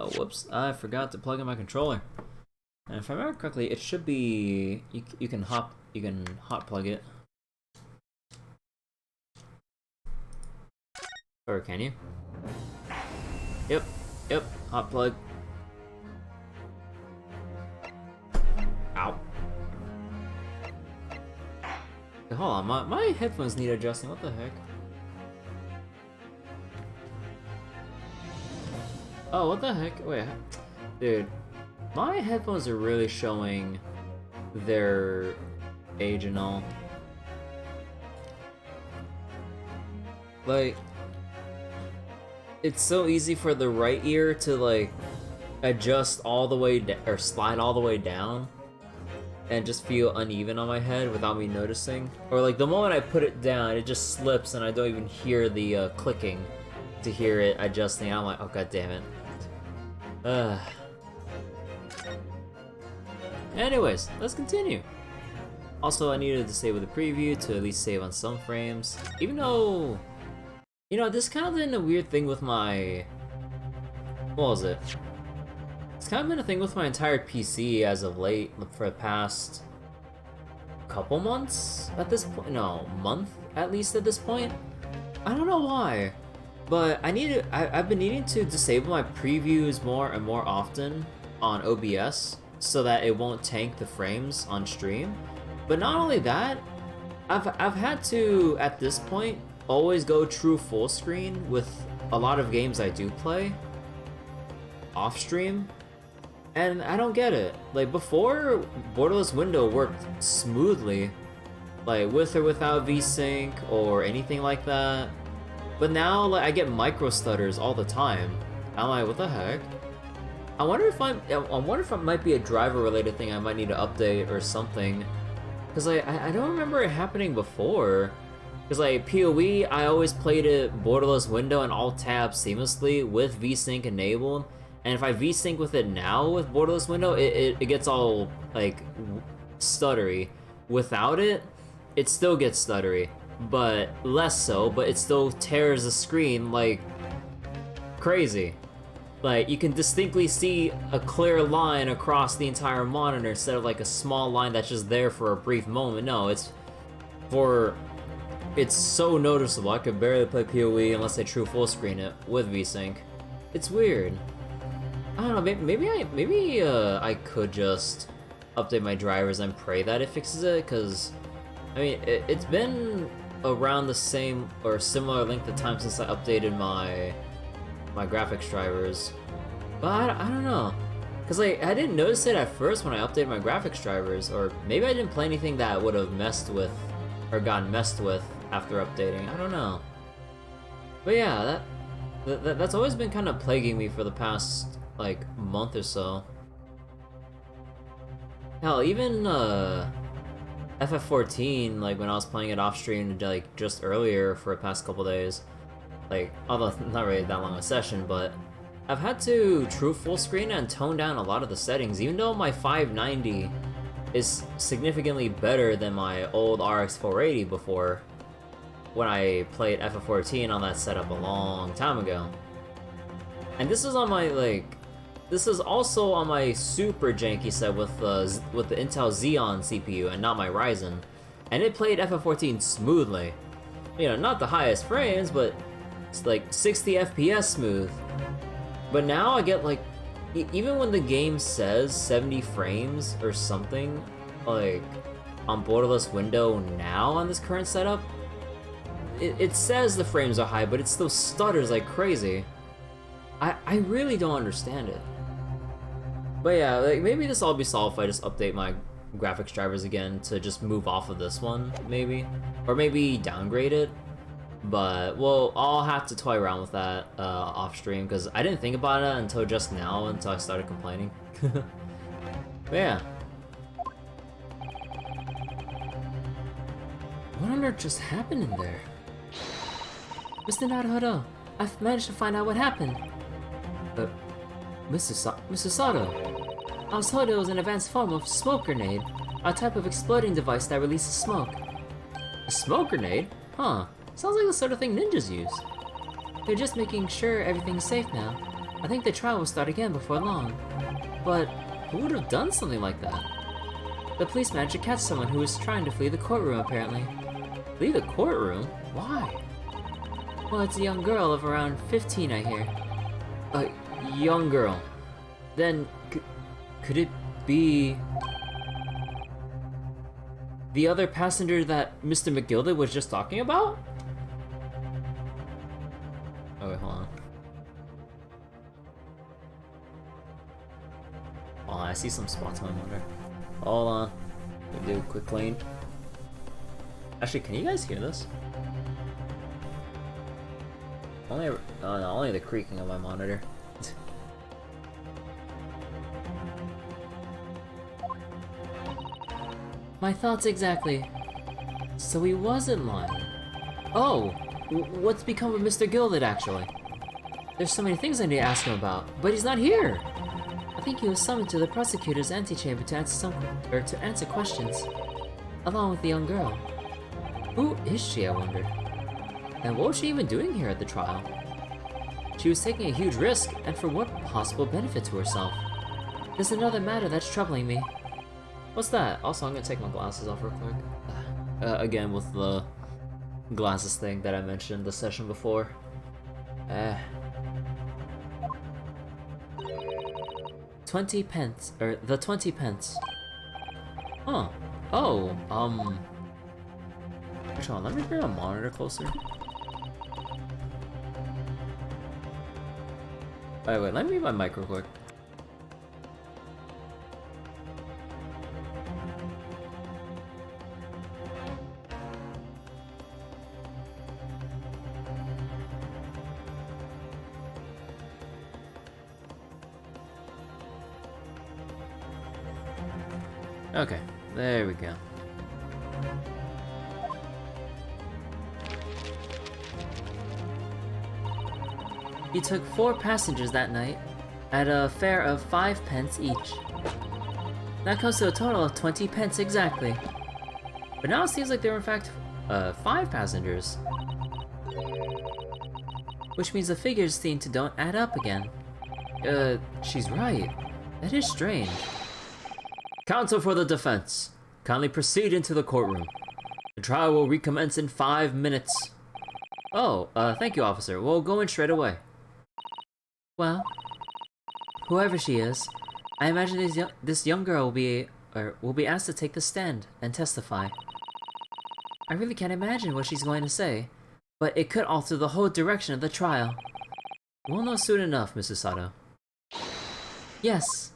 Oh, whoops, I forgot to plug in my controller. And if I remember correctly, it should be you can hot plug it. Or can you? Yep, hot plug. Ow. Okay, hold on, my headphones need adjusting, what the heck? Oh, what the heck? Wait, dude. My headphones are really showing their age and all. Like, it's so easy for the right ear to like adjust all the way or slide all the way down and just feel uneven on my head without me noticing. Or like the moment I put it down, it just slips and I don't even hear the clicking to hear it adjusting. I'm like, oh god damn it. Anyways, let's continue. Also, I needed to disable the preview to at least save on some frames. Even though, you know, this kind of been a weird thing with my... What was it? It's kind of been a thing with my entire PC as of late, for the past couple months at this point. No, month at least at this point. I don't know why, but I've been needing to disable my previews more and more often on OBS so that it won't tank the frames on stream. But not only that, I've had to at this point always go true full screen with a lot of games I do play off stream. And I don't get it. Like, before, borderless window worked smoothly, like with or without VSync or anything like that. But now, like, I get micro stutters all the time. I'm like, what the heck? I wonder if it might be a driver-related thing I might need to update or something. Cause like, I don't remember it happening before. Cause like PoE, I always played it borderless window and all tabs seamlessly with VSync enabled. And if I VSync with it now with borderless window, it gets all like stuttery. Without it, it still gets stuttery, but less so. But it still tears the screen like crazy. Like, you can distinctly see a clear line across the entire monitor instead of like a small line that's just there for a brief moment. No, it's so noticeable. I could barely play PoE unless I true full screen it with VSync. It's weird. I don't know, maybe I could just update my drivers and pray that it fixes it, because I mean, it's been around the same or similar length of time since I updated my graphics drivers. But I don't know. Cause like, I didn't notice it at first when I updated my graphics drivers, or maybe I didn't play anything that would have messed with, or gotten messed with after updating, I don't know. But yeah, that's always been kind of plaguing me for the past, like, month or so. Hell, even FF14, like when I was playing it off stream, like just earlier for the past couple days, like, although not really that long a session, but I've had to true full screen and tone down a lot of the settings, even though my 590 is significantly better than my old RX 480 before, when I played FF14 on that setup a long time ago. And this is on my, like, this is also on my super janky set with the Intel Xeon CPU and not my Ryzen, and it played FF14 smoothly. You know, not the highest frames, but it's like 60 FPS smooth. But now I get like, even when the game says 70 frames or something, like on borderless window now on this current setup, it says the frames are high, but it still stutters like crazy. I really don't understand it. But yeah, like maybe this will all be solved if I just update my graphics drivers again to just move off of this one, maybe. Or maybe downgrade it. But, well, I'll have to toy around with that off stream, because I didn't think about it until just now, until I started complaining. But yeah. What on earth just happened in there? Mr. Naruhodo, I've managed to find out what happened. Mr. Sato, I was told it was an advanced form of smoke grenade, a type of exploding device that releases smoke. A smoke grenade? Huh. Sounds like the sort of thing ninjas use. They're just making sure everything's safe now. I think the trial will start again before long. But who would have done something like that? The police managed to catch someone who was trying to flee the courtroom, apparently. Flee the courtroom? Why? Well, it's a young girl of around 15, I hear. A young girl. Then, could it be the other passenger that Mr. McGilded was just talking about? Oh wait, hold on. Oh, I see some spots on my monitor. Hold on. Let me do a quick clean. Actually, can you guys hear this? Only the creaking of my monitor. My thoughts exactly. So he wasn't lying. Oh, what's become of Mr. Gilded, actually? There's so many things I need to ask him about, but he's not here. I think he was summoned to the prosecutor's antechamber to answer questions, along with the young girl. Who is she, I wondered? And what was she even doing here at the trial? She was taking a huge risk, and for what possible benefit to herself? There's another matter that's troubling me. What's that? Also, I'm gonna take my glasses off real quick. Again, with the glasses thing that I mentioned the session before. 20 pence, or the 20 pence. Huh. Oh, Actually, let me bring a monitor closer. Wait, let me mute my mic real quick. Okay, there we go. He took 4 passengers that night, at a fare of 5 pence each. That comes to a total of 20 pence exactly. But now it seems like there were in fact 5 passengers. Which means the figures seem to don't add up again. She's right. That is strange. Counsel for the defense, kindly proceed into the courtroom. The trial will recommence in 5 minutes. Oh, thank you, officer. We'll go in straight away. Well, whoever she is, I imagine this young girl will be asked to take the stand and testify. I really can't imagine what she's going to say, but it could alter the whole direction of the trial. We'll know soon enough, Mrs. Sato. Yes.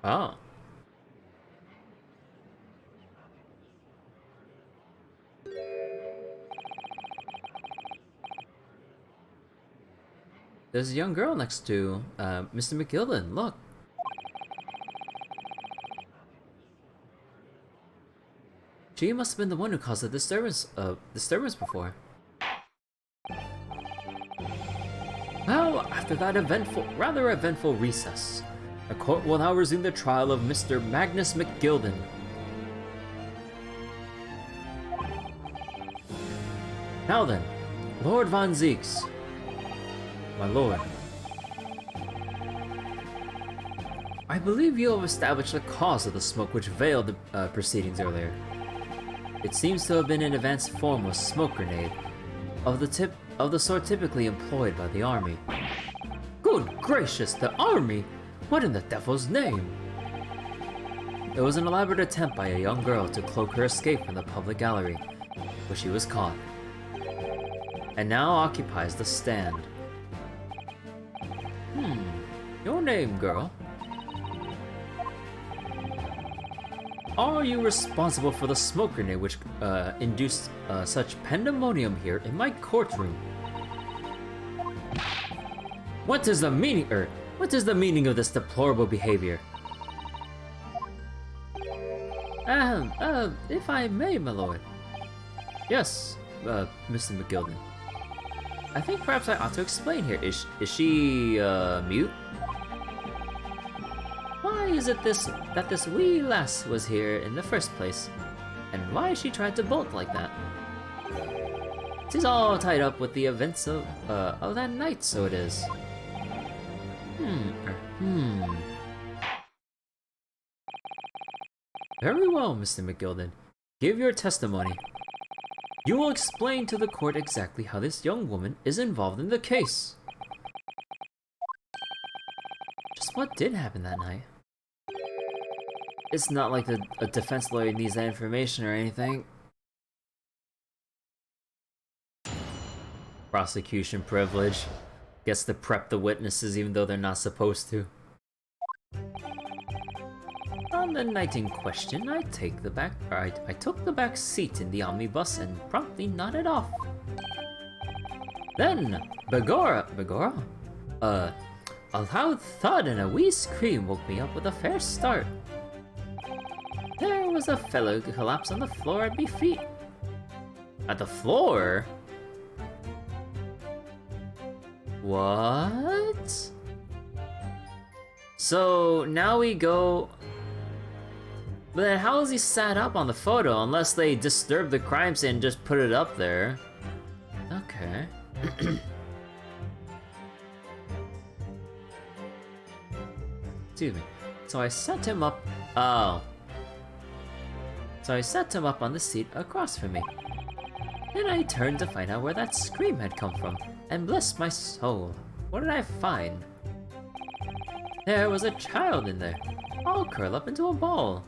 Oh. There's a young girl next to Mr. McGilden. Look. She must have been the one who caused the disturbance before. Well, after that rather eventful recess, the court will now resume the trial of Mr. Magnus McGilden. Now then, Lord Von Zeeks. My lord. I believe you have established the cause of the smoke which veiled the proceedings earlier. It seems to have been an advanced form of smoke grenade, of the sort typically employed by the army. Good gracious, the army! What in the devil's name? It was an elaborate attempt by a young girl to cloak her escape from the public gallery, but she was caught, and now occupies the stand. Your name, girl? Are you responsible for the smoke grenade which induced such pandemonium here in my courtroom? What is the meaning of this deplorable behavior? If I may, my lord. Yes, Mr. McGilden. I think perhaps I ought to explain here. Is she, mute? is it that this wee lass was here in the first place? And why she tried to bolt like that? 'Tis all tied up with the events of that night, so it is. Very well, Mr. McGilden. Give your testimony. You will explain to the court exactly how this young woman is involved in the case. Just what did happen that night? It's not like a defense lawyer needs that information or anything. Prosecution privilege. Gets to prep the witnesses even though they're not supposed to. On the night in question, I took the back seat in the omnibus and promptly nodded off. Then, Begorra, a loud thud and a wee scream woke me up with a fair start. There was a fellow collapsed on the floor at my feet. At the floor? What? So now we go. But then how is he sat up on the photo unless they disturb the crime scene and just put it up there? Okay. Excuse me. So I set him up. Oh. So I set him up on the seat across from me. Then I turned to find out where that scream had come from. And bless my soul, what did I find? There was a child in there, all curled up into a ball,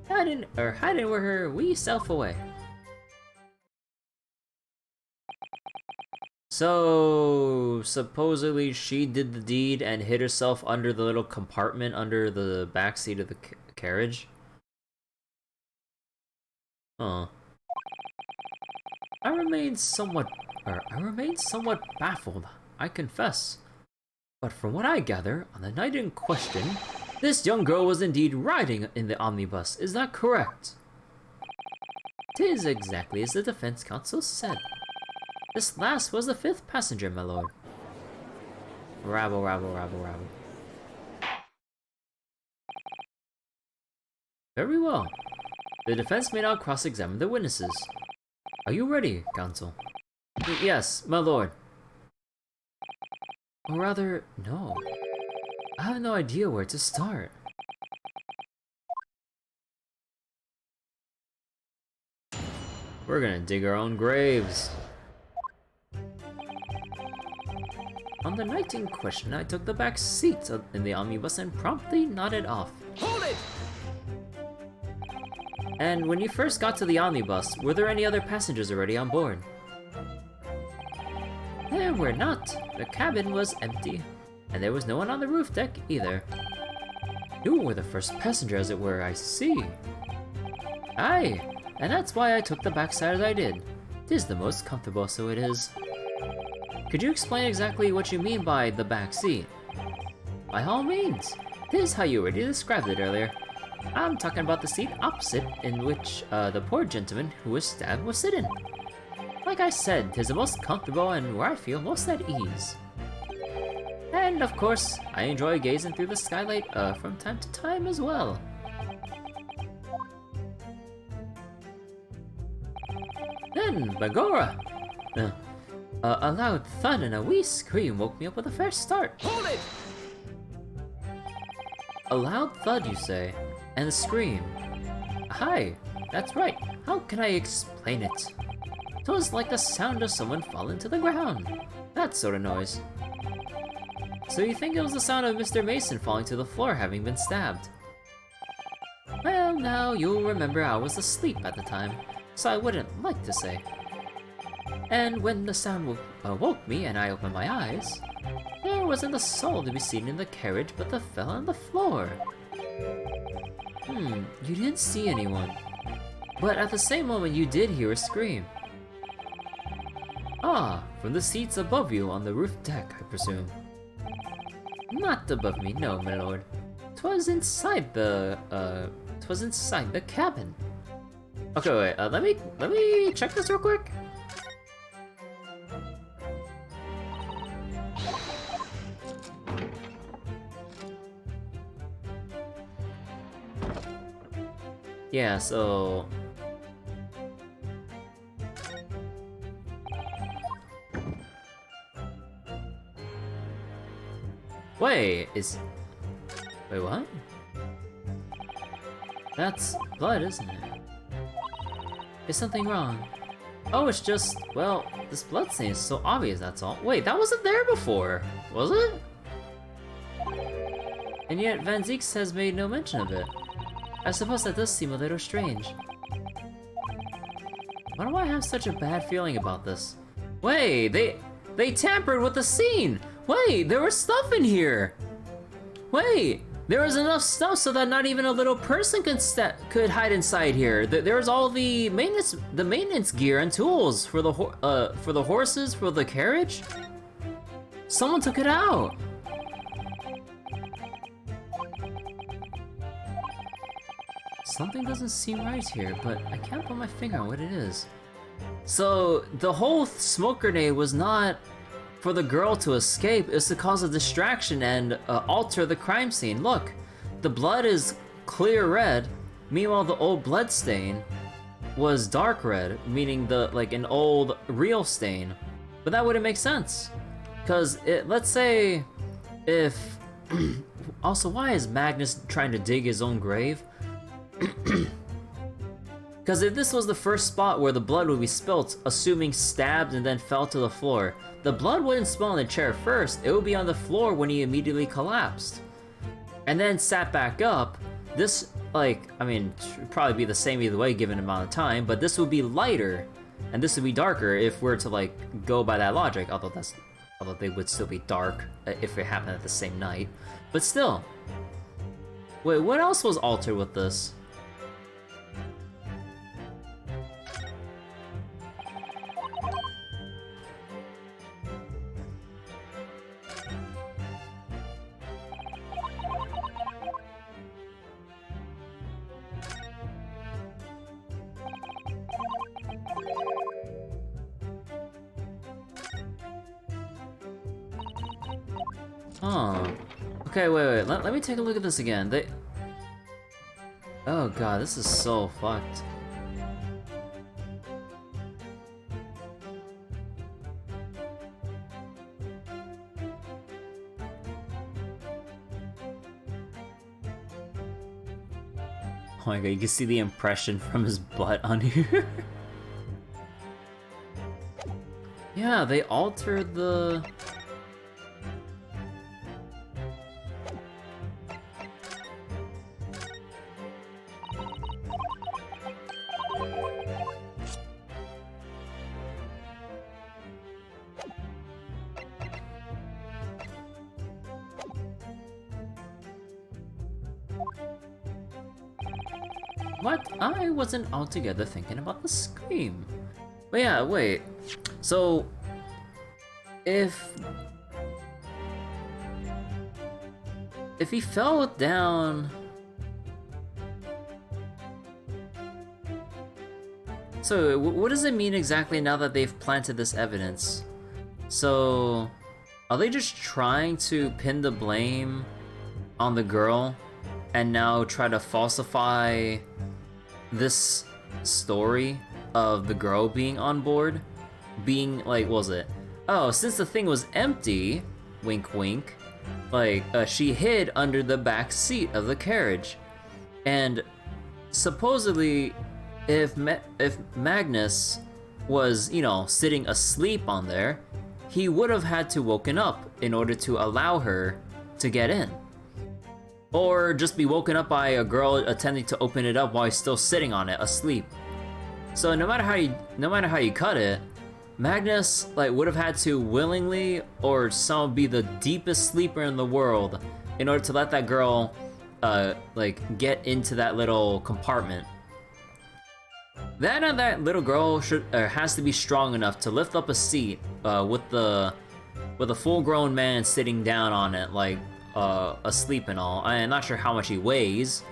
hiding with her wee self away. So supposedly she did the deed and hid herself under the little compartment under the back seat of the carriage. Huh. I remained somewhat baffled, I confess. But from what I gather, on the night in question, this young girl was indeed riding in the omnibus, is that correct? 'Tis exactly as the defense counsel said. This last was the 5th passenger, my lord. Rabble, rabble, rabble, rabble. Very well. The defense may now cross-examine the witnesses. Are you ready, counsel? Yes, my lord. Or rather, no. I have no idea where to start. We're gonna dig our own graves. On the night in question, I took the back seat in the omnibus and promptly nodded off. Hold it! And when you first got to the omnibus, were there any other passengers already on board? There were not. The cabin was empty, and there was no one on the roof deck either. You were the first passenger, as it were, I see. Aye, and that's why I took the backside as I did. 'Tis the most comfortable, so it is. Could you explain exactly what you mean by the back seat? By all means. 'Tis how you already described it earlier. I'm talking about the seat opposite in which the poor gentleman who was stabbed was sitting. Like I said, 'tis the most comfortable and where I feel most at ease. And of course, I enjoy gazing through the skylight from time to time as well. Then, Begorra! A loud thud and a wee scream woke me up with a fair start. Hold it! A loud thud, you say? And a scream? Aye, that's right. How can I explain it? 'Twas like the sound of someone falling to the ground. That sort of noise. So you think it was the sound of Mr. Mason falling to the floor having been stabbed? Well, now you'll remember I was asleep at the time, so I wouldn't like to say. And when the sound woke me and I opened my eyes, there wasn't a soul to be seen in the carriage but the fellow on the floor. You didn't see anyone. But at the same moment you did hear a scream. Ah, from the seats above you on the roof deck, I presume. Not above me, no, my lord. 'Twas inside the cabin. Okay, wait, let me check this real quick. Yeah, so... Wait, Wait, what? That's blood, isn't it? Is something wrong? Oh, it's just, well, this blood stain is so obvious, that's all. Wait, that wasn't there before, was it? And yet, Van Zieks has made no mention of it. I suppose that does seem a little strange. Why do I have such a bad feeling about this? Wait, they tampered with the scene! Wait, there was stuff in here! Wait, there was enough stuff so that not even a little person could hide inside here. There was all the maintenance gear and tools for the horses, for the carriage. Someone took it out. Something doesn't seem right here, but I can't put my finger on what it is. So the whole smoke grenade was not for the girl to escape, it's to cause a distraction and alter the crime scene. Look, the blood is clear red, meanwhile the old blood stain was dark red, meaning like an old real stain. But that wouldn't make sense, because let's say if... Also, why is Magnus trying to dig his own grave? Because if this was the first spot where the blood would be spilt, assuming stabbed and then fell to the floor, the blood wouldn't spill on the chair first, it would be on the floor when he immediately collapsed. And then sat back up. This, like, I mean, should probably be the same either way given the amount of time, but this would be lighter, and this would be darker if we're to, like, go by that logic, although they would still be dark if it happened at the same night. But still. Wait, what else was altered with this? Oh. Okay, wait. Let me take a look at this again. Oh god, this is so fucked. Oh my god, you can see the impression from his butt on here. Yeah, they altered the... What? I wasn't altogether thinking about the scream. But yeah, wait. So, if he fell down... So, what does it mean exactly now that they've planted this evidence? So, are they just trying to pin the blame on the girl and now try to falsify this story of the girl being on board? Being, like, what was it? Oh, since the thing was empty, wink wink, like, she hid under the back seat of the carriage. And supposedly, if Magnus was, you know, sitting asleep on there, he would have had to woken up in order to allow her to get in. Or just be woken up by a girl attempting to open it up while he's still sitting on it, asleep. So no matter how you cut it, Magnus would have had to willingly or somehow be the deepest sleeper in the world in order to let that girl get into that little compartment. That little girl has to be strong enough to lift up a seat with a full-grown man sitting down on it, asleep and all. I'm not sure how much he weighs,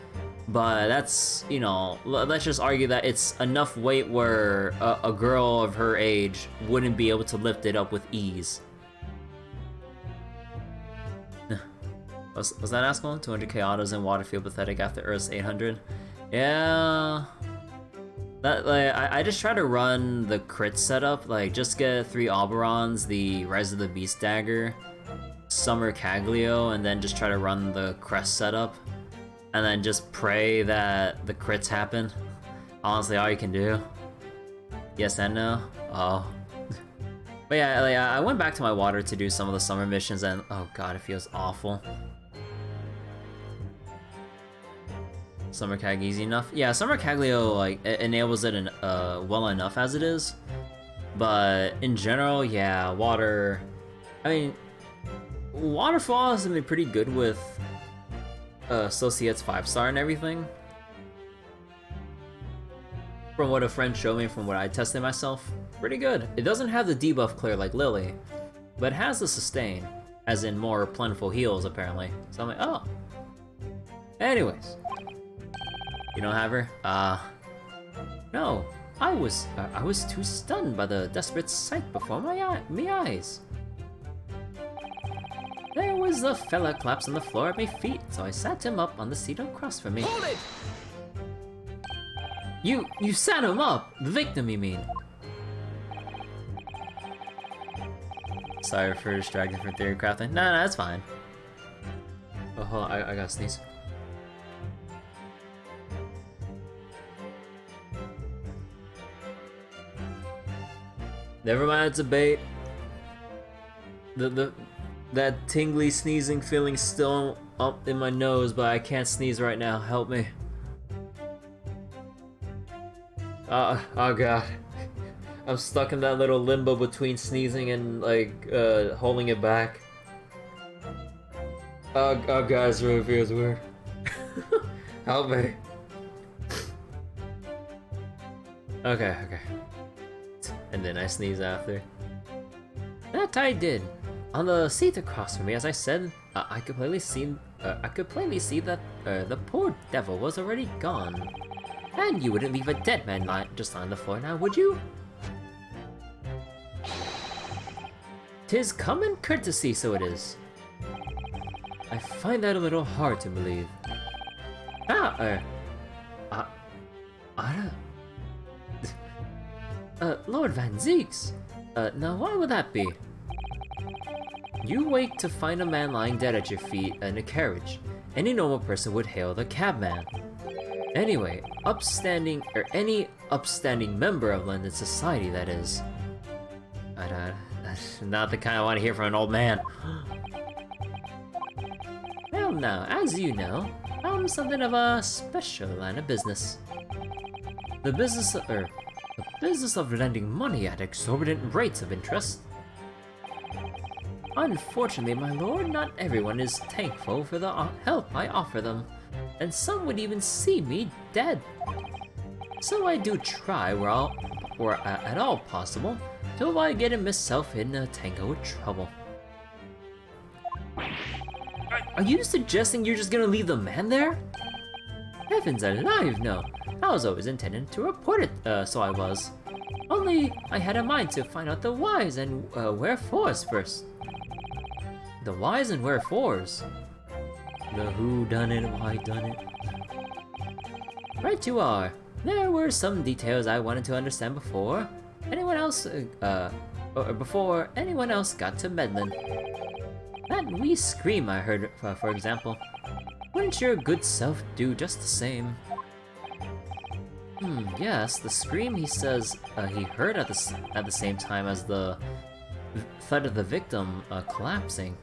but that's, you know, let's just argue that it's enough weight where a girl of her age wouldn't be able to lift it up with ease. Was that Askel? 200k autos in Waterfield pathetic after Earth's 800? Yeah. That, like, I just try to run the crit setup, like, just get 3 Oberons, the Rise of the Beast Dagger, Summer Caglio, and then just try to run the Crest setup. And then just pray that the crits happen. Honestly, all you can do. Yes and no. Oh. But yeah, like, I went back to my water to do some of the summer missions, and oh god, it feels awful. Summer Cag easy enough? Yeah, Summer Caglio, like, it enables it well enough as it is. But in general, yeah, water... I mean, Waterfall has been pretty good with Societte's 5-star and everything. From what a friend showed me, from what I tested myself, pretty good. It doesn't have the debuff clear like Lily, but it has the sustain, as in more plentiful heals apparently. So I'm like, oh. Anyways. You don't have her? No. I was too stunned by the desperate sight before my eyes. There was a fella collapsed on the floor at my feet, so I sat him up on the seat across from me. Hold it! You sat him up! The victim, you mean? Sorry for distracting from theory crafting. No, that's fine. Oh, hold on, I gotta sneeze. Never mind, it's a bait. That tingly sneezing feeling still up in my nose, but I can't sneeze right now. Help me. Oh god. I'm stuck in that little limbo between sneezing and like holding it back. Oh god, this really feels weird. Help me. Okay. And then I sneeze after. That I did. On the seat across from me, as I said, I could plainly see that the poor devil was already gone. And you wouldn't leave a dead man just on the floor now, would you? 'Tis common courtesy, so it is. I find that a little hard to believe. Lord Van Zeeks. Now why would that be? You wake to find a man lying dead at your feet in a carriage. Any normal person would hail the cabman. Anyway, any upstanding member of London society, that is. That's not the kind I want to hear from an old man. Well now, as you know, I'm something of a special line of business. The business of lending money at exorbitant rates of interest. Unfortunately, my lord, not everyone is thankful for the help I offer them, and some would even see me dead. So I do try, where at all possible, to avoid getting myself in a tangle of trouble. Are you suggesting you're just gonna leave the man there? Heavens alive, no. I was always intending to report it, so I was. Only I had a mind to find out the whys and wherefores first. The whys and wherefores? The who done it, why done it? Right you are. There were some details I wanted to understand before anyone else got to meddling. That wee scream I heard, for example. Wouldn't your good self do just the same? Yes, the scream he says he heard at the same time as the thud of the victim collapsing.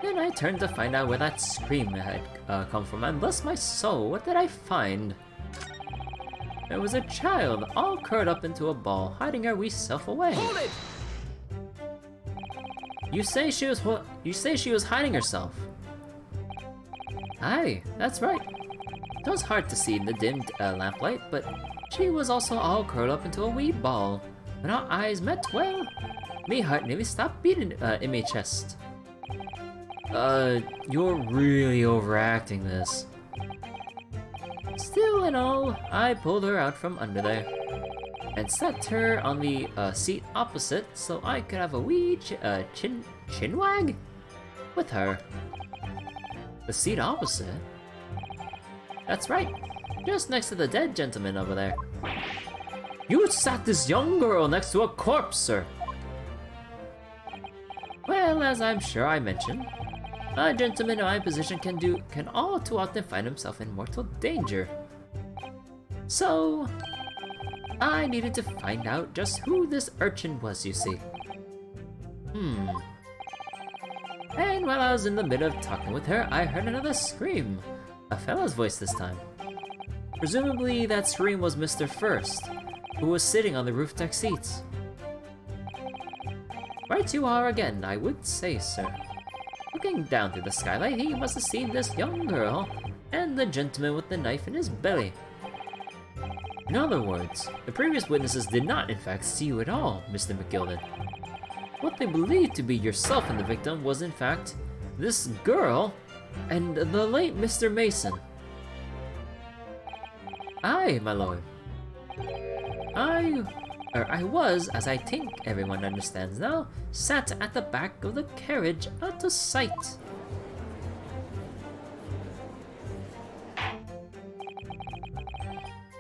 Then I turned to find out where that scream had come from, and bless my soul, what did I find? There was a child, all curled up into a ball, hiding her wee self away. Hold it! You say she was hiding herself? Aye, that's right. It was hard to see in the dimmed lamplight, but she was also all curled up into a wee ball. When our eyes met, well, me heart nearly stopped beating in my chest. You're really overacting this. Still and all, I pulled her out from under there and sat her on the seat opposite so I could have a wee chinwag with her. The seat opposite? That's right. Just next to the dead gentleman over there. You sat this young girl next to a corpse, sir. Well, as I'm sure I mentioned, a gentleman in my position can all too often find himself in mortal danger. So, I needed to find out just who this urchin was, you see. And while I was in the middle of talking with her, I heard another scream. A fella's voice this time. Presumably, that scream was Mr. First, who was sitting on the roof deck seats. Right you are again, I would say, sir. Looking down through the skylight, he must have seen this young girl and the gentleman with the knife in his belly. In other words, the previous witnesses did not in fact see you at all, Mr. McGilden. What they believed to be yourself and the victim was in fact this girl and the late Mr. Mason. Aye, my lord. I was, as I think everyone understands now, sat at the back of the carriage out of sight.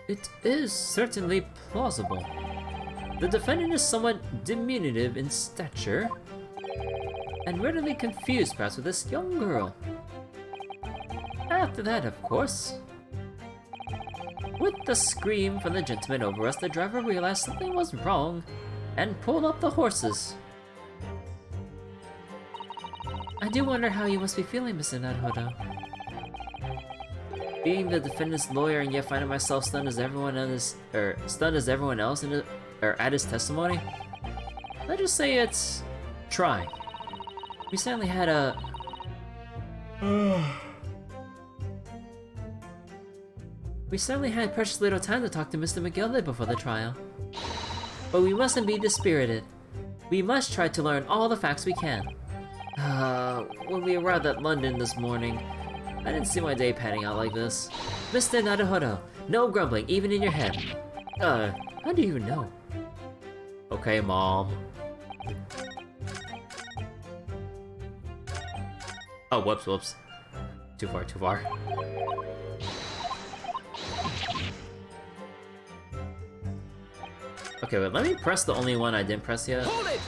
It is certainly plausible. The defendant is somewhat diminutive in stature, and readily confused perhaps with this young girl. After that, of course, with the scream from the gentleman over us, the driver realized something was wrong and pulled up the horses. I do wonder how you must be feeling, Mr. Naruhodo. Being the defendant's lawyer and yet finding myself stunned as everyone else, at his testimony. Let's just say it's trying. We certainly had a We certainly had precious little time to talk to Mr. McGilden before the trial. But we mustn't be dispirited. We must try to learn all the facts we can. When we arrived at London this morning, I didn't see my day panning out like this. Mr. Naruhodo, no grumbling, even in your head. How do you know? Okay, Mom. Oh, whoops. Too far. Okay, wait, let me press the only one I didn't press yet. Hold it!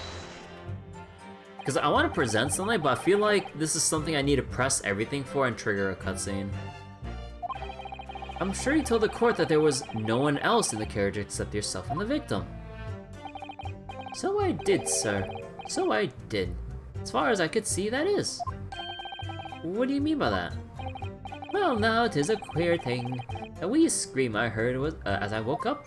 Because I want to present something, but I feel like this is something I need to press everything for and trigger a cutscene. I'm sure you told the court that there was no one else in the carriage except yourself and the victim. So I did, sir. So I did. As far as I could see, that is. What do you mean by that? Well, now it is a queer thing. A wee scream I heard was as I woke up.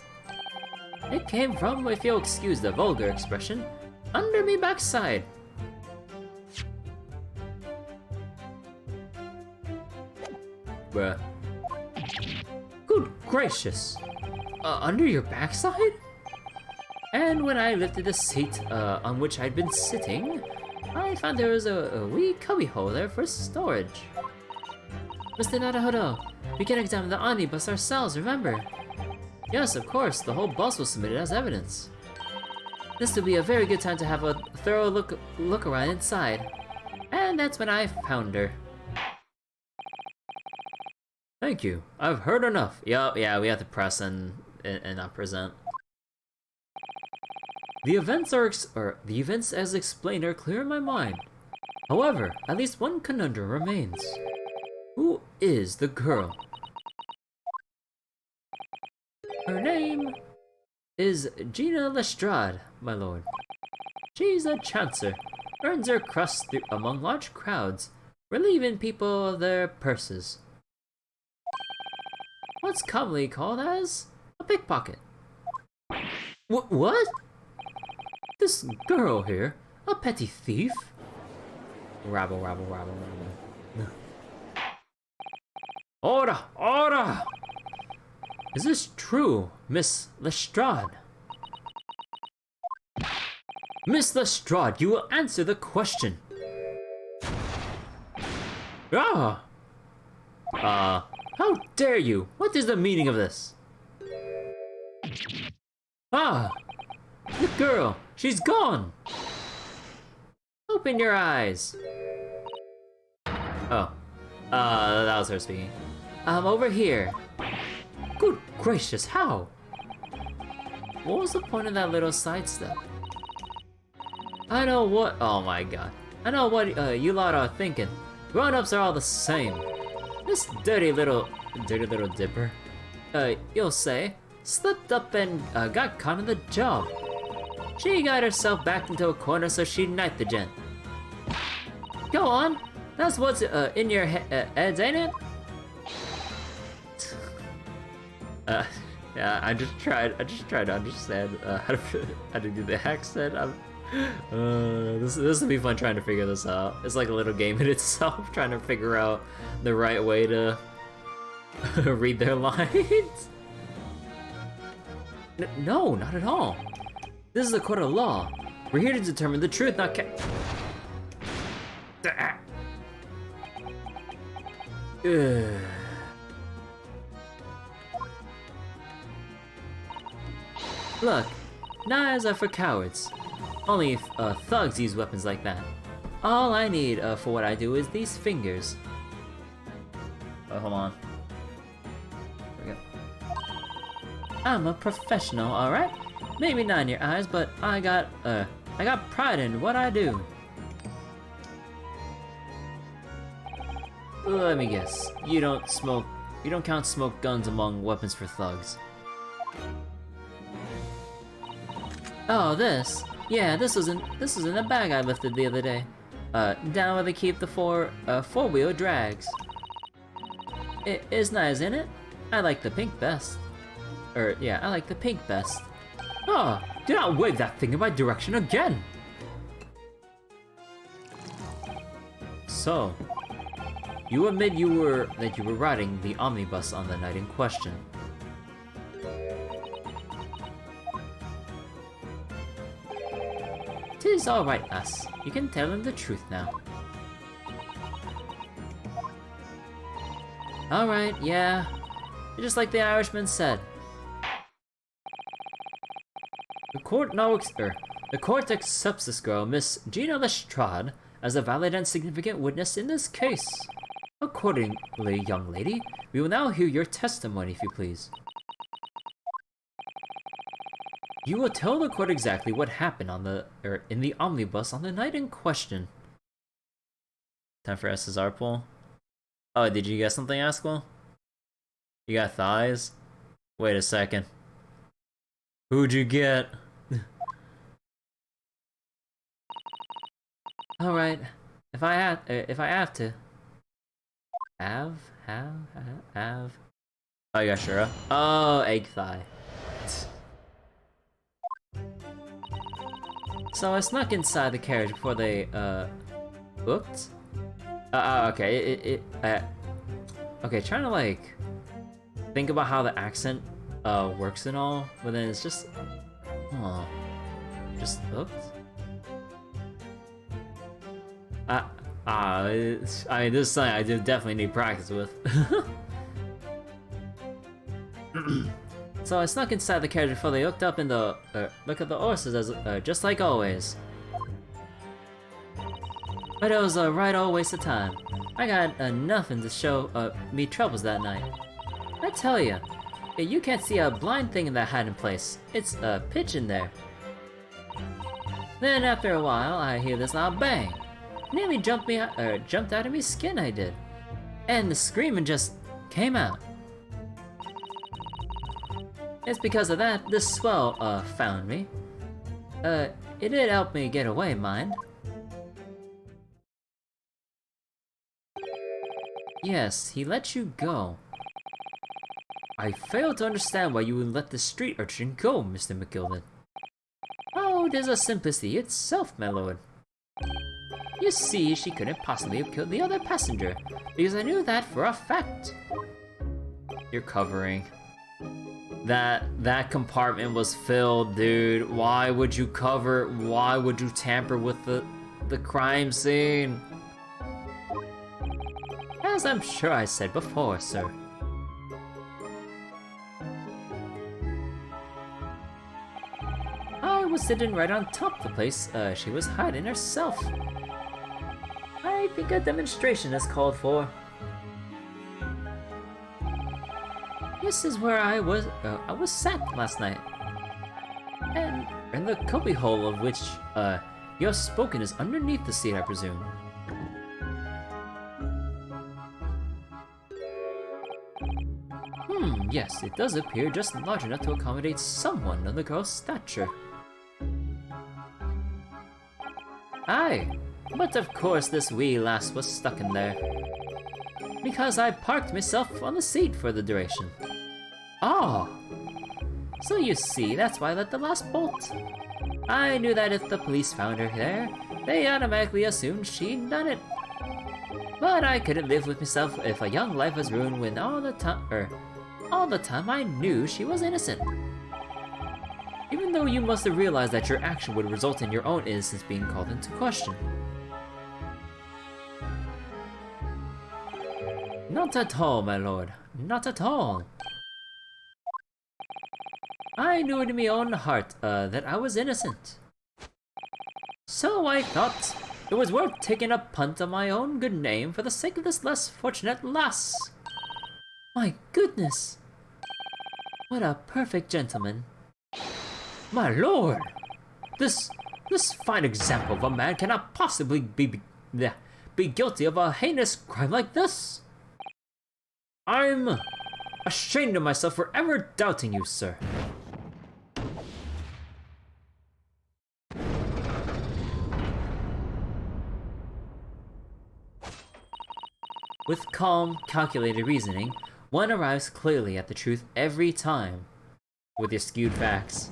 It came from, if you'll excuse the vulgar expression, under me backside. Bruh. Good gracious! Under your backside? And when I lifted the seat on which I'd been sitting, I found there was a wee cubbyhole there for storage. Mr. Naruhodo, we can examine the omnibus ourselves, remember? Yes, of course, the whole bus was submitted as evidence. This would be a very good time to have a thorough look around inside. And that's when I found her. Thank you. I've heard enough. Yeah, we have to press and not present. The events as explained are clear in my mind. However, at least one conundrum remains. Who is the girl? Her name is Gina Lestrade, my lord. She's a chancer, earns her crust among large crowds, relieving people of their purses. What's commonly called as a pickpocket. What? This girl here, a petty thief? Rabble. Order! Is this true, Miss Lestrade? Miss Lestrade, you will answer the question. How dare you? What is the meaning of this? The girl, she's gone. Open your eyes. That was her speaking. I'm over here. Good gracious, how? What was the point of that little sidestep? I know what- oh my god. I know what you lot are thinking. Grown-ups are all the same. This dirty little dipper, you'll say, slipped up and got caught in the job. She got herself backed into a corner so she'd knife the gent. Go on, that's what's in your heads, ain't it? Yeah, I just tried to understand how to do the accent. This will be fun trying to figure this out. It's like a little game in itself, trying to figure out the right way to read their lines. No, not at all. This is a court of law. We're here to determine the truth, not Look, knives are for cowards. Only thugs use weapons like that. All I need for what I do is these fingers. Oh, hold on. There we go. I'm a professional, alright? Maybe not in your eyes, but I got pride in what I do. Let me guess. You don't count smoke guns among weapons for thugs. Oh, this? Yeah, this was in a bag I lifted the other day. Down where they keep the four-wheel drags. It's nice, isn't it? I like the pink best. Yeah, I like the pink best. Oh, do not wave that thing in my direction again! So, you admit that you were riding the omnibus on the night in question. Tis alright, lass. You can tell him the truth now. Alright, yeah. Just like the Irishman said. The court accepts this girl, Miss Gina Lestrade, as a valid and significant witness in this case. Accordingly, young lady, we will now hear your testimony, if you please. You will tell the court exactly what happened in the omnibus on the night in question. Time for SSR poll. Oh, did you get something, Asquil? You got thighs? Wait a second. Who'd you get? All right. If I have to. Have. Oh, you got Shura? Oh, egg thigh. So I snuck inside the carriage before they, booked? Okay, okay, trying to, like, think about how the accent, works and all, but then it's just, just booked? This is something I definitely need practice with. So I snuck inside the carriage before they hooked up in the, look at the horses as, just like always. But it was a right old waste of time. I got nothing to show, me troubles that night. I tell ya, you can't see a blind thing in that hiding place. It's, pitch in there. Then after a while, I hear this loud bang. Nearly jumped out of me skin, I did. And the screaming just came out. It's because of that, this swell, found me. It did help me get away, mind. Yes, he let you go. I fail to understand why you would let the street urchin go, Mr. McGilden. Oh, there's a simplicity itself, my lord. You see, she couldn't possibly have killed the other passenger, because I knew that for a fact. You're covering. That compartment was filled, dude. Why would you cover? Why would you tamper with the crime scene? As I'm sure I said before, sir. I was sitting right on top of the place she was hiding herself. I think a demonstration is called for. This is where I was sat last night. And the cubby hole of which you have spoken is underneath the seat, I presume. Yes, it does appear just large enough to accommodate someone of the girl's stature. Aye, but of course this wee lass was stuck in there. Because I parked myself on the seat for the duration. Oh! So you see, that's why I let the lass bolt. I knew that if the police found her there, they automatically assumed she'd done it. But I couldn't live with myself if a young life was ruined when all the time I knew she was innocent. Even though you must have realized that your action would result in your own innocence being called into question. Not at all, my lord. Not at all. I knew in my own heart that I was innocent. So I thought it was worth taking a punt on my own good name for the sake of this less fortunate lass. My goodness! What a perfect gentleman. My lord! This fine example of a man cannot possibly be guilty of a heinous crime like this. I'm ashamed of myself for ever doubting you, sir. With calm, calculated reasoning, one arrives clearly at the truth every time. With your skewed facts.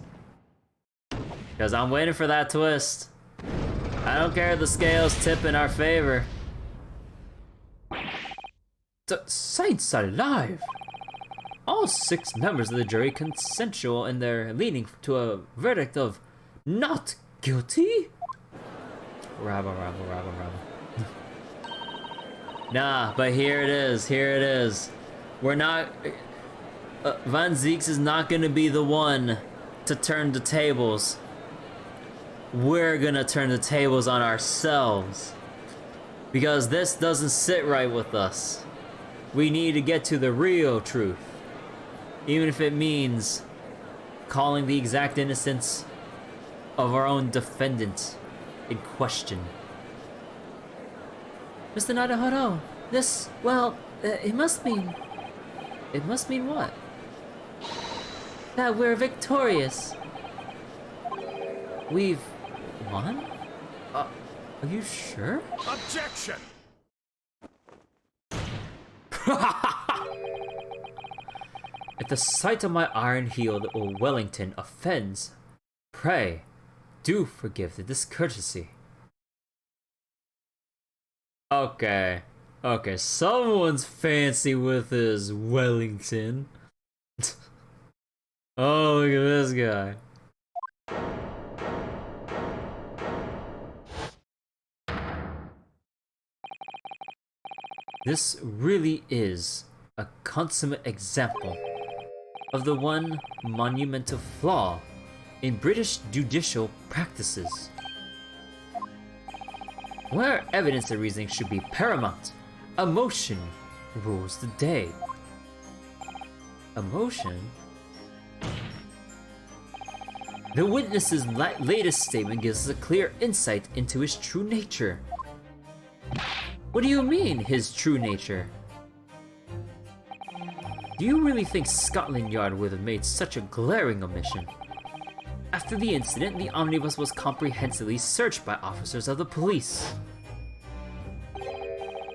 Because I'm waiting for that twist. I don't care if the scales tip in our favor. Saints alive! All 6 members of the jury consensual in their leaning to a verdict of not guilty? Rabba. Nah, but here it is. We're not... Van Zieks is not gonna be the one to turn the tables. We're gonna turn the tables on ourselves. Because this doesn't sit right with us. We need to get to the real truth. Even if it means calling the exact innocence of our own defendant in question. Mr. Nadahoro, this, well, it must mean... It must mean what? That we're victorious. We've won? Are you sure? Objection! If the sight of my iron-heeled Wellington offends, pray, do forgive the discourtesy. Okay, someone's fancy with his Wellington. Oh, look at this guy. This really is a consummate example of the one monumental flaw in British judicial practices. Where evidence and reasoning should be paramount, emotion rules the day. Emotion? The witness's latest statement gives us a clear insight into his true nature. What do you mean, his true nature? Do you really think Scotland Yard would have made such a glaring omission? After the incident, the omnibus was comprehensively searched by officers of the police.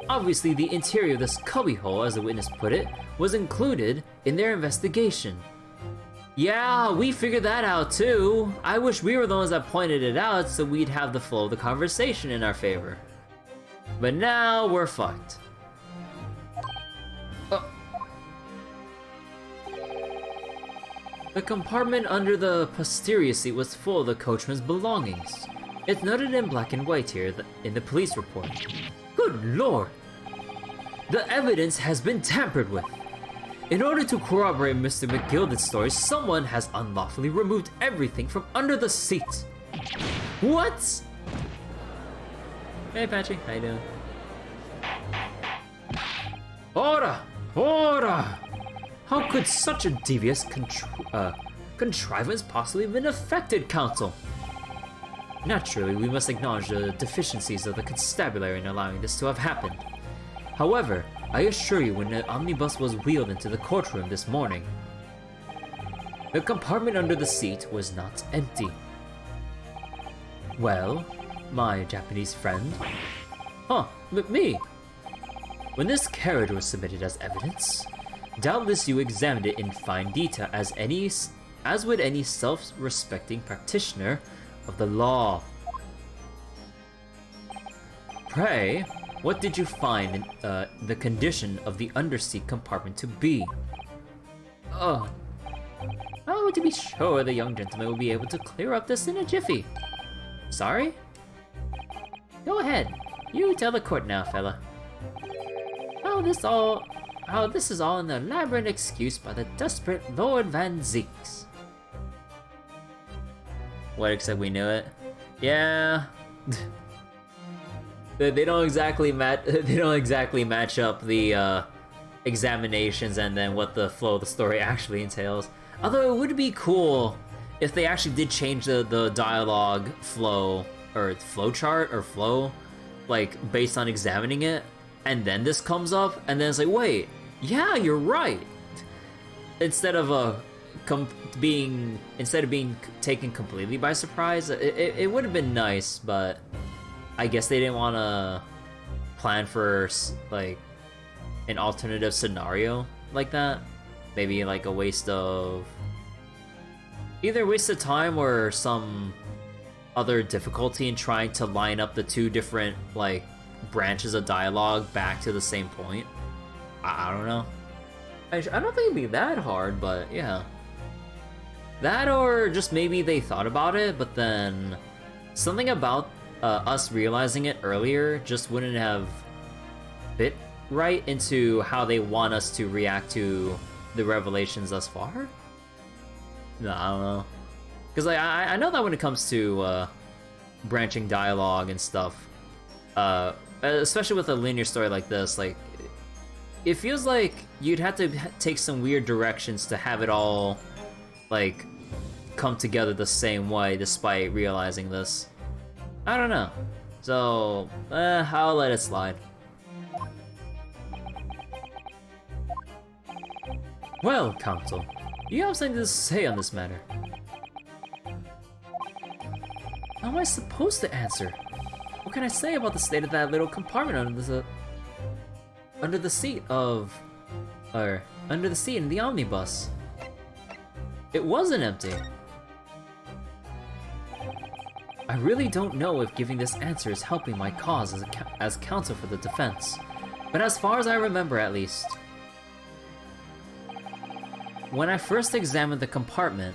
Obviously, the interior of this cubbyhole, as the witness put it, was included in their investigation. Yeah, we figured that out too. I wish we were the ones that pointed it out so we'd have the flow of the conversation in our favor. But now we're fucked. The compartment under the posterior seat was full of the coachman's belongings. It's noted in black and white here in the police report. Good lord! The evidence has been tampered with. In order to corroborate Mr. McGilden's story, someone has unlawfully removed everything from under the seat. What? Hey Patrick, how you doing? Order! How could such a devious contrivance possibly have been affected, Council? Naturally, we must acknowledge the deficiencies of the constabulary in allowing this to have happened. However, I assure you, when the omnibus was wheeled into the courtroom this morning, the compartment under the seat was not empty. Well, my Japanese friend? Huh, me? When this carriage was submitted as evidence, doubtless you examined it in fine detail as would any self-respecting practitioner of the law. Pray, what did you find in the condition of the underseat compartment to be? Oh, to be sure, the young gentleman will be able to clear up this in a jiffy. Sorry? Go ahead. You tell the court now, fella. How this is all an elaborate excuse by the desperate Lord Van Zeeks. What, except we knew it? Yeah. They don't exactly match up the examinations and then what the flow of the story actually entails. Although it would be cool if they actually did change the dialogue flow or flow chart or flow, like based on examining it, and then this comes up and then it's like, wait, yeah, you're right. Instead of being taken completely by surprise, it would have been nice, but I guess they didn't want to plan for like an alternative scenario like that. Maybe like a waste of time or some other difficulty in trying to line up the two different like branches of dialogue back to the same point. I don't know. I don't think it'd be that hard, but yeah. That, or just maybe they thought about it, but then something about us realizing it earlier just wouldn't have fit right into how they want us to react to the revelations thus far? No, I don't know. Because like, I know that when it comes to branching dialogue and stuff, especially with a linear story like this, like, it feels like you'd have to take some weird directions to have it all, like, come together the same way despite realizing this. I don't know. So, I'll let it slide. Well, Counsel, you have something to say on this matter. How am I supposed to answer? What can I say about the state of that little compartment under the seat in the omnibus? It wasn't empty. I really don't know if giving this answer is helping my cause as counsel for the defense, but as far as I remember at least, when I first examined the compartment,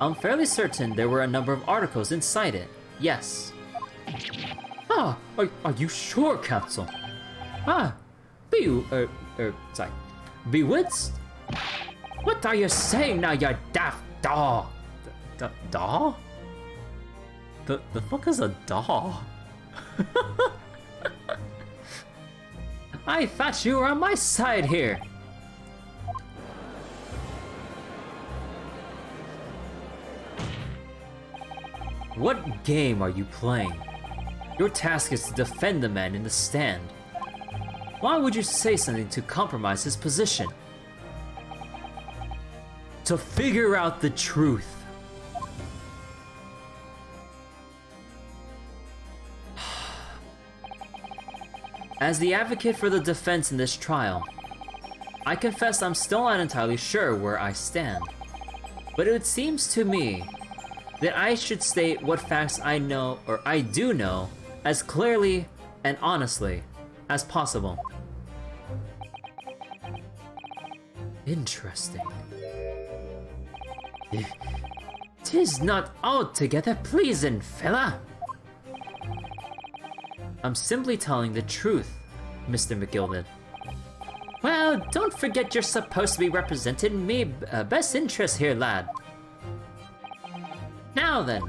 I'm fairly certain there were a number of articles inside it. Yes. Ah, are you sure, Counsel? Ah, bewitched? What are you saying now, you daft daw? Daw? The fuck is a daw? I thought you were on my side here. What game are you playing? Your task is to defend the man in the stand. Why would you say something to compromise his position? To figure out the truth. As the advocate for the defense in this trial, I confess I'm still not entirely sure where I stand. But it seems to me that I should state what facts I know, or I do know, as clearly and honestly as possible. Interesting. 'Tis not altogether pleasing, fella. I'm simply telling the truth, Mr. McGilden. Well, don't forget you're supposed to be representing me best interest here, lad. Now then.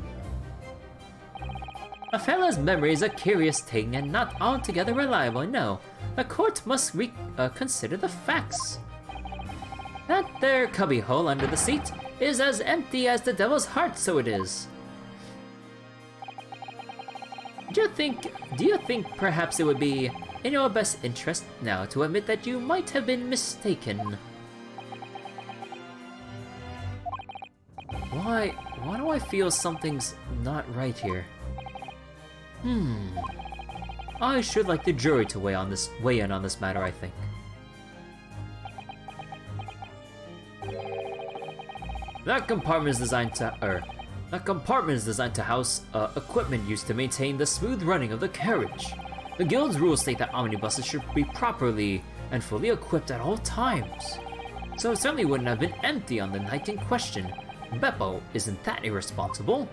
A fella's memory is a curious thing and not altogether reliable, no. The court must consider the facts. That there cubbyhole under the seat is as empty as the devil's heart, so it is. Do you think perhaps it would be in your best interest now to admit that you might have been mistaken? Why do I feel something's not right here? I should like the jury to weigh in on this matter, I think. That compartment is designed to house equipment used to maintain the smooth running of the carriage. The guild's rules state that omnibuses should be properly and fully equipped at all times. So it certainly wouldn't have been empty on the night in question. Beppo isn't that irresponsible.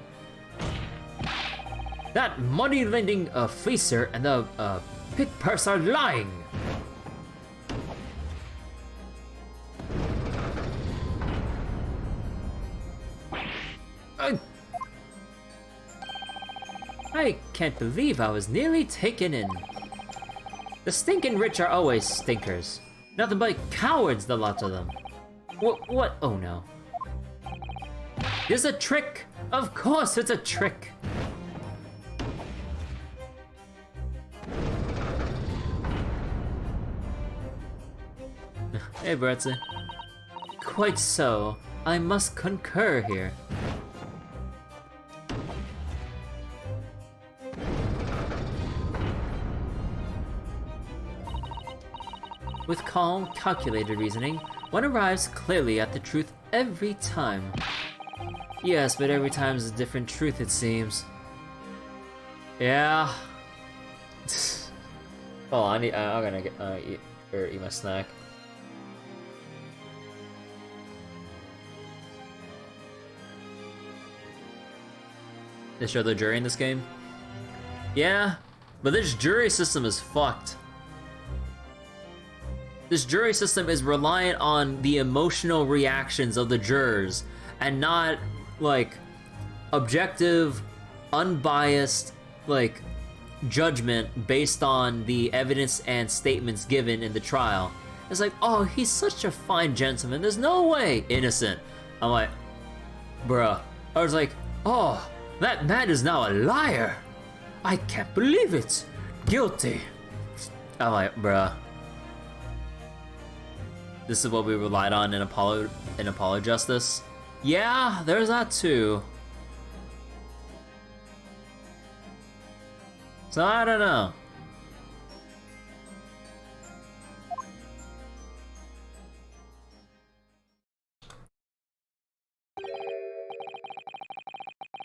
That money-lending fleecer and the pick purse are lying. I can't believe I was nearly taken in. The stinking rich are always stinkers. Nothing but cowards, the lot of them. What? Oh no. It's a trick! Of course it's a trick! Hey, Bertzi. Quite so. I must concur here. With calm, calculated reasoning, one arrives clearly at the truth every time. Yes, but every time is a different truth, it seems. Yeah. Oh, I'm gonna get eat my snack. They show the jury in this game? Yeah, but this jury system is fucked. This jury system is reliant on the emotional reactions of the jurors and not, like, objective, unbiased, like, judgment based on the evidence and statements given in the trial. It's like, oh, he's such a fine gentleman, there's no way innocent. I'm like, bruh. I was like, oh, that man is now a liar. I can't believe it. Guilty. I'm like, bruh. This is what we relied on in Apollo Justice. Yeah, there's that too. So I don't know.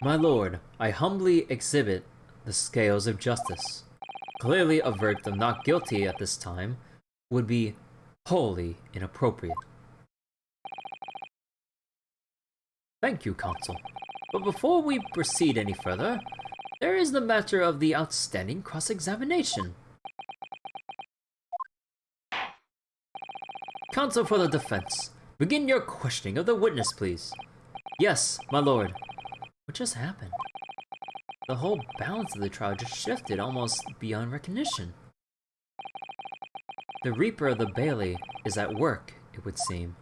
My lord, I humbly exhibit the scales of justice. Clearly a verdict of not guilty at this time would be wholly inappropriate. Thank you, counsel. But before we proceed any further, there is the matter of the outstanding cross-examination. Counsel for the defense, begin your questioning of the witness, please. Yes, my lord. What just happened? The whole balance of the trial just shifted almost beyond recognition. The Reaper of the Bailey is at work, it would seem.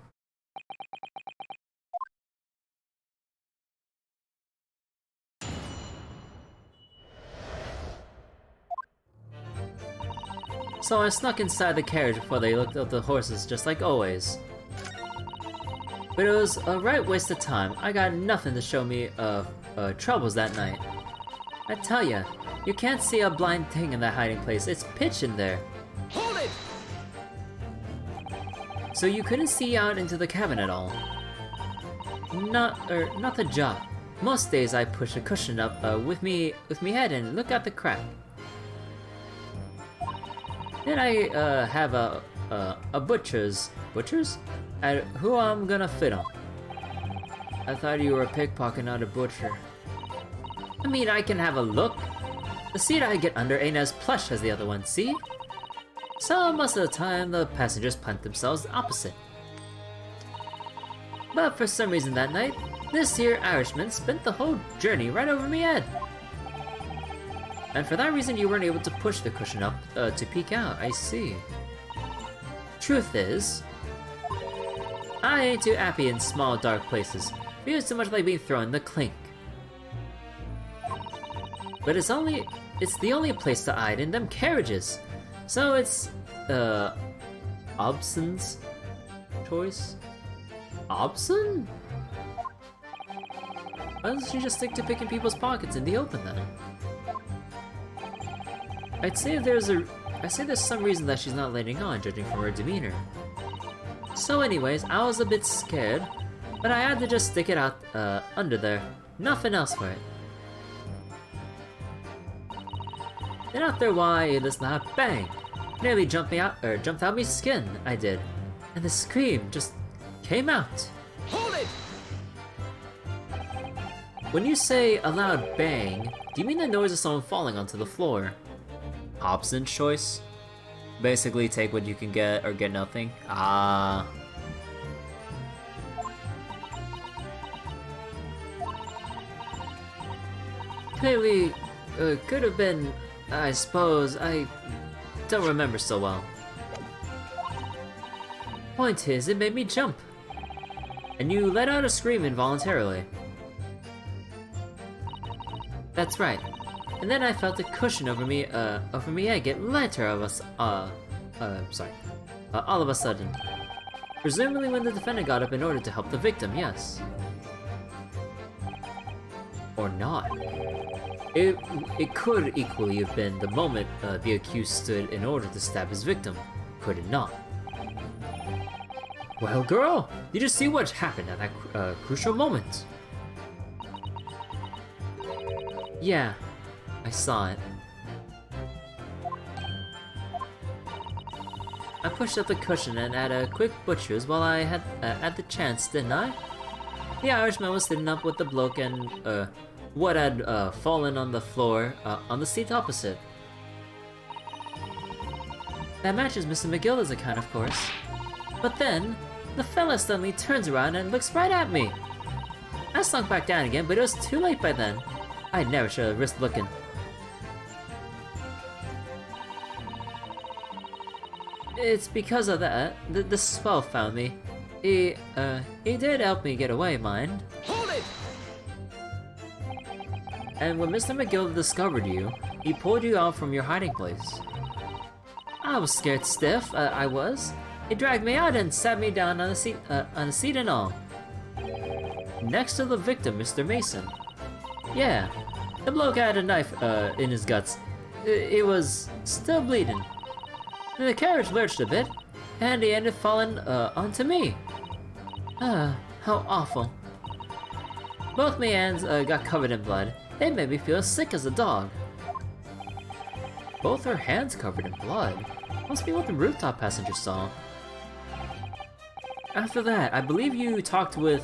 So I snuck inside the carriage before they looked at the horses, just like always. But it was a right waste of time. I got nothing to show me of troubles that night. I tell ya, you can't see a blind thing in that hiding place. It's pitch in there. Hold it! So you couldn't see out into the cabin at all? Not the jot. Most days I push a cushion up with me head and look out the crack. Then I have a butcher's at who I'm gonna fit on. I thought you were a pickpocket, not a butcher. I mean, I can have a look. The seat I get under ain't as plush as the other one, see? So most of the time, the passengers plant themselves opposite. But for some reason that night, this here Irishman spent the whole journey right over me head. And for that reason, you weren't able to push the cushion up to peek out, I see. Truth is, I ain't too happy in small, dark places. Feels too much like being thrown in the clink. But it's the only place to hide in them carriages. So it's, Obson's choice? Obson? Why doesn't she just stick to picking people's pockets in the open then? I'd say there's some reason that she's not letting on, judging from her demeanor. So anyways, I was a bit scared, but I had to just stick it out, under there. Nothing else for it. Then after a while, I listened to that bang! Nearly jumped out my skin, I did. And the scream just came out. Hold it! When you say a loud bang, do you mean the noise of someone falling onto the floor? Hobson's choice? Basically, take what you can get or get nothing. Ah. Clearly, could have been, I suppose, I don't remember so well. Point is, it made me jump. And you let out a scream involuntarily. That's right. And then I felt a cushion over me head get lighter all of a sudden. Presumably when the defendant got up in order to help the victim, yes. Or not. It could equally have been the moment the accused stood in order to stab his victim, could it not? Well, girl, did you see what happened at that crucial moment? Yeah, I saw it. I pushed up the cushion and had a quick butcher's while I had the chance, didn't I? The Irishman was sitting up with the bloke and what had fallen on the floor on the seat opposite. That matches Mr. McGilda's account, of course. But then, the fella suddenly turns around and looks right at me. I sunk back down again, but it was too late by then. I never should have risked looking. It's because of that, the swell found me. He did help me get away, mind. Hold it! And when Mr. McGilda discovered you, he pulled you out from your hiding place. I was scared stiff, I was. He dragged me out and sat me down on the seat and all. Next to the victim, Mr. Mason. Yeah, the bloke had a knife in his guts. It was still bleeding. And the carriage lurched a bit, and he ended falling onto me. How awful. Both my hands got covered in blood. They made me feel sick as a dog. Both her hands covered in blood? Must be what the rooftop passenger saw. After that, I believe you talked with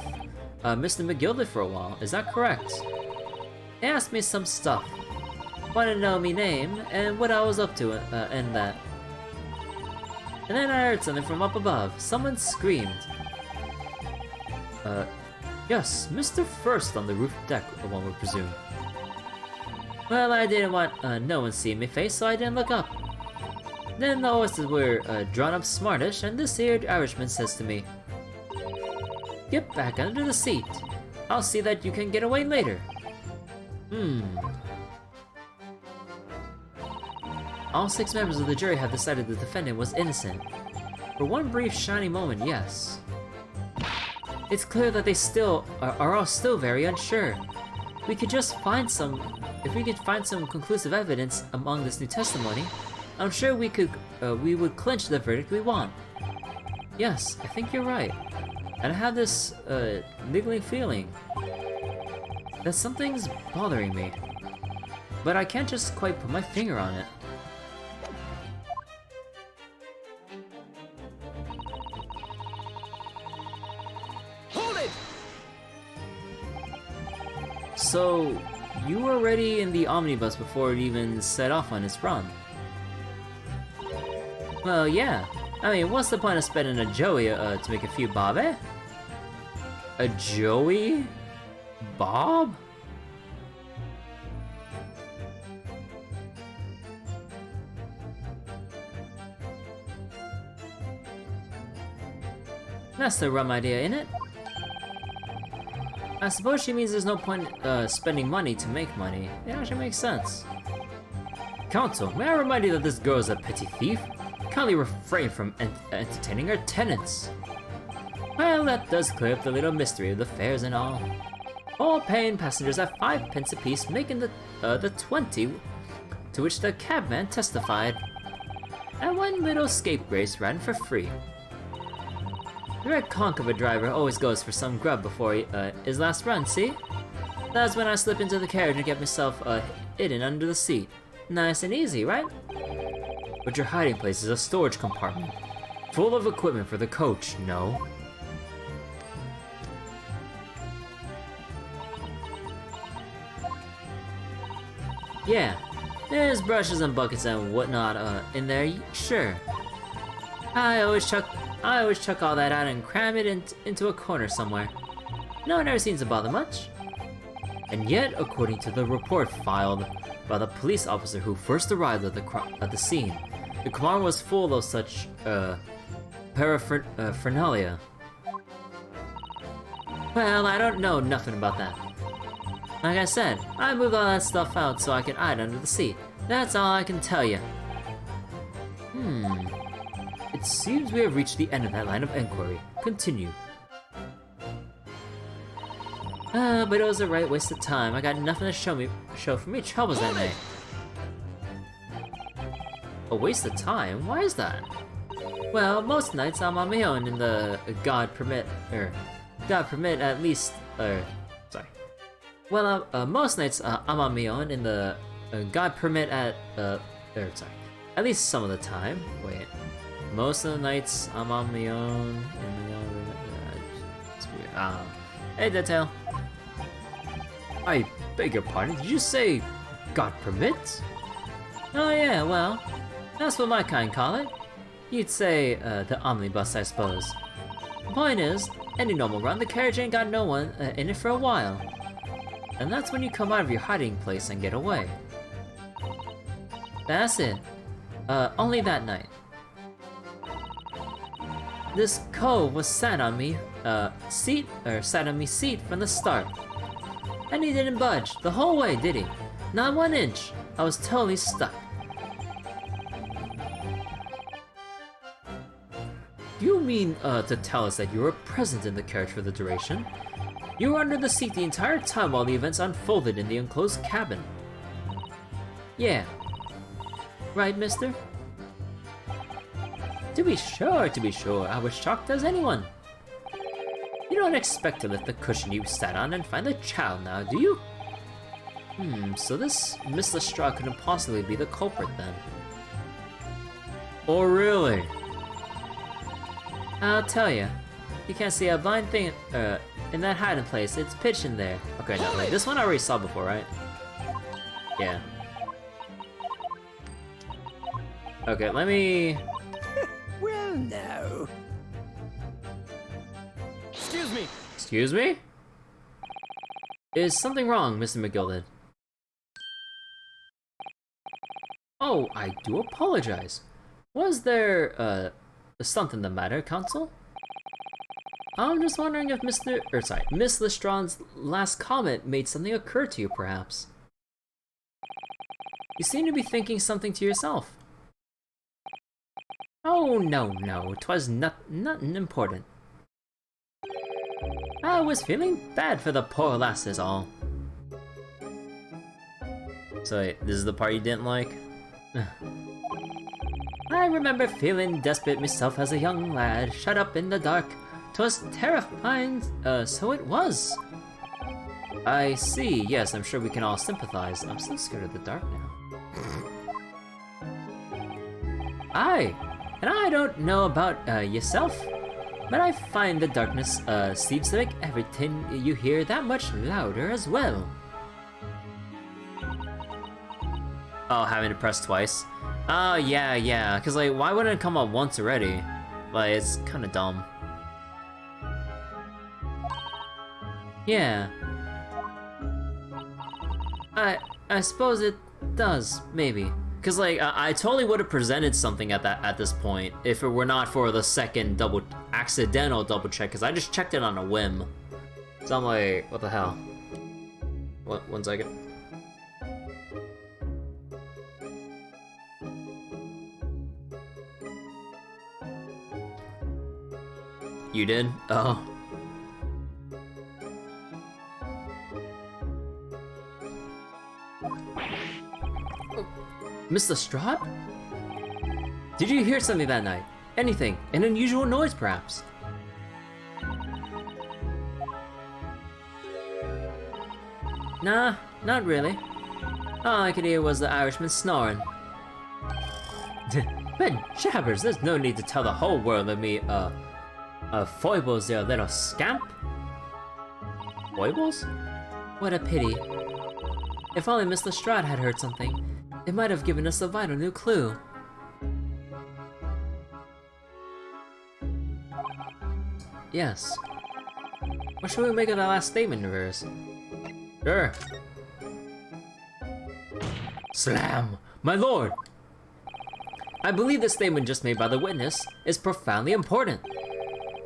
Mr. McGilda for a while, is that correct? He asked me some stuff. Wanted to know me name and what I was up to and that. And then I heard something from up above. Someone screamed. Yes, Mr. First on the roof deck, one would presume. Well, I didn't want no one seeing me face, so I didn't look up. Then the horses were drawn up smartish, and this here Irishman says to me, "Get back under the seat. I'll see that you can get away later." All 6 members of the jury have decided the defendant was innocent. For one brief shiny moment, yes. It's clear that they still are all still very unsure. If we could find some conclusive evidence among this new testimony, I'm sure we would clinch the verdict we want. Yes, I think you're right. And I have this niggling feeling that something's bothering me, but I can't just quite put my finger on it. So, you were already in the omnibus before it even set off on its run? Well, yeah. I mean, what's the point of spending a Joey to make a few bob, eh? A Joey? Bob? That's the rum idea, innit? I suppose she means there's no point spending money to make money. It actually makes sense. Counsel, may I remind you that this girl is a petty thief? Kindly refrain from entertaining her tenants. Well, that does clear up the little mystery of the fares and all. All paying passengers at 5 pence apiece, making the 20 to which the cabman testified. And one little scapegrace ran for free. The red conch of a driver always goes for some grub before his last run, see? That's when I slip into the carriage and get myself hidden under the seat. Nice and easy, right? But your hiding place is a storage compartment, full of equipment for the coach, no? Yeah, there's brushes and buckets and whatnot in there, sure. I always chuck all that out and cram it into a corner somewhere. No one ever seems to bother much. And yet, according to the report filed by the police officer who first arrived at the scene, the compartment was full of such paraphernalia. Well, I don't know nothing about that. Like I said, I moved all that stuff out so I could hide under the seat. That's all I can tell you. It seems we have reached the end of that line of inquiry. Continue. But it was a right waste of time. I got nothing to show for me troubles that night. A waste of time? Why is that? Well, most nights I'm on my own in the God permit at least, sorry. Well, most nights I'm on my own in the God permit at, sorry. At least some of the time. Wait. Most of the nights I'm on my own in the it's weird. Hey, Detail. I beg your pardon, did you say God permit? Oh yeah, well, that's what my kind call it. You'd say, the omnibus, I suppose. The point is, any normal run, the carriage ain't got no one in it for a while. And that's when you come out of your hiding place and get away. That's it. Only that night. This cove was sat on me seat from the start. And he didn't budge the whole way, did he? Not 1 inch. I was totally stuck. Do you mean to tell us that you were present in the carriage for the duration? You were under the seat the entire time while the events unfolded in the enclosed cabin. Yeah. Right, mister? To be sure, I was shocked as anyone. You don't expect to lift the cushion you sat on and find the child now, do you? So this Miss Lestrade couldn't possibly be the culprit then. Oh, really? I'll tell you. You can't see a blind thing in that hiding place. It's pitch in there. Okay, no, wait, this one I already saw before, right? Yeah. Okay, let me... Well, no. Excuse me. Excuse me? Is something wrong, Mr. McGilded? Oh, I do apologize. Was there, something the matter, Counsel? I'm just wondering if Miss Lestrade's last comment made something occur to you, perhaps. You seem to be thinking something to yourself. Oh, no, 'twas nothing important. I was feeling bad for the poor lass is all. So wait, this is the part you didn't like? I remember feeling desperate myself as a young lad, shut up in the dark. 'Twas terrifying, so it was. I see, yes, I'm sure we can all sympathize. I'm so scared of the dark now. And I don't know about yourself, but I find the darkness seems to make everything you hear that much louder as well. Oh, having to press twice? Oh, yeah, because like, why wouldn't it come up once already? Like, it's kind of dumb. Yeah. I suppose it does, maybe. Cause like I totally would have presented something at this point if it were not for the second accidental double check. Cause I just checked it on a whim. So I'm like, what the hell? What? 1 second. You did? Oh. Mr. Strahd? Did you hear something that night? Anything? An unusual noise, perhaps? Nah, not really. All I could hear was the Irishman snoring. Ben Jabbers, there's no need to tell the whole world of me, foibles there, little scamp. Foibles? What a pity. If only Mr. Strahd had heard something, it might have given us a vital new clue. Yes. What should we make of that last statement of hers? Sure. Slam! My lord! I believe the statement just made by the witness is profoundly important.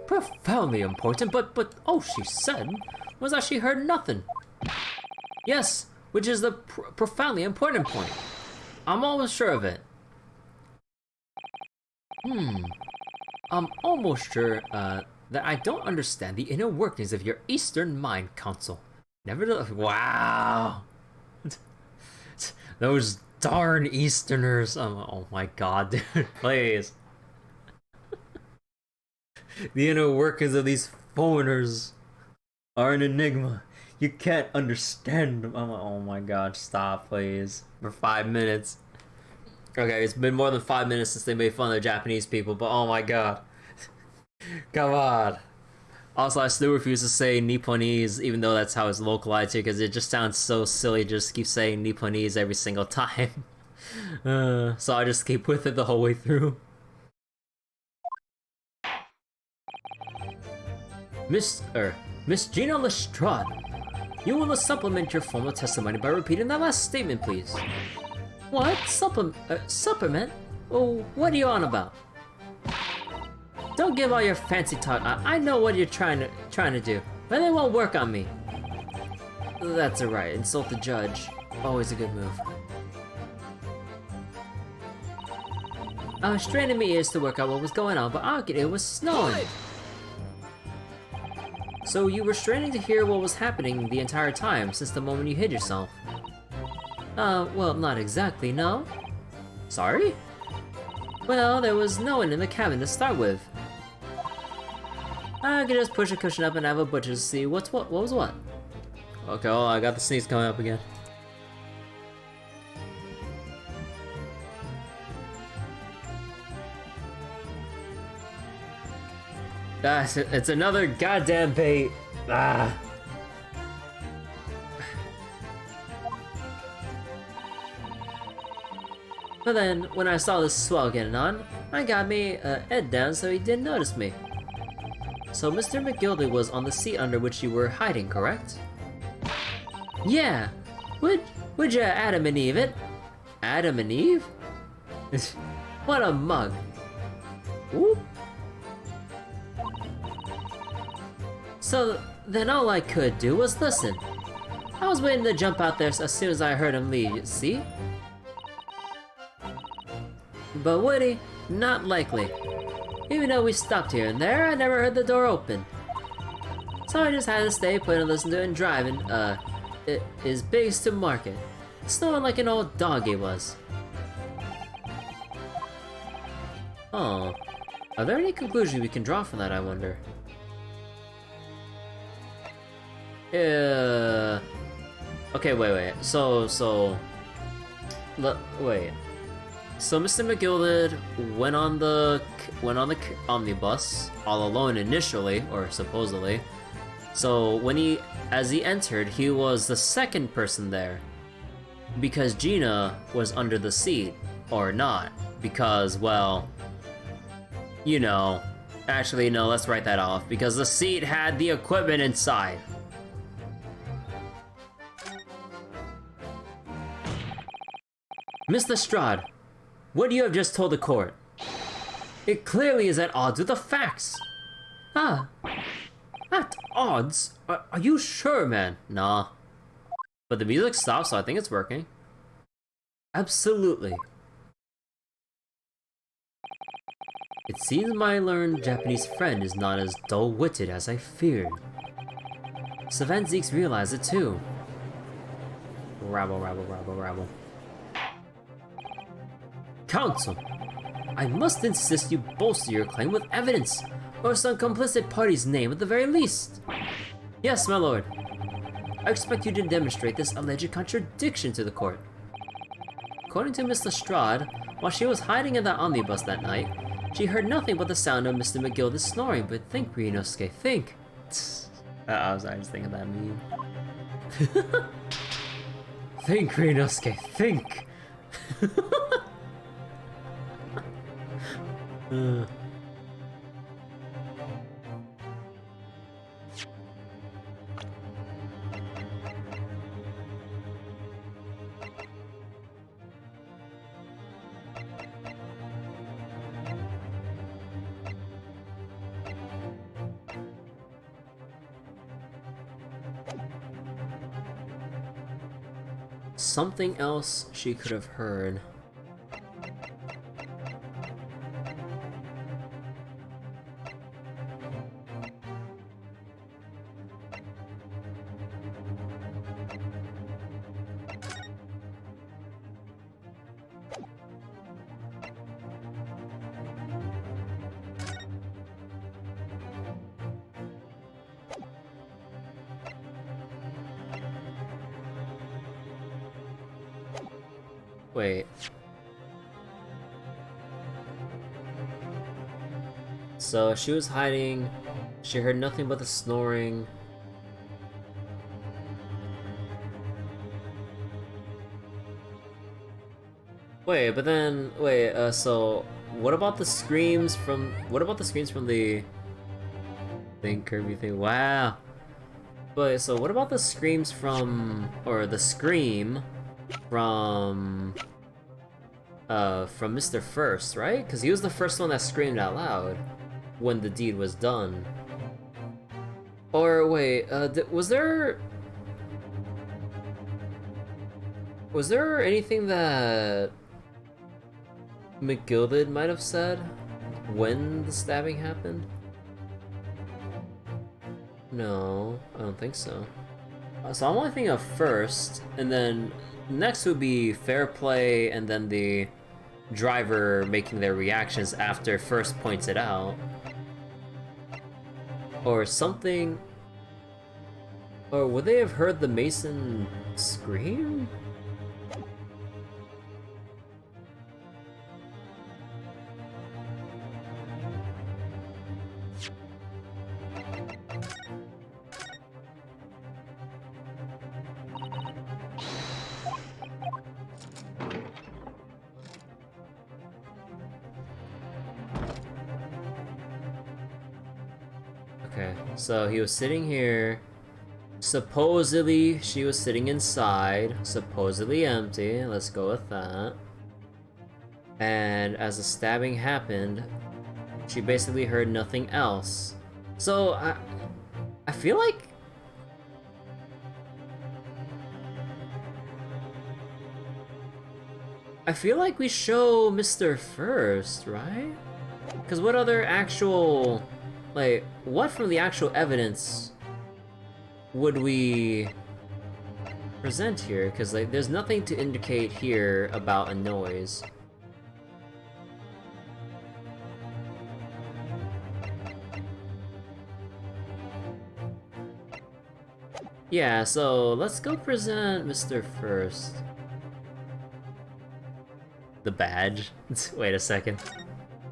Profoundly important? But all she said was that she heard nothing. Yes, which is the profoundly important point. I'm almost sure of it. I'm almost sure, that I don't understand the inner workings of your Eastern Mind Council. Nevertheless, wow! Those darn Easterners. Oh my god, dude, please. The inner workings of these foreigners are an enigma. You can't understand them. Oh my god, stop, please. For 5 minutes. Okay, it's been more than 5 minutes since they made fun of the Japanese people, but oh my god. Come on. Also, I still refuse to say Nipponese, even though that's how it's localized here, because it just sounds so silly to just keep saying Nipponese every single time. So I just keep with it the whole way through. Miss Gina Lestrade, you will supplement your formal testimony by repeating that last statement, please. What? Supplement? Oh, what are you on about? Don't give all your fancy talk. I know what you're trying to do, but it won't work on me. That's alright. Insult the judge. Always a good move. I was straining my ears to work out what was going on, but all I could hear was snowing. So you were straining to hear what was happening the entire time since the moment you hid yourself? Well, not exactly, no. Sorry? Well, there was no one in the cabin to start with. I could just push a cushion up and have a butcher to see what was what. Okay, well, I got the sneeze coming up again. It's another goddamn bait. Ah. But then, when I saw this swell getting on, I got me head down so he didn't notice me. So Mr. McGildy was on the seat under which you were hiding, correct? Yeah. Would you Adam and Eve it? Adam and Eve? What a mug. Whoop. So then all I could do was listen. I was waiting to jump out there as soon as I heard him leave, see? But Woody, not likely. Even though we stopped here and there, I never heard the door open. So I just had to stay put and listen to it and driving, his bigs to market. Snowing like an old dog he was. Oh. Are there any conclusions we can draw from that, I wonder? Okay, wait. So Mr. McGilded went on the omnibus all alone initially, or supposedly. So as he entered, he was the second person there, because Gina was under the seat, or not, because, well, you know. Actually, no, let's write that off, because the seat had the equipment inside. Mr. Strahd, what you have just told the court, it clearly is at odds with the facts. Ah, at odds? Are you sure, man? Nah. But the music stopped, so I think it's working. Absolutely. It seems my learned Japanese friend is not as dull-witted as I feared. Savan Zeeks realized it too. Rabble, rabble, rabble, rabble. Counsel, I must insist you bolster your claim with evidence, or some complicit party's name at the very least. Yes, my lord. I expect you to demonstrate this alleged contradiction to the court. According to Mr. Strahd, while she was hiding in the omnibus that night, she heard nothing but the sound of Mr. McGilda's snoring, but think, Ryunosuke, think. I was just thinking that meme. Think, Ryunosuke, think! Something else she could have heard. Wait. So she was hiding, she heard nothing but the snoring. Wait, but then, so what about the screams from the thing, Kirby thing? Wow. But so what about the screams from, or the scream from Mr. First, right? Because he was the first one that screamed out loud when the deed was done. Or wait, was there anything that McGilded might have said when the stabbing happened? No, I don't think so. So I'm only thinking of First, and then next would be Fair Play, and then the driver making their reactions after First points it out. Or something... Or would they have heard the Mason scream? Okay, so he was sitting here. Supposedly, she was sitting inside. Supposedly empty. Let's go with that. And as the stabbing happened, she basically heard nothing else. So, I feel like... we show Mr. First, right? Because what other actual... Like, what from the actual evidence would we present here? Because, like, there's nothing to indicate here about a noise. Yeah, so let's go present Mr. First. The badge? Wait a second.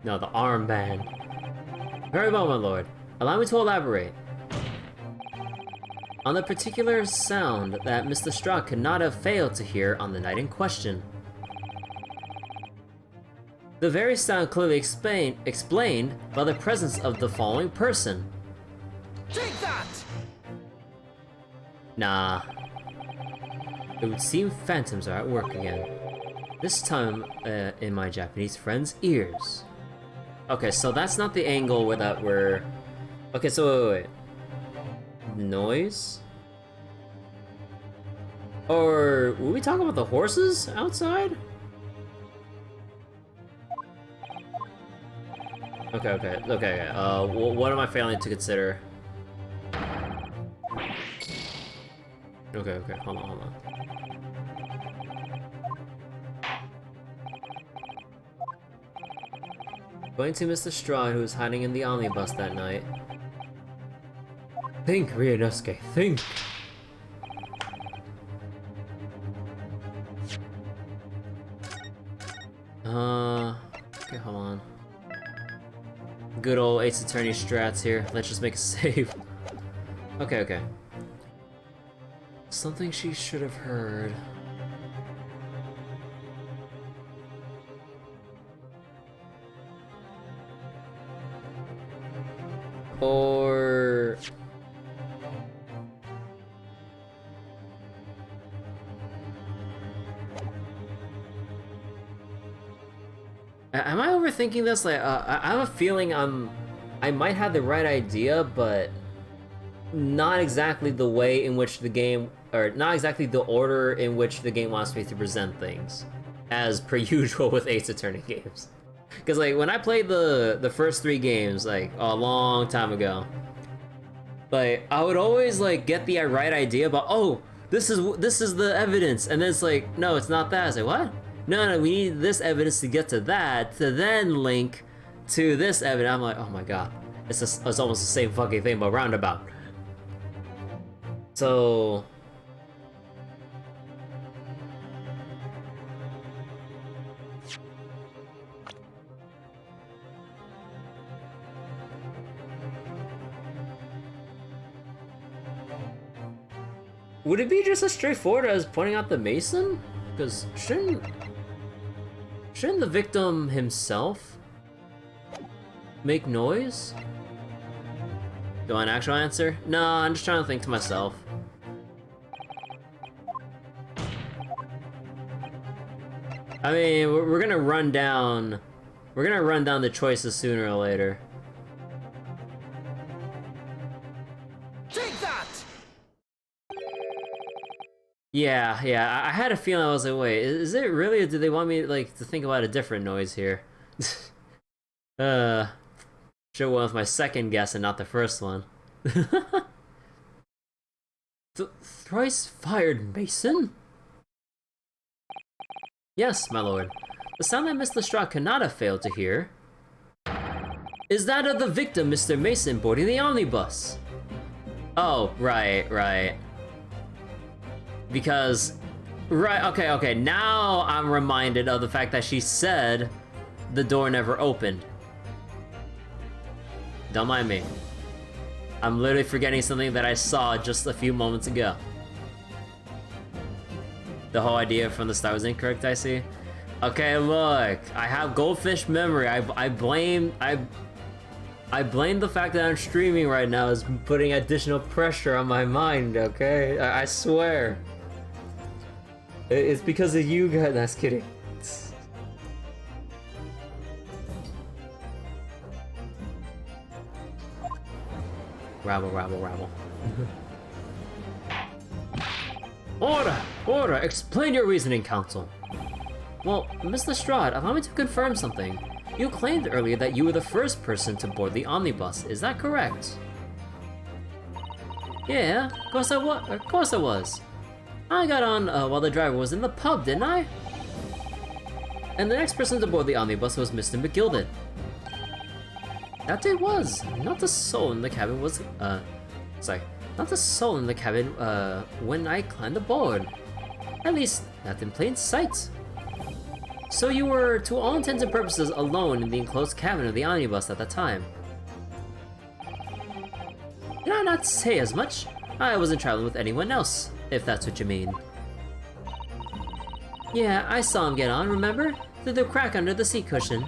No, the armband. Very well, my lord. Allow me to elaborate. On the particular sound that Mr. Strahd could not have failed to hear on the night in question. The very sound clearly explained by the presence of the following person. Take that! Nah. It would seem phantoms are at work again. This time in my Japanese friend's ears. Okay, so that's not the angle where that we're... Okay, so wait. Noise? Or were we talking about the horses outside? Okay. What am I failing to consider? Okay, hold on. Going to Mr. Straw, who was hiding in the omnibus that night. Think, Ryunosuke, think! Okay, hold on. Good old Ace Attorney strats here. Let's just make a save. Okay. Something she should have heard. Or... Am I overthinking this? Like, I have a feeling I might have the right idea, but not exactly the way in which the game, or not exactly the order in which the game wants me to present things, as per usual with Ace Attorney games. Because like when I played the first 3 games, like a long time ago, like I would always like get the right idea about, oh, this is the evidence, and then it's like, no, it's not that. I was like, what? No, we need this evidence to get to that, to then link to this evidence. I'm like, oh my god, it's almost the same fucking thing, but roundabout. So... would it be just as straightforward as pointing out the Mason? Because shouldn't the victim himself make noise? Do I want an actual answer? No, I'm just trying to think to myself. I mean, we're gonna run down the choices sooner or later. Take that! Yeah, I had a feeling. I was like, wait, is it really, or do they want me like to think about a different noise here? Should've went with my second guess and not the first one. Thrice fired Mason? Yes, my lord. The sound that Miss Lestrade cannot have failed to hear is that of the victim, Mr. Mason, boarding the omnibus. Oh, right. Because, okay, now I'm reminded of the fact that she said the door never opened. Don't mind me. I'm literally forgetting something that I saw just a few moments ago. The whole idea from the start was incorrect, I see. Okay, look, I have goldfish memory. I blame the fact that I'm streaming right now is putting additional pressure on my mind, okay? I swear. It's because of you guys. That's kidding. Rabble. Order! Explain your reasoning, counsel. Well, Miss Lestrade, allow me to confirm something. You claimed earlier that you were the first person to board the omnibus. Is that correct? Yeah, of course I was. I got on while the driver was in the pub, didn't I? And the next person to board the omnibus was Mr. McGilden. That it was. Not the soul in the cabin was, not the soul in the cabin, when I climbed aboard. At least, not in plain sight. So you were, to all intents and purposes, alone in the enclosed cabin of the omnibus at that time. Did I not say as much? I wasn't traveling with anyone else, if that's what you mean. Yeah, I saw him get on, remember? Through the crack under the seat cushion.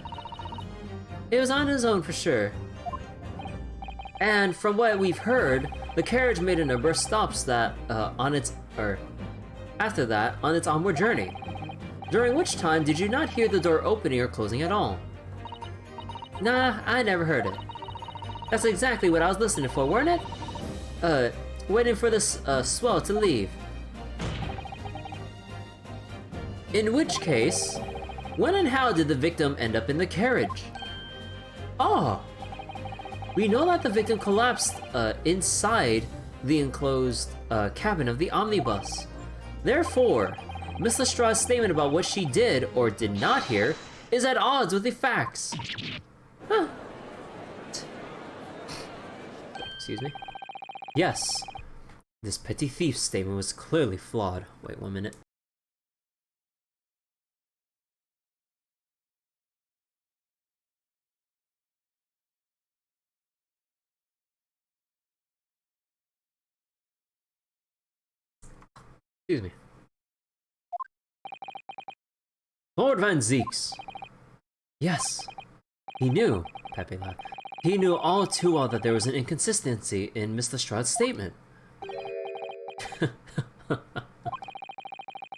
It was on his own for sure. And from what we've heard, the carriage made a number of stops that, after that, on its onward journey. During which time did you not hear the door opening or closing at all? Nah, I never heard it. That's exactly what I was listening for, weren't it? Waiting for this, swell to leave. In which case, when and how did the victim end up in the carriage? Oh! We know that the victim collapsed, inside the enclosed, cabin of the omnibus. Therefore, Miss Lestrade's statement about what she did or did not hear is at odds with the facts. Huh. Excuse me? Yes. This petty thief's statement was clearly flawed. Wait 1 minute. Excuse me. Lord Van Zeeks. Yes. He knew, Pepe laughed. He knew all too well that there was an inconsistency in Miss Lestrade's statement.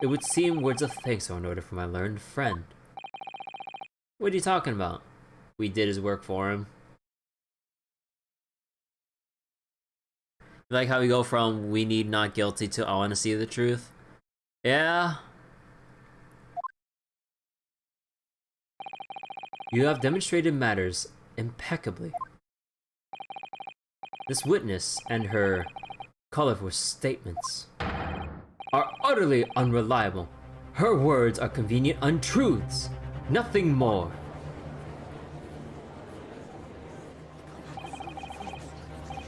It would seem words of thanks are in order for my learned friend. What are you talking about? We did his work for him. Like how we go from we need not guilty to I want to see the truth? Yeah. You have demonstrated matters impeccably. This witness and her colorful statements are utterly unreliable. Her words are convenient untruths, nothing more.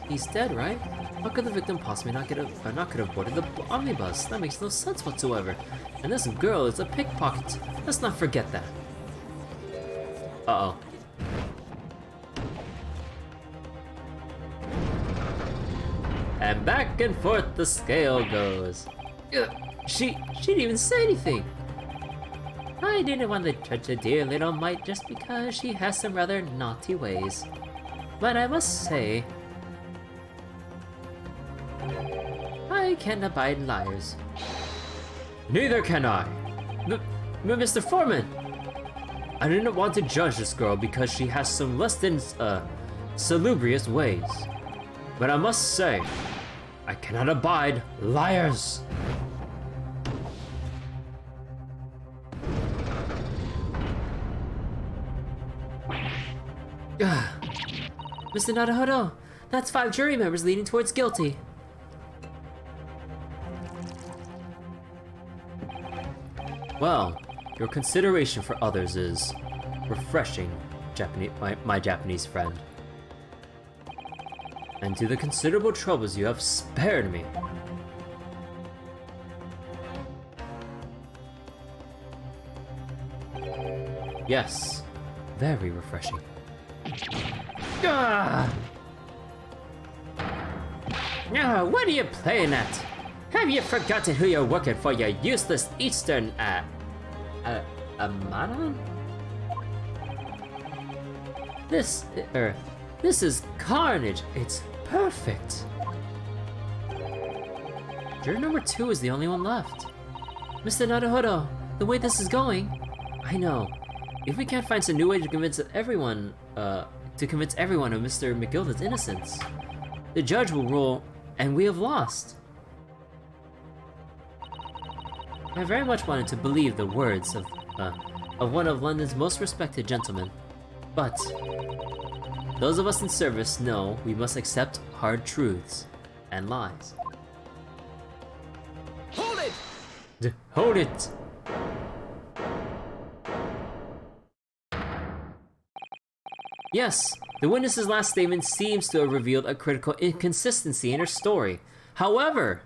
He's dead, right? How could the victim possibly not could have boarded the omnibus? That makes no sense whatsoever. And this girl is a pickpocket. Let's not forget that. Uh-oh. And back and forth the scale goes. Ugh, she didn't even say anything. I didn't want to judge a dear little mite just because she has some rather naughty ways. But I must say, I can't abide liars. Neither can I. Mr. Foreman! I didn't want to judge this girl because she has some less than, salubrious ways. But I must say, I cannot abide liars! Mr. Naruhodo, that's 5 jury members leaning towards guilty. Well, your consideration for others is refreshing, my Japanese friend. And to the considerable troubles you have spared me. Yes, very refreshing. Ah! Now, what are you playing at? Have you forgotten who you're working for, you useless Eastern, Amaran? This is carnage. It's perfect. Juror number 2 is the only one left. Mr. Naruhodo, the way this is going, I know. If we can't find some new way to convince everyone of Mr. McGilda's innocence, the judge will rule, and we have lost. I very much wanted to believe the words of one of London's most respected gentlemen, but those of us in service know we must accept hard truths and lies. Hold it! Hold it! Yes, the witness's last statement seems to have revealed a critical inconsistency in her story. However,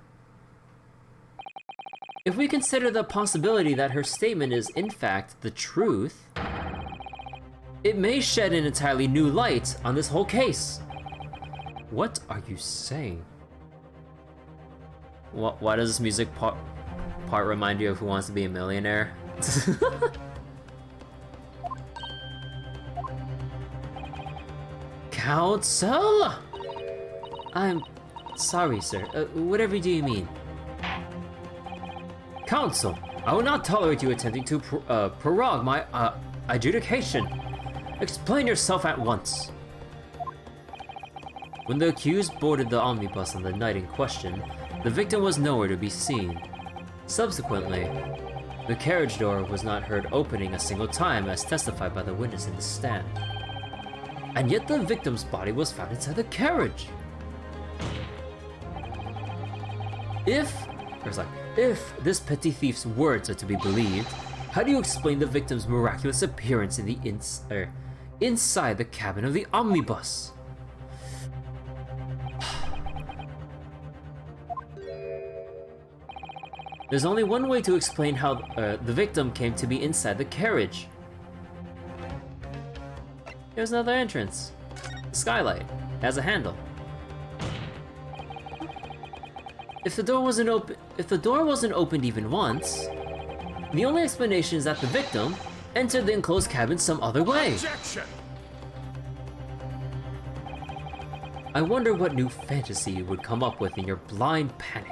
if we consider the possibility that her statement is in fact the truth, it may shed an entirely new light on this whole case. What are you saying? Why does this music part remind you of Who Wants to Be a Millionaire? Counsel? I'm sorry, sir. Whatever do you mean? Counsel, I will not tolerate you attempting to prorogue my adjudication. Explain yourself at once. When the accused boarded the omnibus on the night in question, the victim was nowhere to be seen. Subsequently, the carriage door was not heard opening a single time, as testified by the witness in the stand. And yet the victim's body was found inside the carriage. If this petty thief's words are to be believed, how do you explain the victim's miraculous appearance in the inside the cabin of the omnibus? There's only one way to explain how the victim came to be inside the carriage. There's another entrance. The skylight has a handle. If the door wasn't opened even once, the only explanation is that the victim entered the enclosed cabin some other way. Objection! I wonder what new fantasy you would come up with in your blind panic.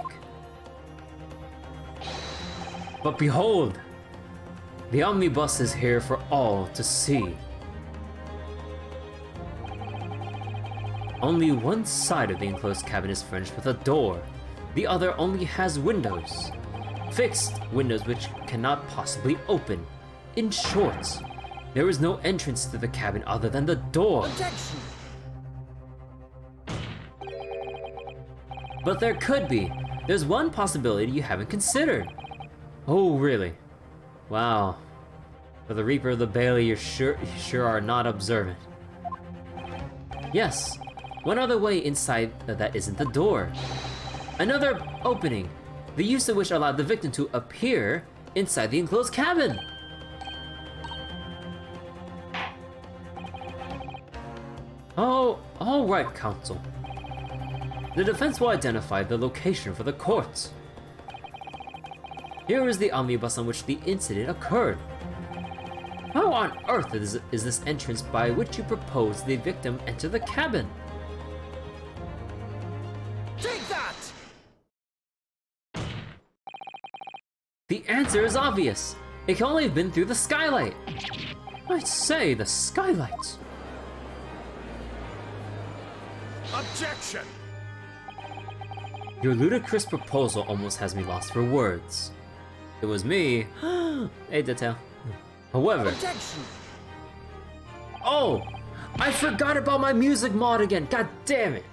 But behold, the omnibus is here for all to see. Only one side of the enclosed cabin is furnished with a door. The other only has windows. Fixed windows which cannot possibly open. In short, there is no entrance to the cabin other than the door. Objection! But there could be. There's one possibility you haven't considered. Oh, really? Wow. For the Reaper of the Bailey, you sure are not observant. Yes, one other way inside that isn't the door. Another opening, the use of which allowed the victim to appear inside the enclosed cabin. Oh, all right, counsel. The defense will identify the location for the court. Here is the omnibus on which the incident occurred. How on earth is this entrance by which you propose the victim enter the cabin? Take that! The answer is obvious. It can only have been through the skylight. I say, the skylight. Objection! Your ludicrous proposal almost has me lost for words. It was me. Hey, detail. However. Objection! Oh! I forgot about my music mod again. God damn it.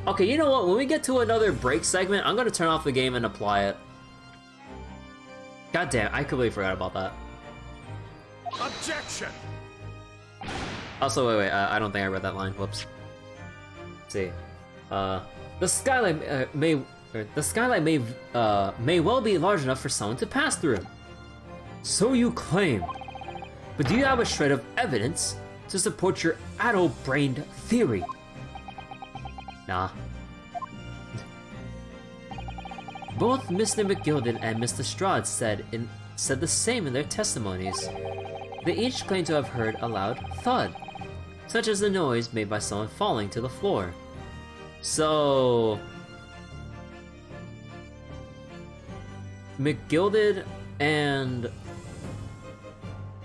Okay, you know what? When we get to another break segment, I'm gonna turn off the game and apply it. God damn, I completely forgot about that. Objection! Also, wait, I don't think I read that line. Whoops. Let's see. The skylight may well be large enough for someone to pass through. So you claim. But do you have a shred of evidence to support your addle-brained theory? Nah. Both Mr. McGilden and Mr. Strahd said the same in their testimonies. They each claim to have heard a loud thud, such as the noise made by someone falling to the floor. So... McGilded and...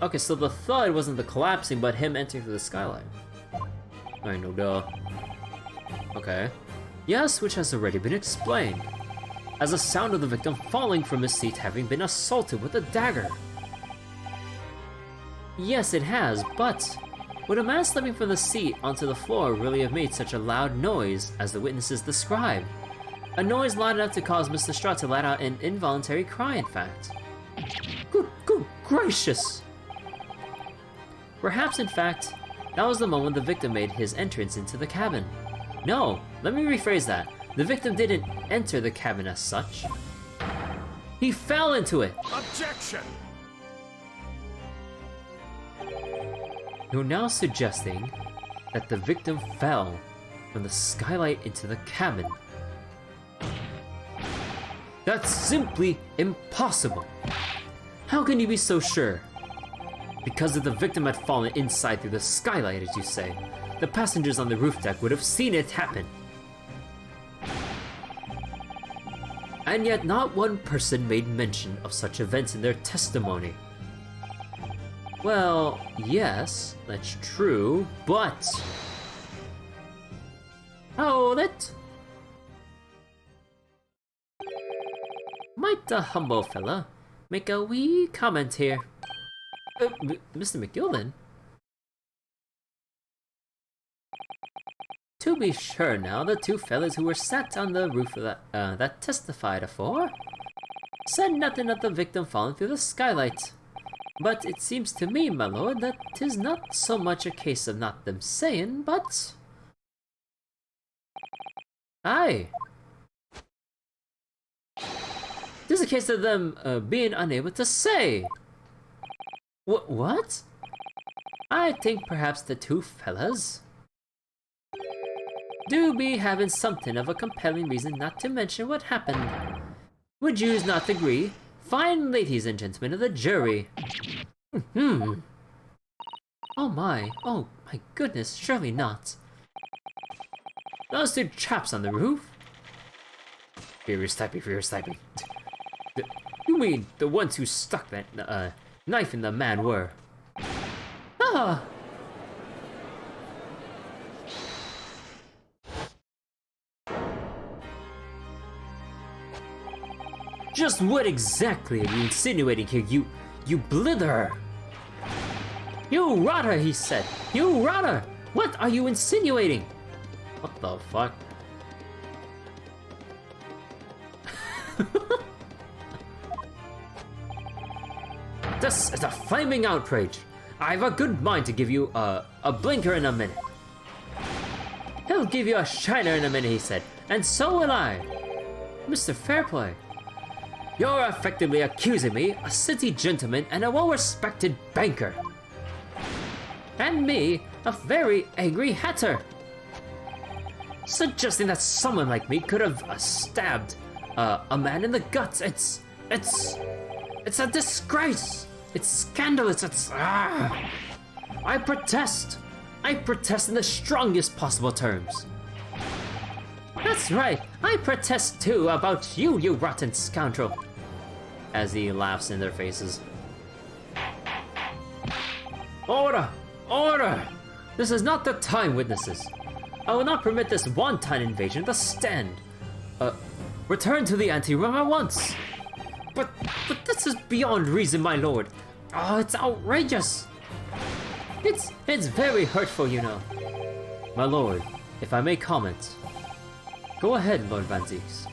Okay, so the thud wasn't the collapsing, but him entering through the skylight. Alright, no duh. Okay. Yes, which has already been explained. As a sound of the victim falling from his seat having been assaulted with a dagger. Yes, it has, but... would a man slipping from the seat onto the floor really have made such a loud noise as the witnesses described? A noise loud enough to cause Mr. Strahd to let out an involuntary cry, in fact. Good gracious! Perhaps, in fact, that was the moment the victim made his entrance into the cabin. No, let me rephrase that. The victim didn't enter the cabin as such. He fell into it! Objection! You're now suggesting that the victim fell from the skylight into the cabin. That's simply impossible! How can you be so sure? Because if the victim had fallen inside through the skylight, as you say, the passengers on the roof deck would have seen it happen. and yet not one person made mention of such events in their testimony. Well, yes, that's true, but... Hold it! Might the humble fella make a wee comment here? Mr. McGilden? To be sure now, the two fellas who were sat on the roof of that testified afore said nothing of the victim falling through the skylight. But it seems to me, my lord, that 'tis not so much a case of not them saying, but... Aye. 'Tis a case of them being unable to say. What? I think perhaps the two fellas do be having something of a compelling reason not to mention what happened. Would yous not agree, fine ladies and gentlemen of the jury? Oh my goodness, surely not. Those two chaps on the roof? Furious typing. You mean the ones who stuck that knife in the man were? Ah! Just what exactly are you insinuating here, you blither? You rotter, he said. You rotter! What are you insinuating? What the fuck? This is a flaming outrage. I've a good mind to give you a blinker in a minute. He'll give you a shiner in a minute, he said, and so will I. Mr. Fairplay, you're effectively accusing me, a city gentleman and a well-respected banker. And me, a very angry hatter. Suggesting that someone like me could have stabbed a man in the guts. It's a disgrace. It's scandalous. I protest. I protest in the strongest possible terms. That's right. I protest too about you, you rotten scoundrel. As he laughs in their faces. Order! Order! This is not the time, witnesses. I will not permit this wanton invasion of the stand. Return to the anteroom at once. But this is beyond reason, my lord. Oh, it's outrageous. It's very hurtful, you know. My lord, if I may comment. Go ahead, Lord Van Zieks.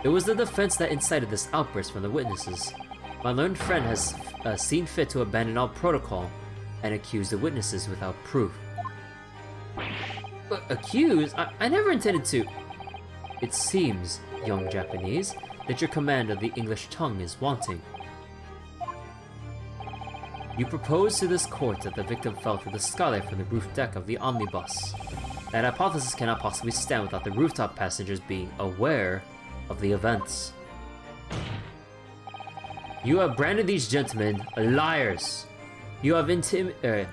It was the defense that incited this outburst from the witnesses. My learned friend has seen fit to abandon all protocol and accuse the witnesses without proof. Accuse? I never intended to. It seems, young Japanese, that your command of the English tongue is wanting. You propose to this court that the victim fell through the skylight from the roof deck of the omnibus. That hypothesis cannot possibly stand without the rooftop passengers being aware of the events. You have branded these gentlemen liars. You have intimidated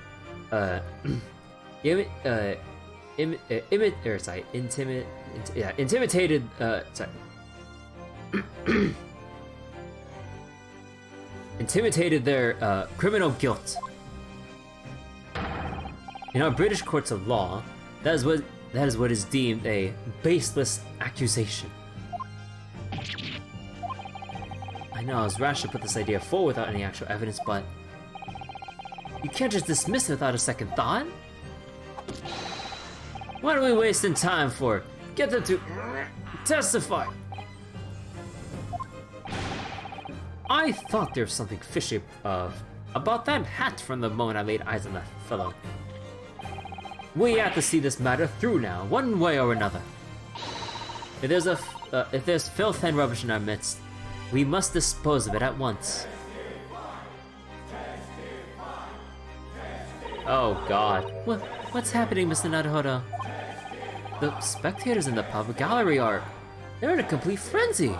intimidated their criminal guilt. In our British courts of law, that is what is deemed a baseless accusation. I know I was rash to put this idea forward without any actual evidence, but you can't just dismiss it without a second thought. What are we wasting time for? Get them to testify. I thought there was something fishy about that hat from the moment I laid eyes on that fellow. We have to see this matter through now, one way or another. If there's filth and rubbish in our midst, we must dispose of it at once. Oh God, what's happening, Mr. Naruhodo? The spectators in the pub gallery they're in a complete frenzy.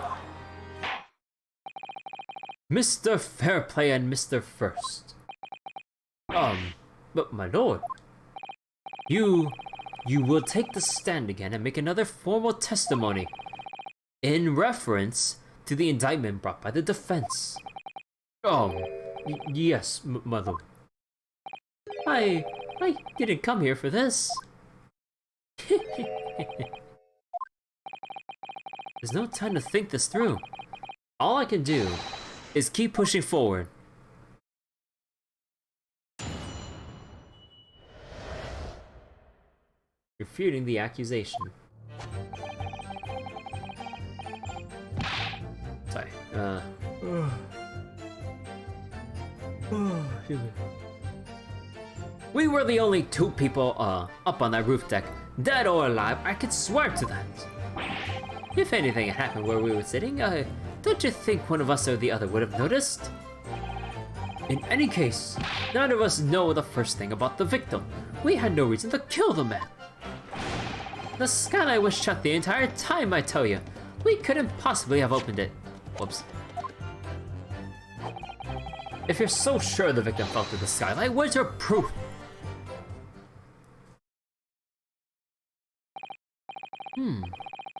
Mr. Fairplay and Mr. First. But my lord, you will take the stand again and make another formal testimony. in reference to the indictment brought by the defense. Oh, yes, my lord. I didn't come here for this. There's no time to think this through. All I can do is keep pushing forward. Refuting the accusation. Sorry, we were the only two people, up on that roof deck. Dead or alive, I could swear to that. If anything had happened where we were sitting, don't you think one of us or the other would have noticed? In any case, none of us know the first thing about the victim. We had no reason to kill the man. The skylight was shut the entire time, I tell you. We couldn't possibly have opened it. Whoops. If you're so sure the victim fell through the skylight, where's your proof?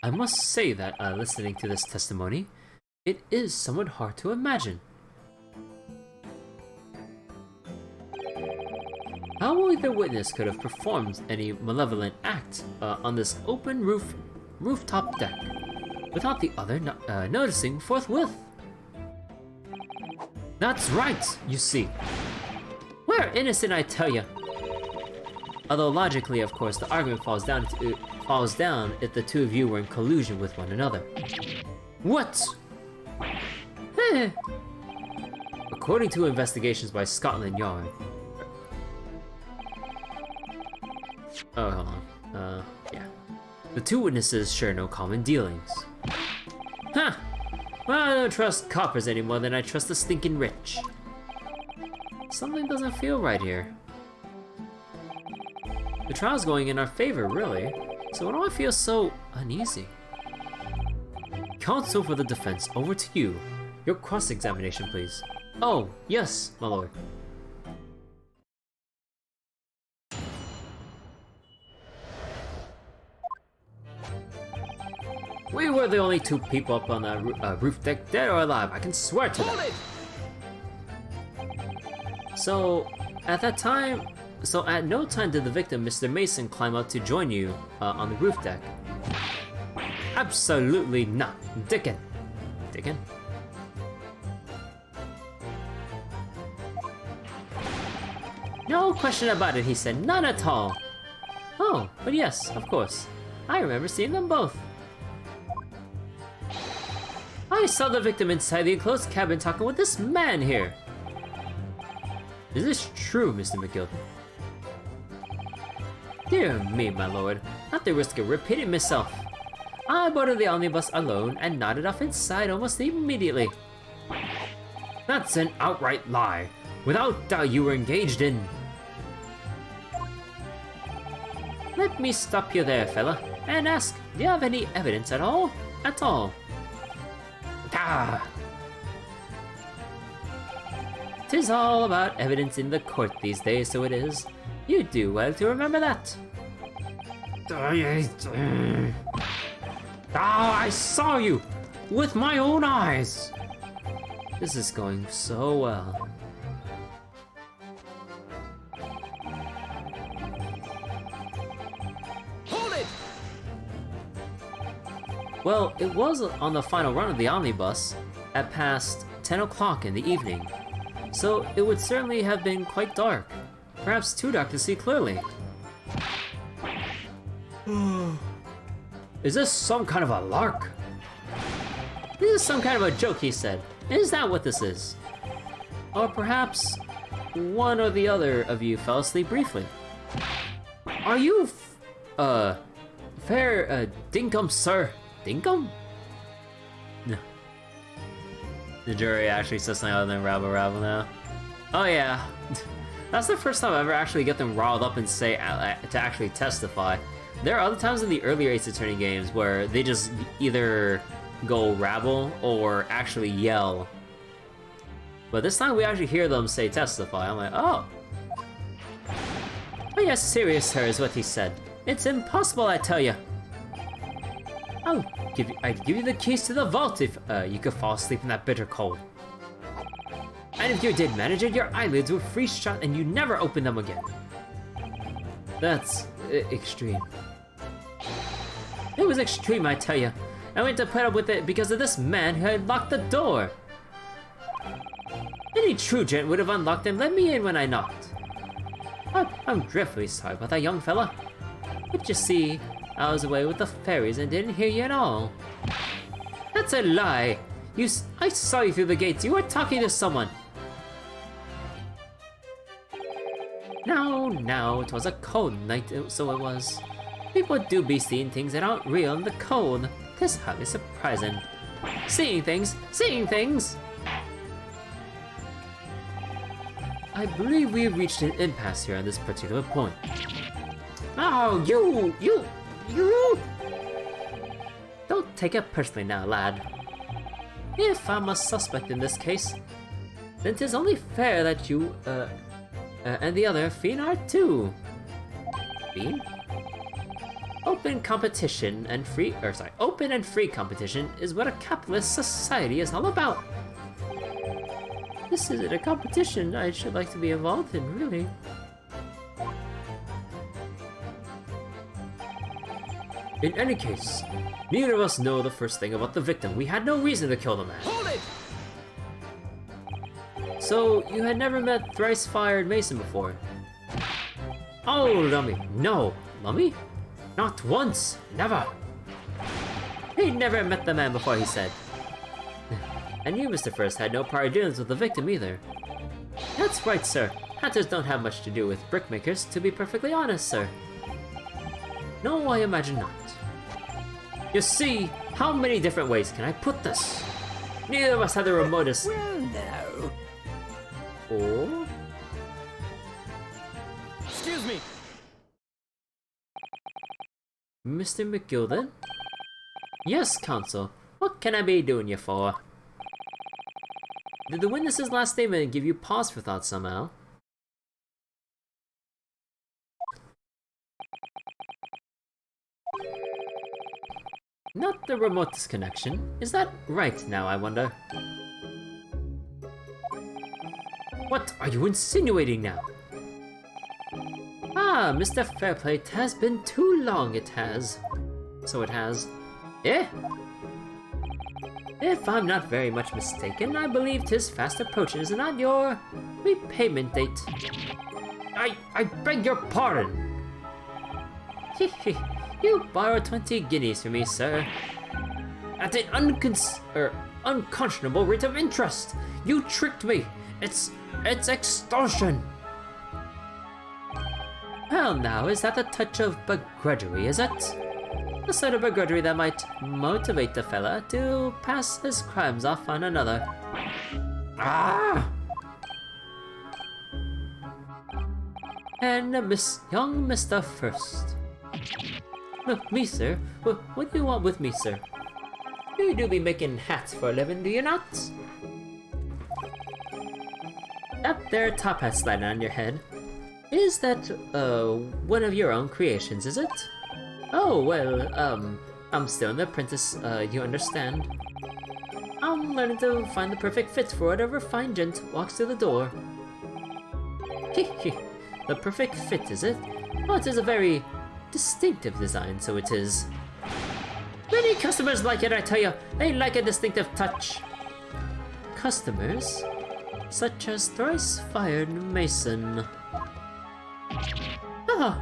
I must say that, listening to this testimony, it is somewhat hard to imagine. How either witness could have performed any malevolent act on this open rooftop deck without the other noticing forthwith? That's right, you see. We're innocent, I tell you. Although logically, of course, the argument falls down if the two of you were in collusion with one another. What? According to investigations by Scotland Yard. Oh, hold on. Yeah. The two witnesses share no common dealings. Huh! Well, I don't trust coppers any more than I trust the stinking rich. Something doesn't feel right here. The trial's going in our favor, really. So why do I feel so uneasy? Counsel for the defense, over to you. Your cross-examination, please. Oh, yes, my lord. We were the only two people up on that roof deck, dead or alive. I can swear to that. So, at no time did the victim, Mr. Mason, climb up to join you on the roof deck. Absolutely not. Dickon. Dickon? No question about it, he said. None at all. Oh, but yes, of course. I remember seeing them both. I saw the victim inside the enclosed cabin talking with this man here. Is this true, Mr. McGilden? Dear me, my lord. At the risk of repeating myself, I boarded the omnibus alone and nodded off inside almost immediately. That's an outright lie. Without doubt you were engaged in... Let me stop you there, fella, and ask, do you have any evidence at all? At all? Ah! 'Tis all about evidence in the court these days, so it is. You do well to remember that. Ah, I saw you! With my own eyes! This is going so well. Hold it! Well, it was on the final run of the omnibus at past 10 o'clock in the evening, so it would certainly have been quite dark. Perhaps too dark to see clearly. Is this some kind of a lark? This is some kind of a joke, he said. Is that what this is? Or perhaps one or the other of you fell asleep briefly. Are you, fair, dinkum, sir? Dinkum? No. The jury actually says something other than rabble rabble now. Oh yeah. That's the first time I ever actually get them riled up and say to actually testify. There are other times in the earlier Ace Attorney games where they just either go rabble or actually yell. But this time we actually hear them say testify. I'm like, oh. Oh yes, serious, sir, is what he said. It's impossible, I tell you. Oh, I'd give you the keys to the vault if you could fall asleep in that bitter cold. And if you did manage it, your eyelids would freeze shut and you never open them again. That's extreme. It was extreme, I tell you. I went to put up with it because of this man who had locked the door. Any true gent would have unlocked and let me in when I knocked. I'm dreadfully sorry about that young fella. But you see, I was away with the fairies and didn't hear you at all. That's a lie. I saw you through the gates. You were talking to someone. No, it was a cold night, so it was. People do be seeing things that aren't real in the cold. That's hardly surprising. Seeing things! I believe we have reached an impasse here on this particular point. Oh, you! Don't take it personally now, lad. If I'm a suspect in this case, then 'tis only fair that you, and the other fiend are too. Fiend? Open and free competition is what a capitalist society is all about. This isn't a competition I should like to be involved in, really. In any case, neither of us know the first thing about the victim. We had no reason to kill the man. Hold it! So, you had never met thrice-fired Mason before? Oh, Lummy, no. Lummy? Not once, never. He'd never met the man before, he said. And you, Mr. First, had no prior dealings with the victim either. That's right, sir. Hatters don't have much to do with brickmakers, to be perfectly honest, sir. No, I imagine not. You see, how many different ways can I put this? Neither of us had the remotest... Well, no. Oh? Excuse me. Mr. McGilden? Yes, Counsel. What can I be doing you for? Did the witness's last statement give you pause for thought somehow? Not the remote disconnection. Is that right now, I wonder? What are you insinuating now? Ah, Mr. Fairplay, it has been too long, it has. So it has. Eh? If I'm not very much mistaken, I believe 'tis fast approaching, is it not your repayment date? I beg your pardon! You borrowed 20 guineas from me, sir. At an unconscionable rate of interest! You tricked me! It's extortion! Well now, is that a touch of begrudgery, is it? The sort of begrudgery that might motivate the fella to pass his crimes off on another. Ah! And young Mr. First. Me, sir? What do you want with me, sir? You do be making hats for a living, do you not? That there top hat sliding on your head. Is that, one of your own creations, is it? Oh, well, I'm still an apprentice, you understand. I'm learning to find the perfect fit for whatever fine gent walks through the door. The perfect fit, is it? Oh, it is a very distinctive design, so it is. Many customers like it, I tell you. They like a distinctive touch. Customers? Such as thrice-fired Mason. Ah!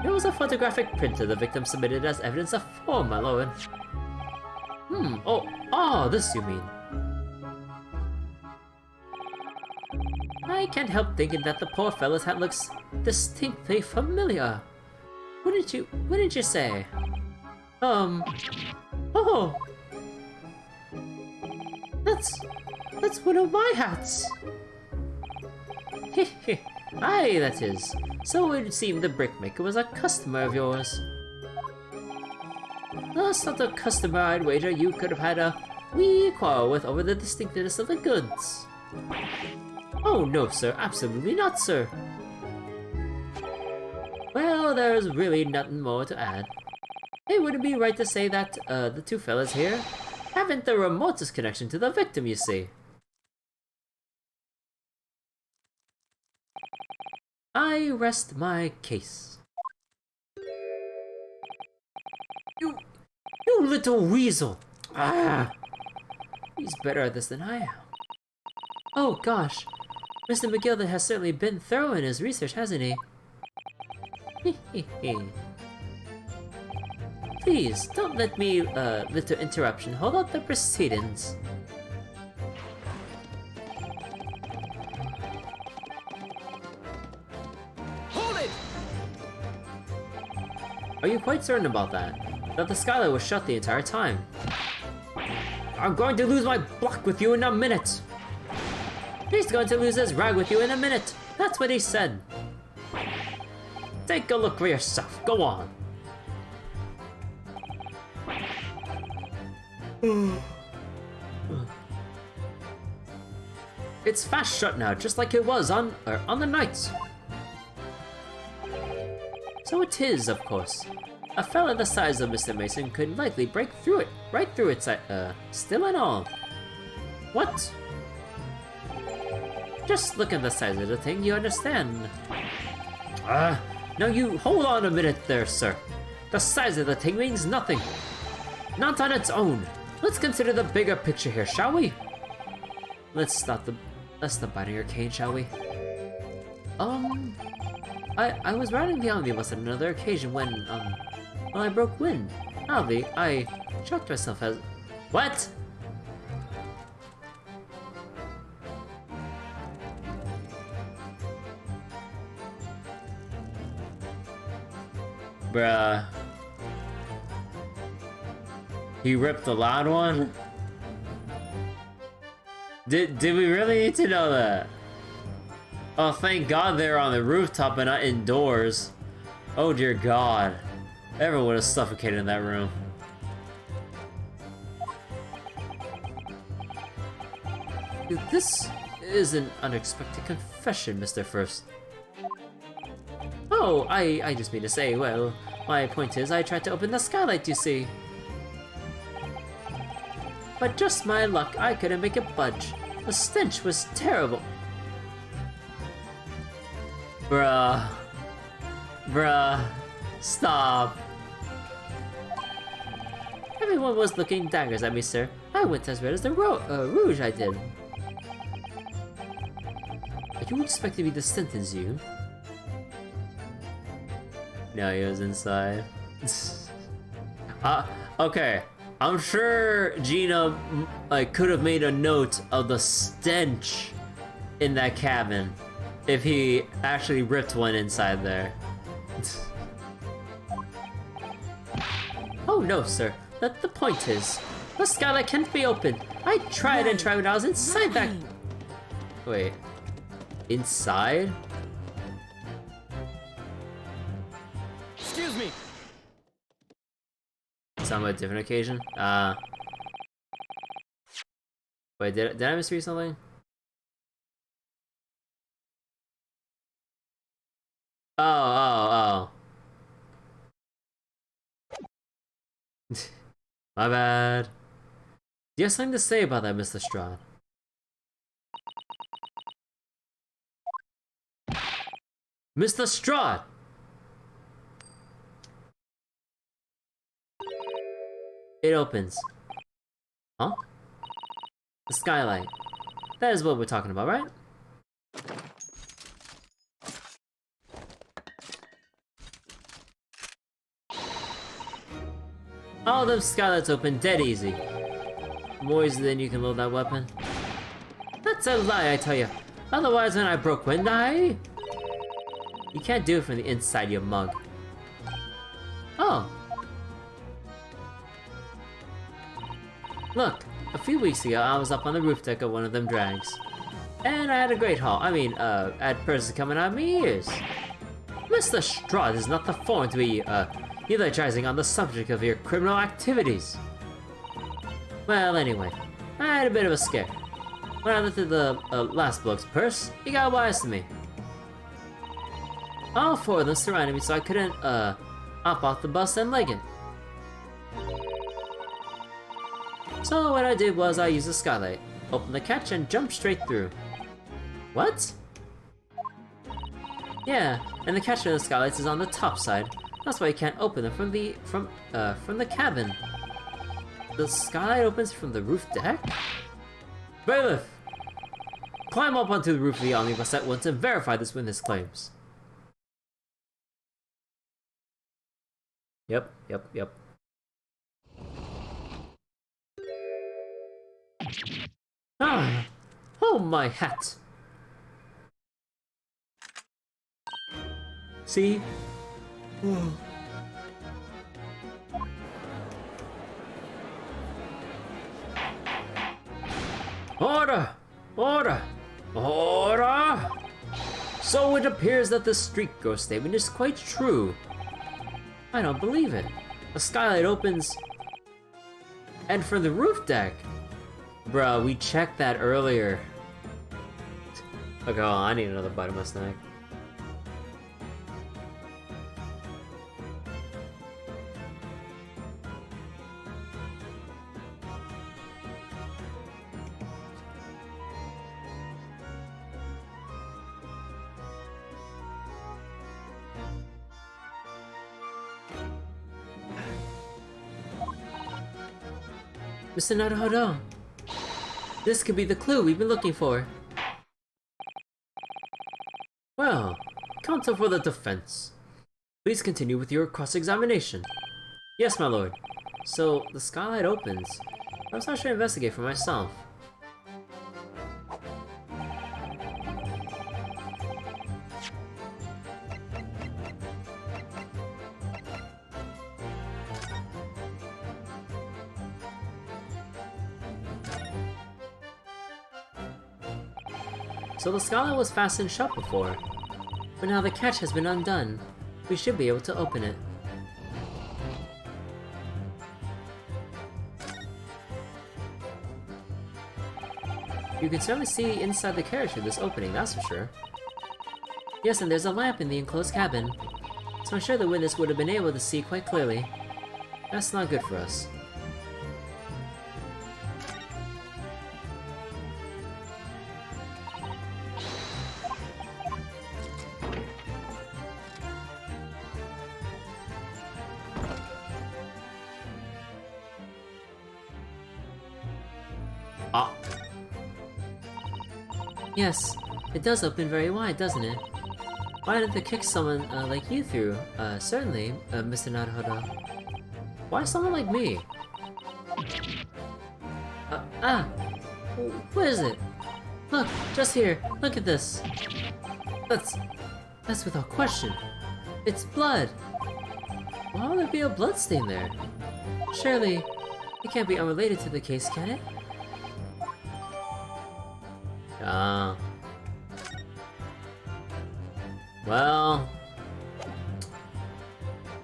It was a photographic printer the victim submitted as evidence of form, my lord. Oh, this you mean. I can't help thinking that the poor fellow's hat looks distinctly familiar. Wouldn't you say? Oh! That's one of my hats! Aye, that is. So it seemed the brickmaker was a customer of yours. The sort of customer I'd wager you could have had a wee quarrel with over the distinctiveness of the goods. Oh no, sir, absolutely not, sir. Well, there's really nothing more to add. It wouldn't be right to say that the two fellas here haven't the remotest connection to the victim, you see. I rest my case. You little weasel! Ah! He's better at this than I am. Oh gosh, Mr. McGilda has certainly been thorough in his research, hasn't he? Please, don't let me, little interruption, hold up the proceedings. Hold it! Are you quite certain about that? That the skylight was shut the entire time? I'm going to lose my block with you in a minute! He's going to lose his rag with you in a minute! That's what he said! Take a look for yourself, go on! It's fast shut now, just like it was on the nights. So it is, of course. A fella the size of Mr. Mason could likely break through it, right through its still and all. What? Just look at the size of the thing, you understand. Now you hold on a minute there, sir. The size of the thing means nothing. Not on its own. Let's consider the bigger picture here, shall we? Let's stop biting your cane, shall we? I was riding the omnibus on another occasion when I broke wind. Oddly, I shocked myself as... What? Bruh. He ripped the loud one? Did we really need to know that? Oh, thank God they're on the rooftop and not indoors. Oh dear God. Everyone would have suffocated in that room. This is an unexpected confession, Mr. First. Oh, I just mean to say, well, my point is I tried to open the skylight, you see. But just my luck, I couldn't make it budge. The stench was terrible. Bruh. Bruh. Stop. Everyone was looking daggers at me, sir. I went as red as the rouge, I did. Are you expecting me to sentence you? No, he was inside. Okay. I'm sure Gina could have made a note of the stench in that cabin if he actually ripped one inside there. Oh no, sir. The point is, the skylight can't be opened. I tried and tried when I was inside that... Wait. Inside? Excuse me. Some a different occasion? Wait, did I misread something? Oh. My bad. Do you have something to say about that, Mr. Strahd? Mr. Strahd! It opens. Huh? The skylight. That is what we're talking about, right? All them skylights open dead easy. More easy than you can load that weapon. That's a lie, I tell you. Otherwise, when I broke wind, You can't do it from the inside, you mug. Oh. Look, a few weeks ago, I was up on the roof deck of one of them drags. And I had a great haul. I had purses coming out of my ears. Mr. Strahd is not the form to be, eulogizing on the subject of your criminal activities. Well, anyway, I had a bit of a scare. When I looked at the last bloke's purse, he got wise to me. All four of them surrounded me so I couldn't, hop off the bus and leg it. So what I did was I used the skylight, opened the catch, and jumped straight through. What? Yeah, and the catch of the skylights is on the top side. That's why you can't open them from the cabin. The skylight opens from the roof deck? Bailiff! Climb up onto the roof of the omnibus at once and verify this witness claims. Yep. Ah! Oh, my hat! See? Order! Order! Order! So it appears that the street ghost statement is quite true. I don't believe it. The skylight opens... and from the roof deck. Bruh, we checked that earlier. Okay, oh, I need another bite of my snack. Mr. Naruhodo, this could be the clue we've been looking for. Well, counsel for the defense. Please continue with your cross-examination. Yes, my lord. So, the skylight opens. I was not sure to investigate for myself. So the skylight was fastened shut before, but now the catch has been undone. We should be able to open it. You can certainly see inside the carriage through this opening, that's for sure. Yes, and there's a lamp in the enclosed cabin, so I'm sure the witness would have been able to see quite clearly. That's not good for us. Ah. Yes, it does open very wide, doesn't it? Why did they kick someone like you through? Certainly, Mr. Naruhodo. Why someone like me? What is it? Look, just here, look at this. That's without question. It's blood. Why would there be a blood stain there? Surely, it can't be unrelated to the case, can it? Ah. Well,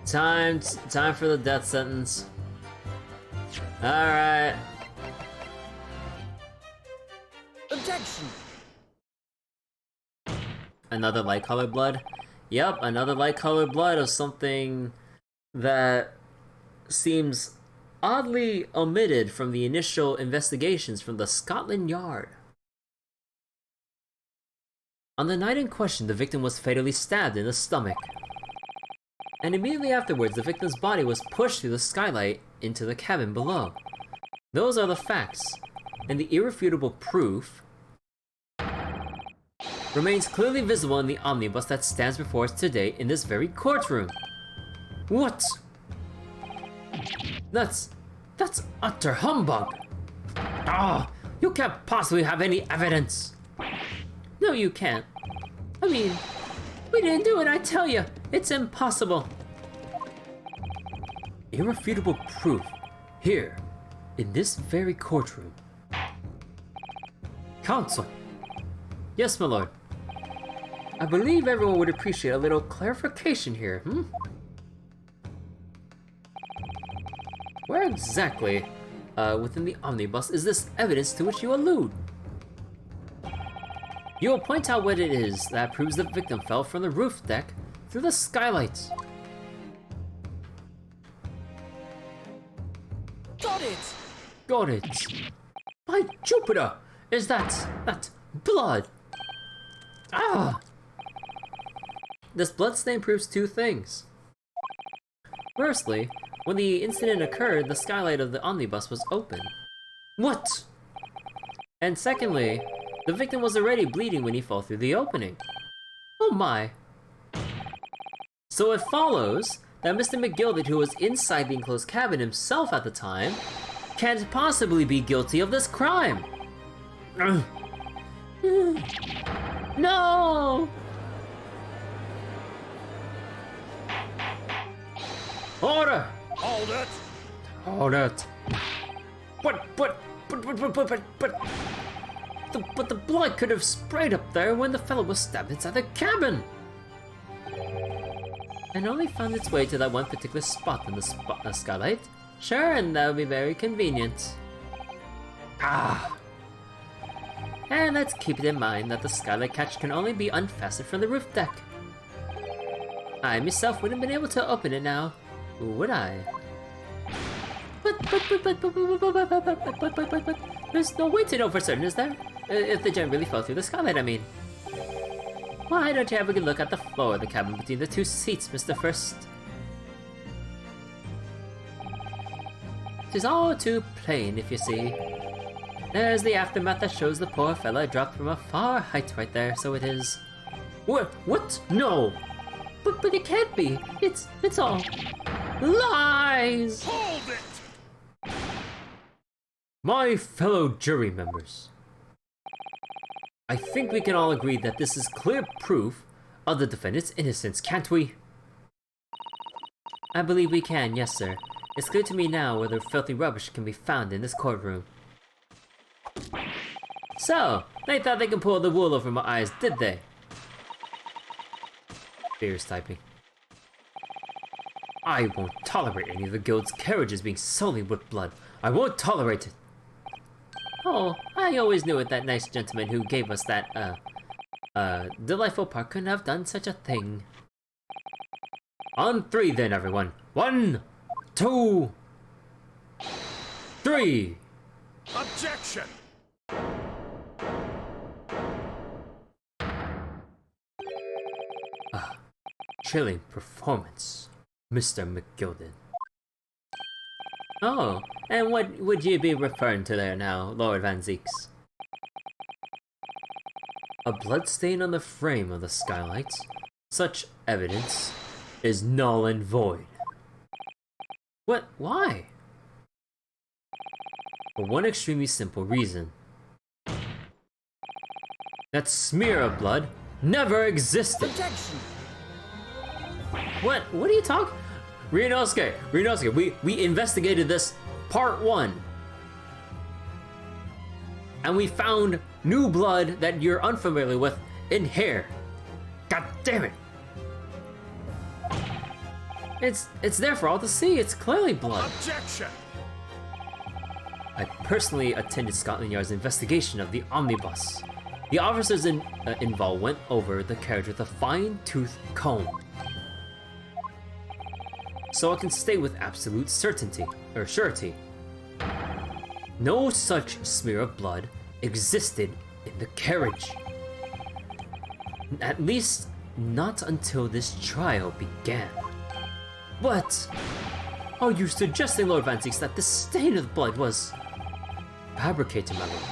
time for the death sentence. All right. Objection! Another light-colored blood? Yep, another light-colored blood of something that seems oddly omitted from the initial investigations from the Scotland Yard. On the night in question, the victim was fatally stabbed in the stomach. And immediately afterwards, the victim's body was pushed through the skylight into the cabin below. Those are the facts, and the irrefutable proof remains clearly visible in the omnibus that stands before us today in this very courtroom. What? That's utter humbug! Ah, you can't possibly have any evidence! No, you can't. I mean, we didn't do it, I tell you! It's impossible! Irrefutable proof, here, in this very courtroom. Counsel! Yes, my lord. I believe everyone would appreciate a little clarification here, Where exactly, within the omnibus, is this evidence to which you allude? You will point out what it is that proves the victim fell from the roof deck through the skylights. Got it! got it! By Jupiter! Is that blood? Ah! This bloodstain proves two things. Firstly, when the incident occurred, the skylight of the omnibus was open. What? And secondly, the victim was already bleeding when he fell through the opening. Oh my. So it follows that Mr. McGilded, who was inside the enclosed cabin himself at the time, can't possibly be guilty of this crime. No! Order! Hold it! Hold it. But the blood could have sprayed up there when the fellow was stabbed inside the cabin! And only found its way to that one particular spot in the skylight. Sure, and that would be very convenient. Ah! And let's keep it in mind that the skylight catch can only be unfastened from the roof deck. I myself wouldn't have been able to open it now, would I? But there's no way to know for certain, is there? If the gem really fell through the skylight, I mean. Why don't you have a good look at the floor of the cabin between the two seats, Mr. First? It's all too plain, if you see. There's the aftermath that shows the poor fella dropped from a far height right there, so it is. What? No! But it can't be. It's all lies! Hold it! My fellow jury members, I think we can all agree that this is clear proof of the defendant's innocence, can't we? I believe we can, yes sir. It's clear to me now whether filthy rubbish can be found in this courtroom. So, they thought they could pull the wool over my eyes, did they? Fierce typing. I won't tolerate any of the guild's carriages being sullied with blood. I won't tolerate it. Oh, I always knew it, that nice gentleman who gave us that, delightful park couldn't have done such a thing. On three then, everyone. 1, 2, 3. Objection! Chilling performance, Mr. McGilded. Oh, and what would you be referring to there now, Lord Van Zeeks? A bloodstain on the frame of the skylight? Such evidence is null and void. What? Why? For one extremely simple reason. That smear of blood never existed! Objection! What are you talking? Ryunosuke, we investigated this part 1. And we found new blood that you're unfamiliar with in here. God damn it. It's there for all to see. It's clearly blood. Objection! I personally attended Scotland Yard's investigation of the omnibus. The officers involved went over the carriage with a fine-tooth comb. So I can state with absolute certainty, or surety, no such smear of blood existed in the carriage. At least, not until this trial began. But, are you suggesting, Lord Van Zeeks, that the stain of blood was fabricated, my lord?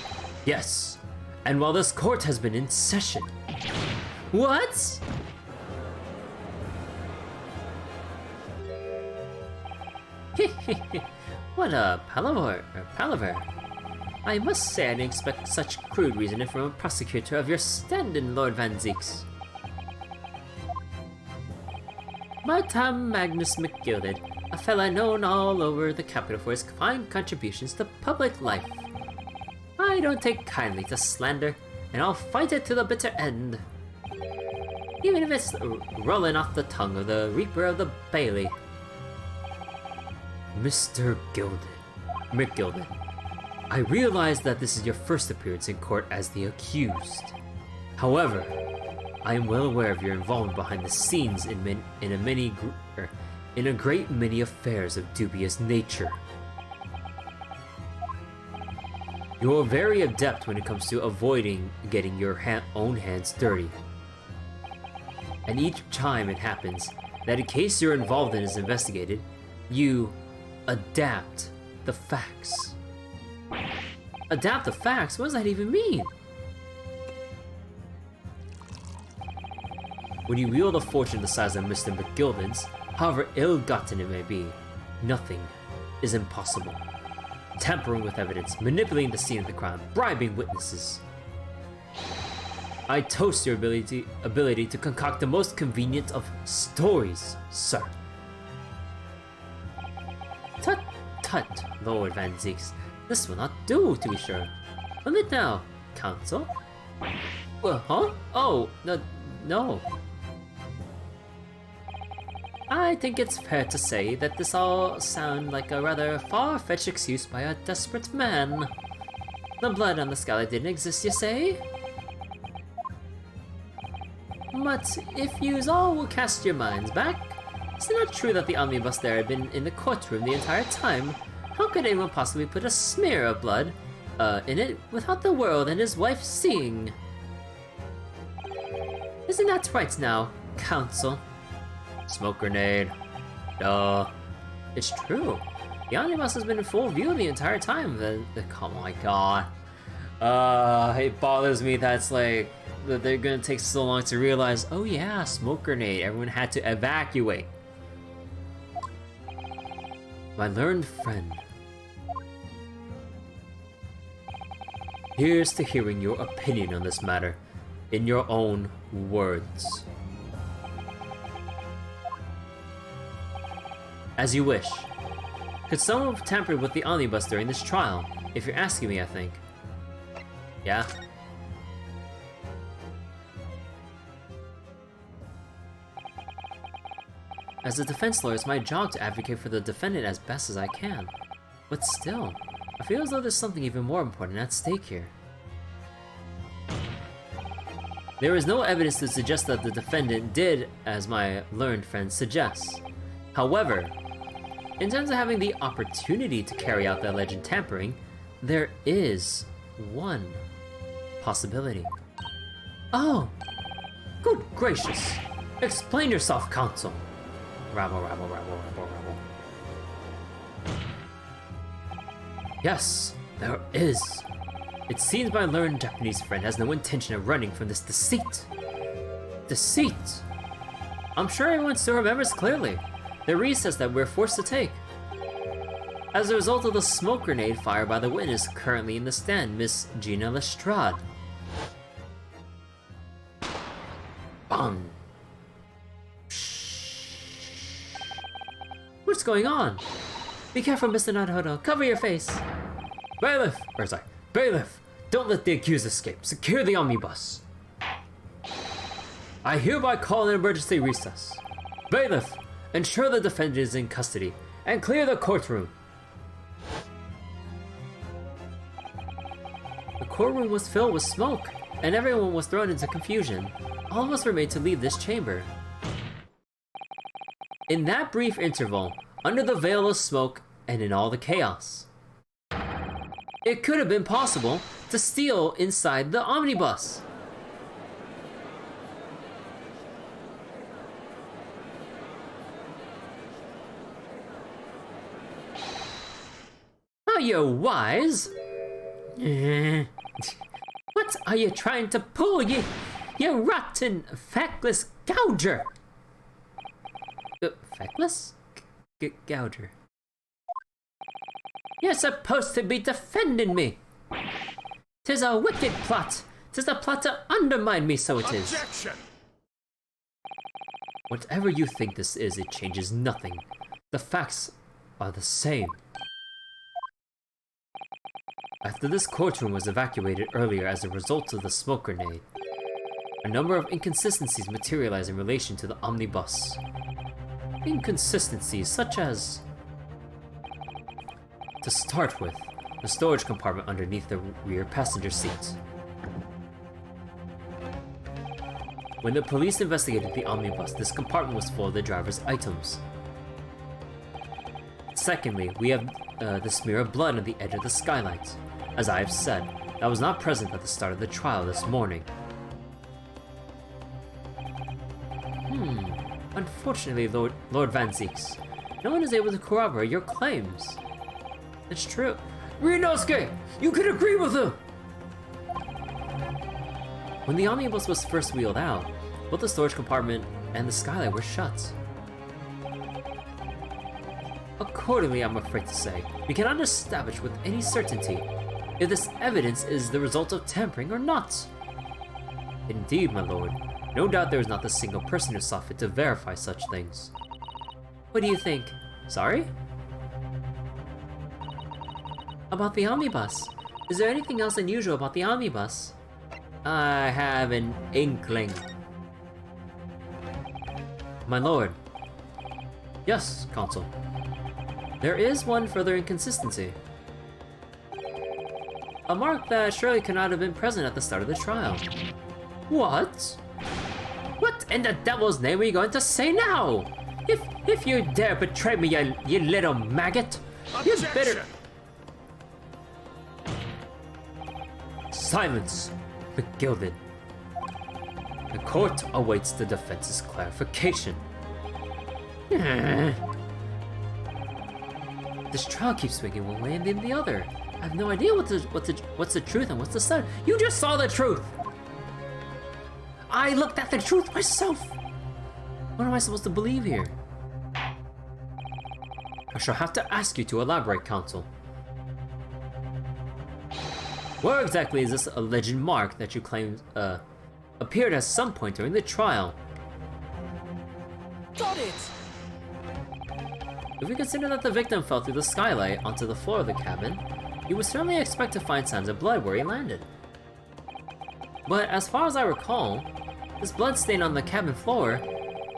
Yes, and while this court has been in session. What? What a palaver. I must say I didn't expect such crude reasoning from a prosecutor of your standing, Lord Van Zeeks. But I'm Magnus McGilded, a fella known all over the capital for his fine contributions to public life. I don't take kindly to slander, and I'll fight it to the bitter end. Even if it's rolling off the tongue of the Reaper of the Bailey. Mr. McGilded, I realize that this is your first appearance in court as the accused. However, I am well aware of your involvement behind the scenes in a great many affairs of dubious nature. You're very adept when it comes to avoiding getting your own hands dirty. And each time it happens that a case you're involved in is investigated, you adapt the facts. Adapt the facts? What does that even mean? When you wield a fortune the size of Mr. McGilden's, however ill-gotten it may be, nothing is impossible. Tampering with evidence, manipulating the scene of the crime, bribing witnesses. I toast your ability to concoct the most convenient of stories, sir. Tut tut, Lord Van Zieks. This will not do, to be sure. Limit now, counsel. Well, huh? Oh, no. I think it's fair to say that this all sounds like a rather far-fetched excuse by a desperate man. The blood on the skylight didn't exist, you say? But if yous all will cast your minds back, is it not true that the omnibus there had been in the courtroom the entire time? How could anyone possibly put a smear of blood in it without the world and his wife seeing? Isn't that right now, counsel? Smoke grenade. Duh. It's true. The omnibus has been in full view the entire time. Oh my god. It bothers me that's like, that they're gonna take so long to realize, oh yeah, smoke grenade. Everyone had to evacuate. My learned friend. Here's to hearing your opinion on this matter, in your own words. As you wish. Could someone have tampered with the omnibus during this trial? If you're asking me, I think. Yeah? As a defense lawyer, it's my job to advocate for the defendant as best as I can. But still, I feel as though there's something even more important at stake here. There is no evidence to suggest that the defendant did as my learned friend suggests. However, in terms of having the opportunity to carry out the alleged tampering, there is one possibility. Oh! Good gracious! Explain yourself, counsel! Rabble, rabble, rabble, rabble, rabble. Yes, there is. It seems my learned Japanese friend has no intention of running from this deceit. Deceit! I'm sure everyone still remembers clearly. The recess that we're forced to take. As a result of the smoke grenade fired by the witness currently in the stand, Miss Gina Lestrade. Bang! What's going on? Be careful, Mr. Naruto. Cover your face. Bailiff, don't let the accused escape. Secure the omnibus. I hereby call an emergency recess. Bailiff, ensure the defendant is in custody and clear the courtroom. The courtroom was filled with smoke, and everyone was thrown into confusion. All of us were made to leave this chamber. In that brief interval, under the veil of smoke and in all the chaos, it could have been possible to steal inside the omnibus. Are you wise? What are you trying to pull, you rotten, feckless gouger? Feckless? Gouger. You're supposed to be defending me. 'Tis a wicked plot. 'Tis a plot to undermine me, so it is. Objection! Whatever you think this is, it changes nothing. The facts are the same. After this courtroom was evacuated earlier as a result of the smoke grenade, a number of inconsistencies materialized in relation to the omnibus. Inconsistencies such as, to start with, the storage compartment underneath the rear passenger seat. When the police investigated the omnibus, this compartment was full of the driver's items. Secondly, we have the smear of blood on the edge of the skylight. As I have said, I was not present at the start of the trial this morning. Unfortunately, Lord Van Zieks, no one is able to corroborate your claims. It's true. Ryunosuke! You can agree with him! When the omnibus was first wheeled out, both the storage compartment and the skylight were shut. Accordingly, I'm afraid to say, we cannot establish with any certainty if this evidence is the result of tampering or not. Indeed, my lord, no doubt there is not a single person who saw fit to verify such things. What do you think? Sorry? About the omnibus. Is there anything else unusual about the omnibus? I have an inkling. My lord. Yes, Consul. There is one further inconsistency. A mark that surely could not have been present at the start of the trial. What? What in the devil's name are you going to say now? If you dare betray me, you little maggot, you better... Silence, the Gilded. The court awaits the defense's clarification. This trial keeps swinging one way and then the other. I have no idea what's the truth and what's the side. You just saw the truth! I looked at the truth myself! What am I supposed to believe here? I shall have to ask you to elaborate, Counsel. Where exactly is this alleged mark that you claim appeared at some point during the trial? Got it! If we consider that the victim fell through the skylight onto the floor of the cabin, you would certainly expect to find signs of blood where he landed. But as far as I recall, this blood stain on the cabin floor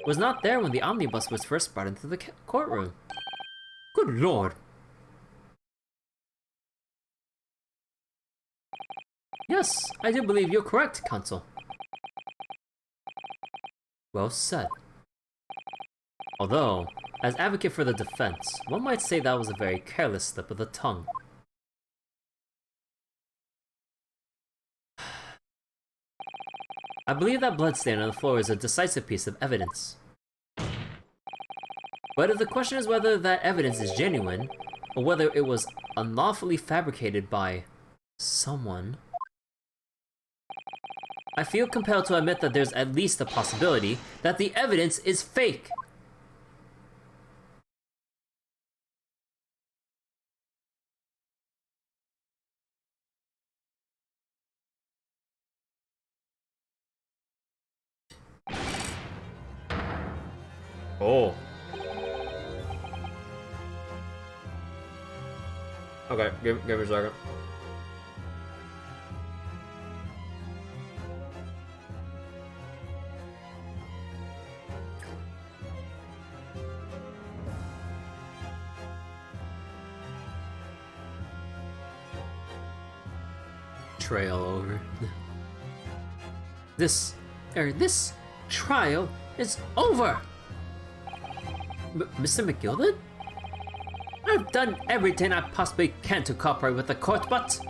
was not there when the omnibus was first brought into the courtroom. Good lord! Yes, I do believe you're correct, Consul. Well said. Although, as advocate for the defense, one might say that was a very careless slip of the tongue. I believe that bloodstain on the floor is a decisive piece of evidence. But if the question is whether that evidence is genuine, or whether it was unlawfully fabricated by someone, I feel compelled to admit that there's at least a possibility that the evidence is fake. Oh. Okay, give me a second. Trail over. This trial is over! Mr. McGilded? I've done everything I possibly can to cooperate with the court, but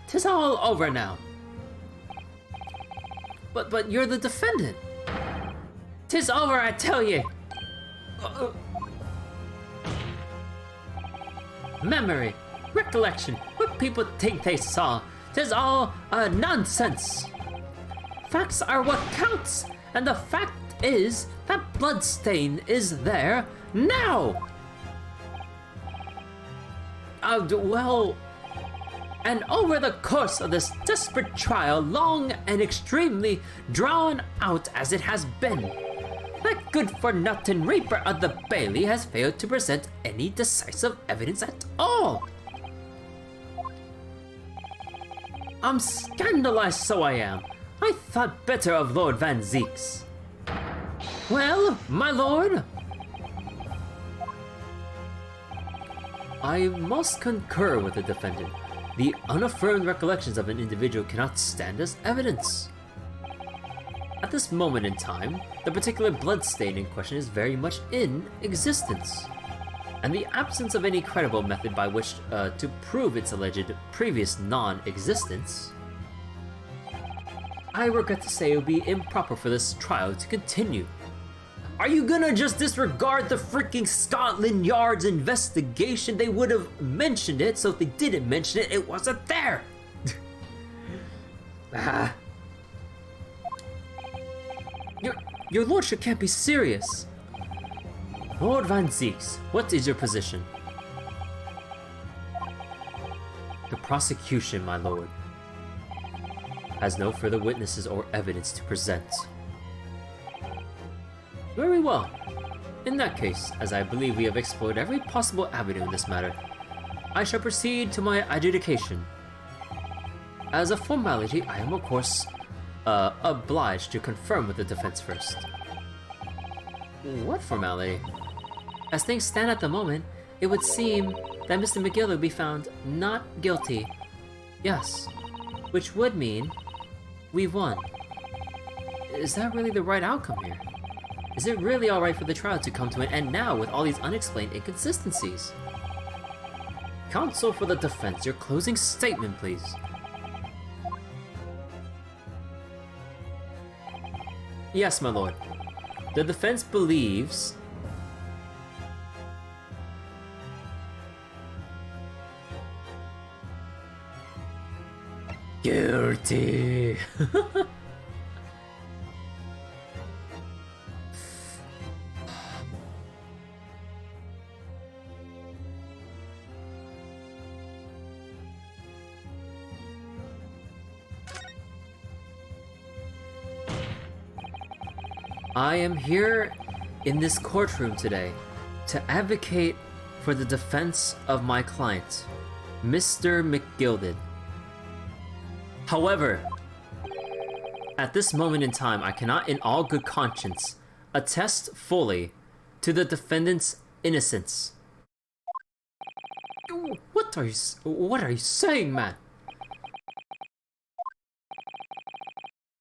'tis all over now. But you're the defendant. 'Tis over, I tell you. Memory, recollection, what people think they saw, 'tis all nonsense. Facts are what counts, and the fact is that bloodstain is there now. Well, and over the course of this desperate trial, long and extremely drawn out as it has been, that good-for-nothing Reaper of the Bailey has failed to present any decisive evidence at all. I'm scandalized, so I am. I thought better of Lord Van Zieks. Well, my lord, I must concur with the defendant. The unaffirmed recollections of an individual cannot stand as evidence. At this moment in time, the particular bloodstain in question is very much in existence. and the absence of any credible method by which to prove its alleged previous non-existence, I regret to say it would be improper for this trial to continue. Are you gonna just disregard the freaking Scotland Yard's investigation? They would have mentioned it, so if they didn't mention it, it wasn't there! Your lordship can't be serious. Lord Van Zieks, what is your position? The prosecution, my lord, has no further witnesses or evidence to present. Very well. In that case, as I believe we have explored every possible avenue in this matter, I shall proceed to my adjudication. As a formality, I am of course obliged to confirm with the defense first. What formality? As things stand at the moment, it would seem that Mr. McGill would be found not guilty. Yes, which would mean we've won. Is that really the right outcome here? Is it really alright for the trial to come to an end now with all these unexplained inconsistencies? Counsel for the defense, your closing statement, please. Yes, my lord. The defense believes guilty. I am here in this courtroom today to advocate for the defense of my client, Mr. McGilded. However, at this moment in time, I cannot in all good conscience attest fully to the defendant's innocence. What are you saying, man?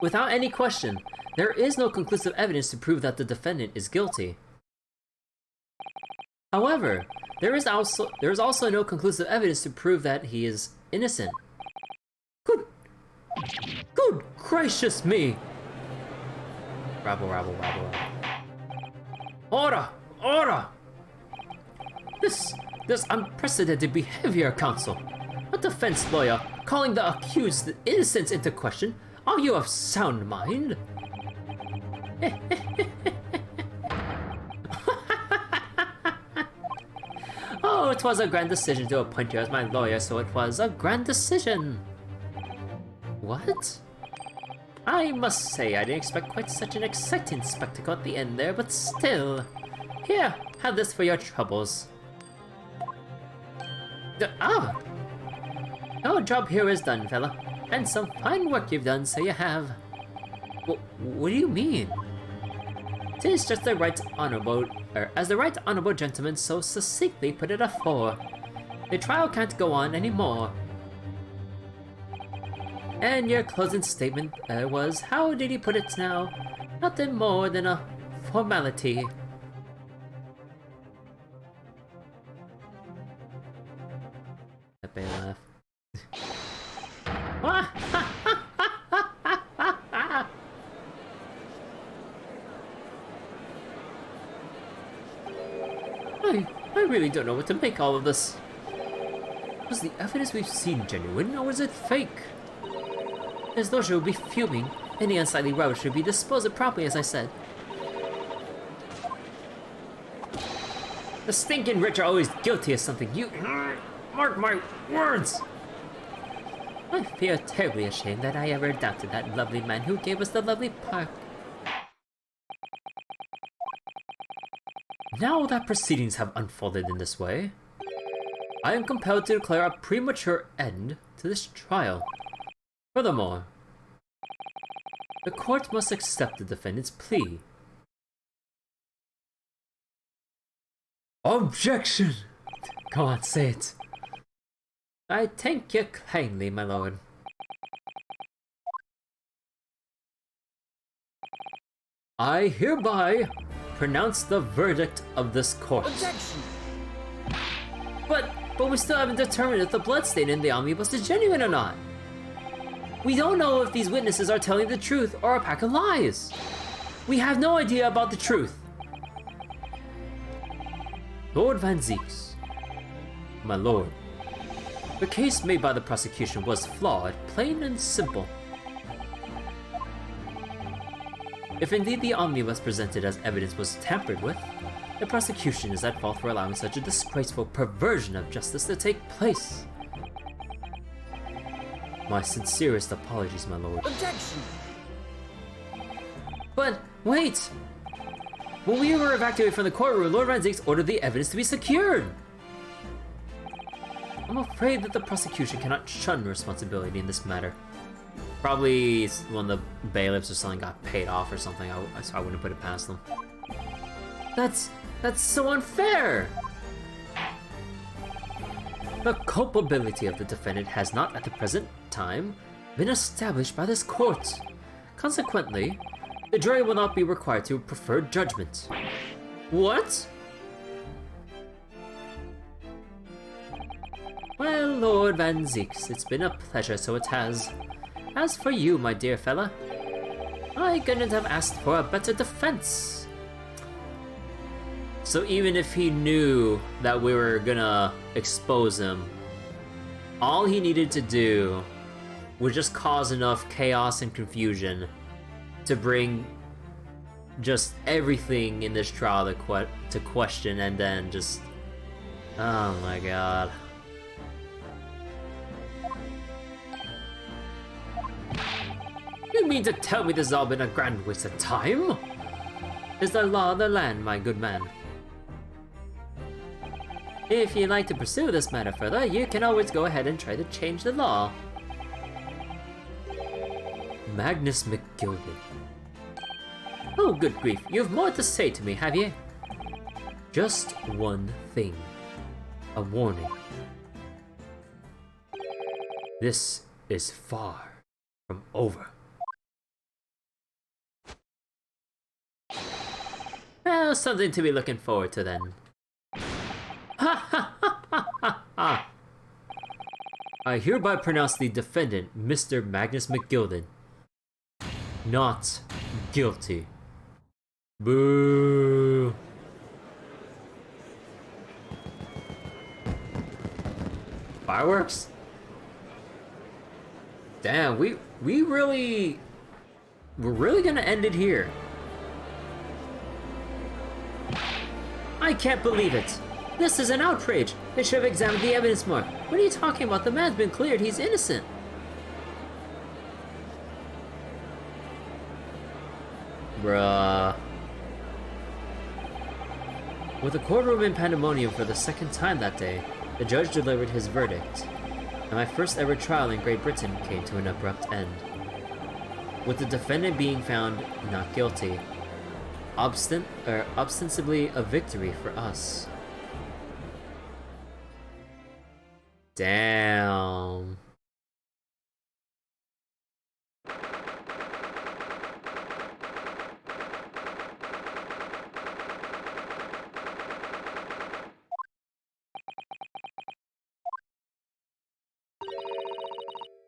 Without any question, there is no conclusive evidence to prove that the defendant is guilty. However, there is also no conclusive evidence to prove that he is innocent. Good gracious me! Rabble, rabble, rabble, rabble. Order! Order! This unprecedented behavior, counsel. A defense lawyer calling the accused innocence into question. Are you of sound mind? Oh, it was a grand decision to appoint you as my lawyer, so it was a grand decision. What? I must say I didn't expect quite such an exciting spectacle at the end there, but still. Here, have this for your troubles. Your job here is done, fella. And some fine work you've done, so you have. What do you mean? 'Tis just the right honorable, as the right honorable gentleman so succinctly put it afore. The trial can't go on anymore. And your closing statement was, how did he put it now? Nothing more than a formality. That may laugh. I really don't know what to make all of this. Was the evidence we've seen genuine, or was it fake? His lordship would be fuming. Any unsightly rubbish should be disposed of properly, as I said. The stinking rich are always guilty of something. You mark my words. I feel terribly ashamed that I ever doubted that lovely man who gave us the lovely park. Now that proceedings have unfolded in this way, I am compelled to declare a premature end to this trial. Furthermore, the court must accept the defendant's plea. Objection! Go on, say it. I thank you kindly, my lord. I hereby pronounce the verdict of this court. Objection! But we still haven't determined if the bloodstain in the omnibus is genuine or not. We don't know if these witnesses are telling the truth or a pack of lies. We have no idea about the truth. Lord Van Zieks. My lord. The case made by the prosecution was flawed, plain and simple. If indeed the omnibus presented as evidence was tampered with, the prosecution is at fault for allowing such a disgraceful perversion of justice to take place. My sincerest apologies, my lord. Objection! But, wait! When we were evacuated from the courtroom, Lord Van Zieks ordered the evidence to be secured! I'm afraid that the prosecution cannot shun responsibility in this matter. Probably one of the bailiffs or something got paid off or something, so I wouldn't put it past them. That's so unfair! The culpability of the defendant has not at the present time been established by this court. Consequently, the jury will not be required to prefer judgment. What? Well, Lord Van Zieks, it's been a pleasure, so it has. As for you, my dear fella, I couldn't have asked for a better defense. So even if he knew that we were gonna expose him, all he needed to do was just cause enough chaos and confusion to bring just everything in this trial to question, and then just... oh my god. You mean to tell me this has all been a grand waste of time? Is the law of the land, my good man? If you'd like to pursue this matter further, you can always go ahead and try to change the law. Magnus McGilden. Oh, good grief, you have more to say to me, have you? Just one thing. A warning. This is far from over. Well, something to be looking forward to then. Ha ha ha ha ha ha! I hereby pronounce the defendant, Mr. Magnus McGilden, not guilty. Boo! Fireworks? Damn, we're really gonna end it here. I can't believe it. This is an outrage. They should have examined the evidence more. What are you talking about? The man's been cleared. He's innocent. Bruh. With the courtroom in pandemonium for the second time that day, the judge delivered his verdict, and my first ever trial in Great Britain came to an abrupt end. With the defendant being found not guilty, ostensibly a victory for us. Damn.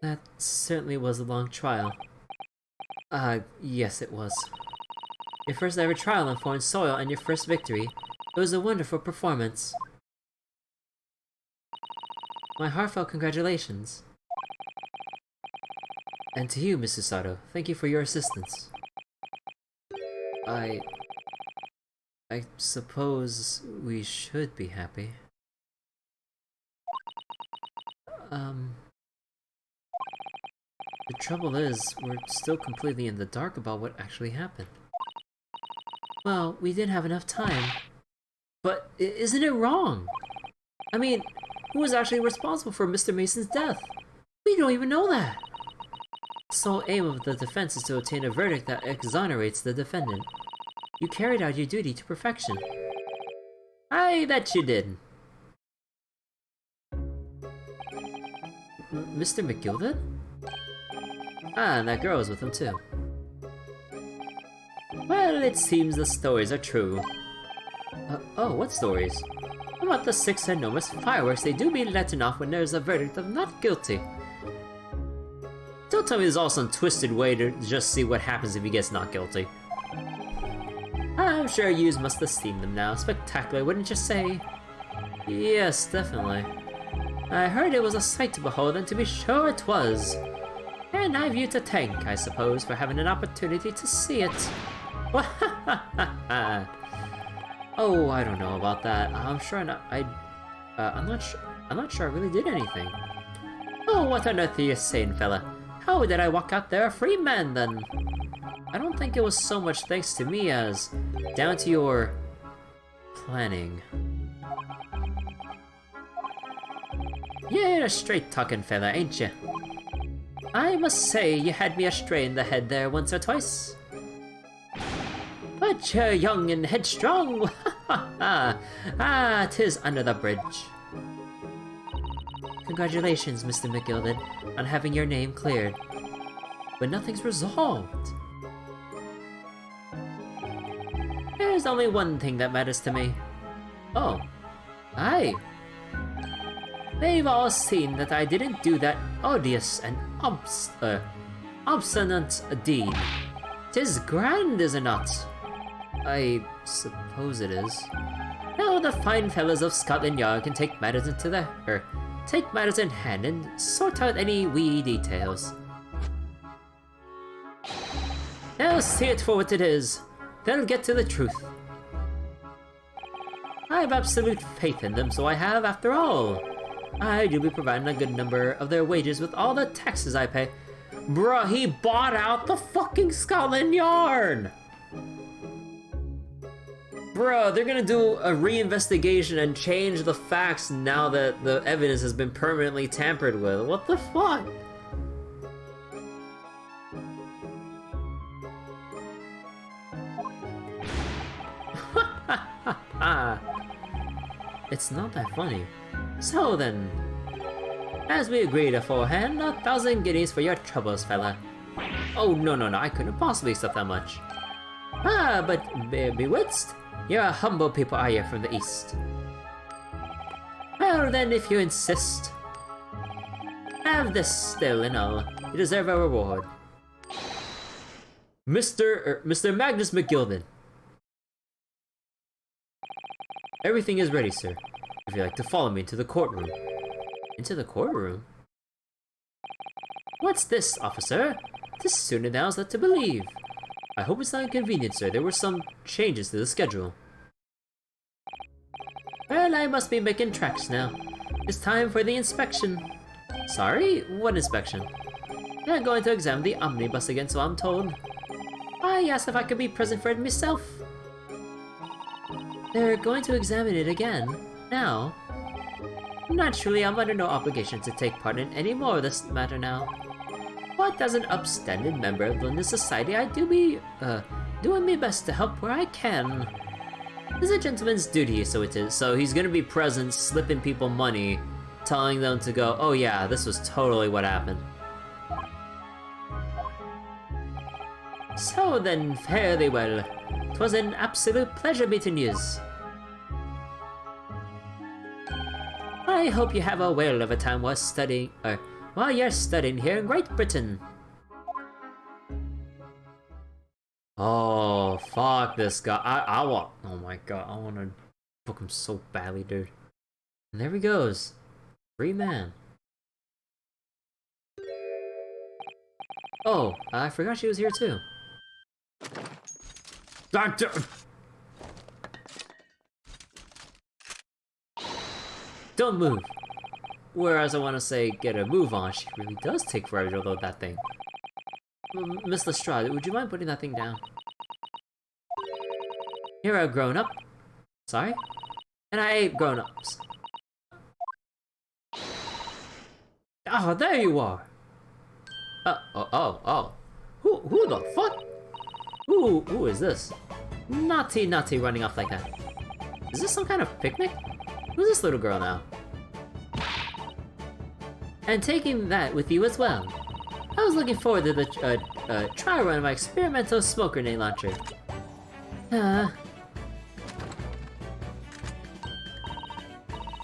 That certainly was a long trial. Yes it was. Your first ever trial on foreign soil and your first victory. It was a wonderful performance. My heartfelt congratulations. And to you, Mrs. Sato, thank you for your assistance. I suppose we should be happy. The trouble is, we're still completely in the dark about what actually happened. Well, we didn't have enough time. But isn't it wrong? I mean, who was actually responsible for Mr. Mason's death? We don't even know that! The sole aim of the defense is to obtain a verdict that exonerates the defendant. You carried out your duty to perfection. I bet you did. Mr. McGilden? Ah, and that girl was with him too. Well, it seems the stories are true. Oh, what stories? I'm about the 6 enormous fireworks they do be letting off when there's a verdict of not guilty? Don't tell me there's also some twisted way to just see what happens if he gets not guilty. I'm sure yous must have seen them now. Spectacular, wouldn't you say? Yes, definitely. I heard it was a sight to behold, and to be sure it was. And I've you to thank, I suppose, for having an opportunity to see it. Oh, I don't know about that. I'm not sure I really did anything. Oh, what on earth are you saying, fella? How did I walk out there a free man, then? I don't think it was so much thanks to me as down to your planning. You're a straight-talking fella, ain't you? I must say you had me astray in the head there once or twice. But you're young and headstrong. Ah, 'tis under the bridge. Congratulations, Mr. McGilded, on having your name cleared. But nothing's resolved. There's only one thing that matters to me. Oh. Aye. They've all seen that I didn't do that odious and obstinate deed. 'Tis grand, is it not? I suppose it is. Now the fine fellows of Scotland Yard can take matters in hand and sort out any wee details. They'll see it for what it is. They'll get to the truth. I have absolute faith in them, so I have, after all. I do be providing a good number of their wages with all the taxes I pay. Bruh, he bought out the fucking Scotland Yard! Bro, they're gonna do a reinvestigation and change the facts now that the evidence has been permanently tampered with. What the fuck? It's not that funny. So then, as we agreed aforehand, 1,000 guineas for your troubles, fella. Oh, no, I couldn't possibly accept that much. Ah, but bewitched? You're a humble people, are you, from the east? Well then, if you insist. Have this still and all. You deserve a reward. Mr. Magnus McGilded. Everything is ready, sir. If you'd like to follow me into the courtroom. Into the courtroom? What's this, officer? This sooner than I was led to believe. I hope it's not inconvenient, sir. There were some changes to the schedule. Well, I must be making tracks now. It's time for the inspection. Sorry? What inspection? They're going to examine the omnibus again, so I'm told. I asked if I could be present for it myself. They're going to examine it again, now. Naturally, I'm under no obligation to take part in any more of this matter now. But as an upstanding member of London society, I do be, doing my best to help where I can. It's a gentleman's duty, so it is. So he's gonna be present, slipping people money, telling them to go, oh yeah, this was totally what happened. So then, fare thee well. 'Twas an absolute pleasure meeting yous. I hope you have a whale of a time while you're studying here in Great Britain. Oh, fuck this guy. I want, oh my god, I want to book him so badly, dude. And there he goes. Free man. Oh, I forgot she was here too. Doctor! Don't move. Whereas I want to say, get a move on, she really does take forever to load that thing. Miss Lestrade, would you mind putting that thing down? You're a grown-up. Sorry? And I ate grown-ups. Oh, there you are! Who the fuck? Who is this? Naughty running off like that. Is this some kind of picnic? Who's this little girl now? And taking that with you as well. I was looking forward to the trial run of my experimental smoke grenade launcher.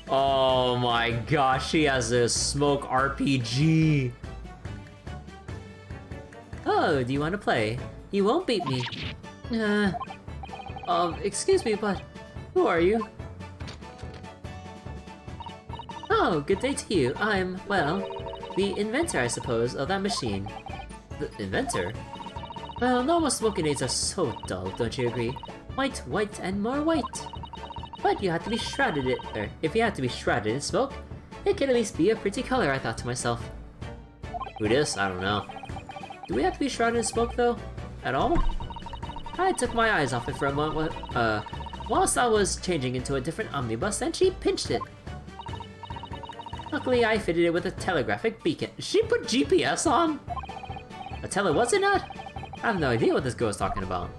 Oh my gosh, she has a smoke RPG. Oh, do you want to play? You won't beat me. Excuse me, but who are you? Oh, good day to you. I'm, well, the inventor, I suppose, of that machine. The inventor? Well, normal smoking aids are so dull, don't you agree? White, white, and more white. But you have to be shrouded in, or if you have to be shrouded in smoke, it can at least be a pretty color, I thought to myself. Who dis? I don't know. Do we have to be shrouded in smoke, though? At all? I took my eyes off it for a moment, whilst I was changing into a different omnibus, and she pinched it. Luckily, I fitted it with a telegraphic beacon. She put GPS on? Was it not? I have no idea what this girl is talking about.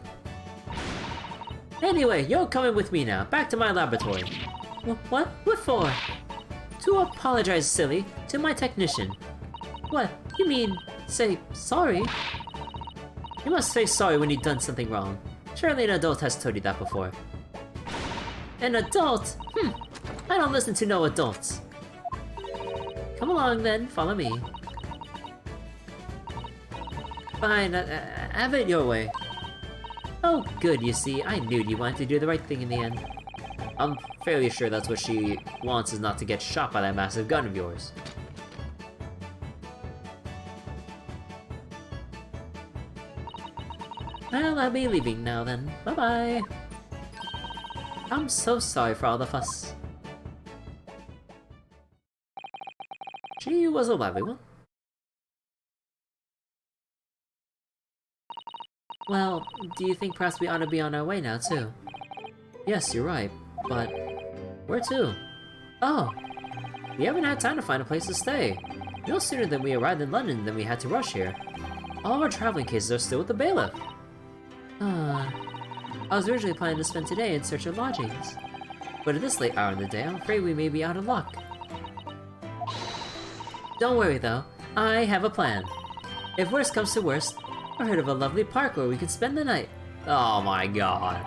Anyway, you're coming with me now, back to my laboratory. What? What for? To apologize, silly, to my technician. What? You mean, say sorry? You must say sorry when you've done something wrong. Surely an adult has told you that before. An adult? I don't listen to no adults. Come along then, follow me. Fine, have it your way. Oh, good, you see, I knew you wanted to do the right thing in the end. I'm fairly sure that's what she wants, is not to get shot by that massive gun of yours. Well, I'll be leaving now then. Bye-bye. I'm so sorry for all the fuss. She was a lively one. Well, do you think perhaps we ought to be on our way now, too? Yes, you're right, but where to? Oh, we haven't had time to find a place to stay. No sooner than we arrived in London than we had to rush here. All of our traveling cases are still with the bailiff. I was originally planning to spend today in search of lodgings. But at this late hour in the day, I'm afraid we may be out of luck. Don't worry though, I have a plan. If worst comes to worst, I heard of a lovely park where we could spend the night. Oh my god.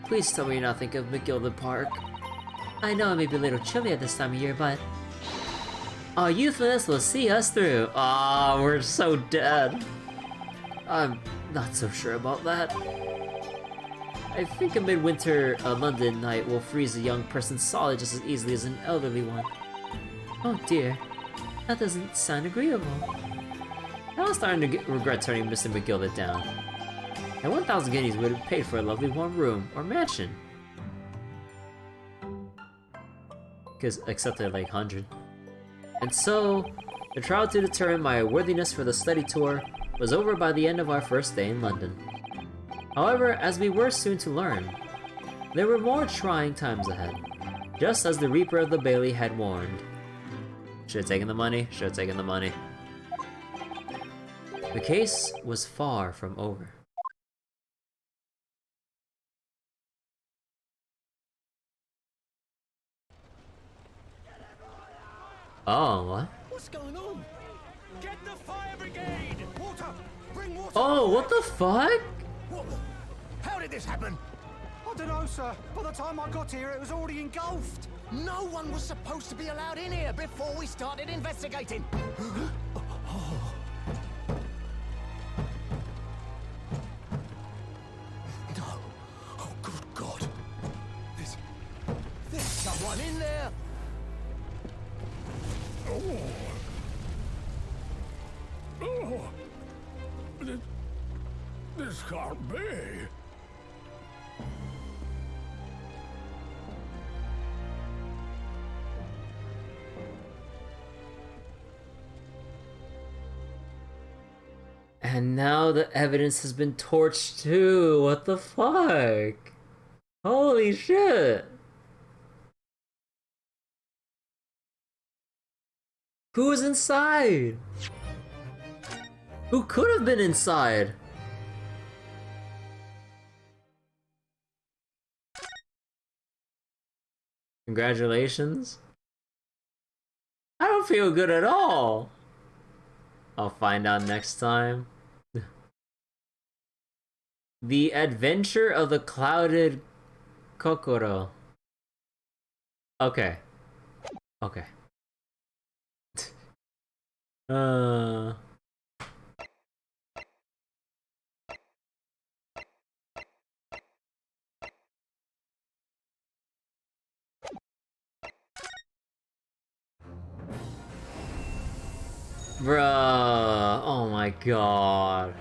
Please tell me you're not thinking of McGilded Park. I know it may be a little chilly at this time of year, but our youthfulness will see us through. Ah, we're so dead. I'm not so sure about that. I think a midwinter London night will freeze a young person solid just as easily as an elderly one. Oh dear, that doesn't sound agreeable. Now I'm starting to regret turning Mr. McGilded down. And 1,000 guineas would have paid for a lovely warm room or mansion. Except they're like 100. And so, the trial to determine my worthiness for the study tour was over by the end of our first day in London. However, as we were soon to learn, there were more trying times ahead, just as the Reaper of the Bailey had warned. Should've taken the money, should've taken the money. The case was far from over. Oh, what? What's going on? Get the fire brigade! Water! Bring water! Oh, what the fuck? What the? How did this happen? I don't know, sir. By the time I got here, it was already engulfed. No one was supposed to be allowed in here before we started investigating. No. Oh, good God. There's someone in there. Oh. Oh. This can't be. And now the evidence has been torched too. What the fuck? Holy shit. Who was inside? Who could have been inside? Congratulations. I don't feel good at all. I'll find out next time. The Adventure of the Clouded Kokoro. Okay. Okay. uh... Bruh, oh my god.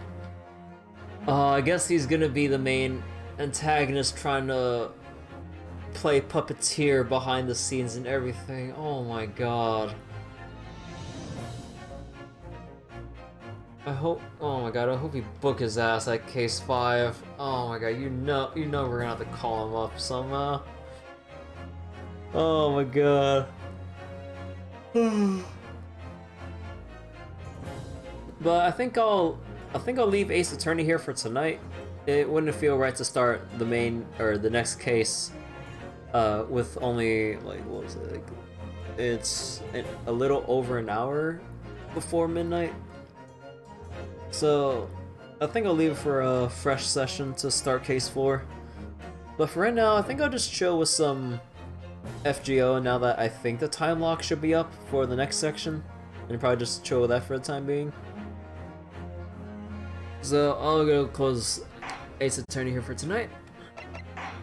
I guess he's gonna be the main antagonist trying to play puppeteer behind the scenes and everything. Oh my god. Oh my god, I hope he book his ass at case 5. Oh my god, you know we're gonna have to call him up somehow. Oh my god. But I think I'll leave Ace Attorney here for tonight. It wouldn't feel right to start the main or the next case with only like what was it? Like, it's a little over an hour before midnight. So I think I'll leave it for a fresh session to start case 4. But for right now, I think I'll just chill with some FGO now that I think the time lock should be up for the next section. And probably just chill with that for the time being. So I'll go close Ace Attorney here for tonight.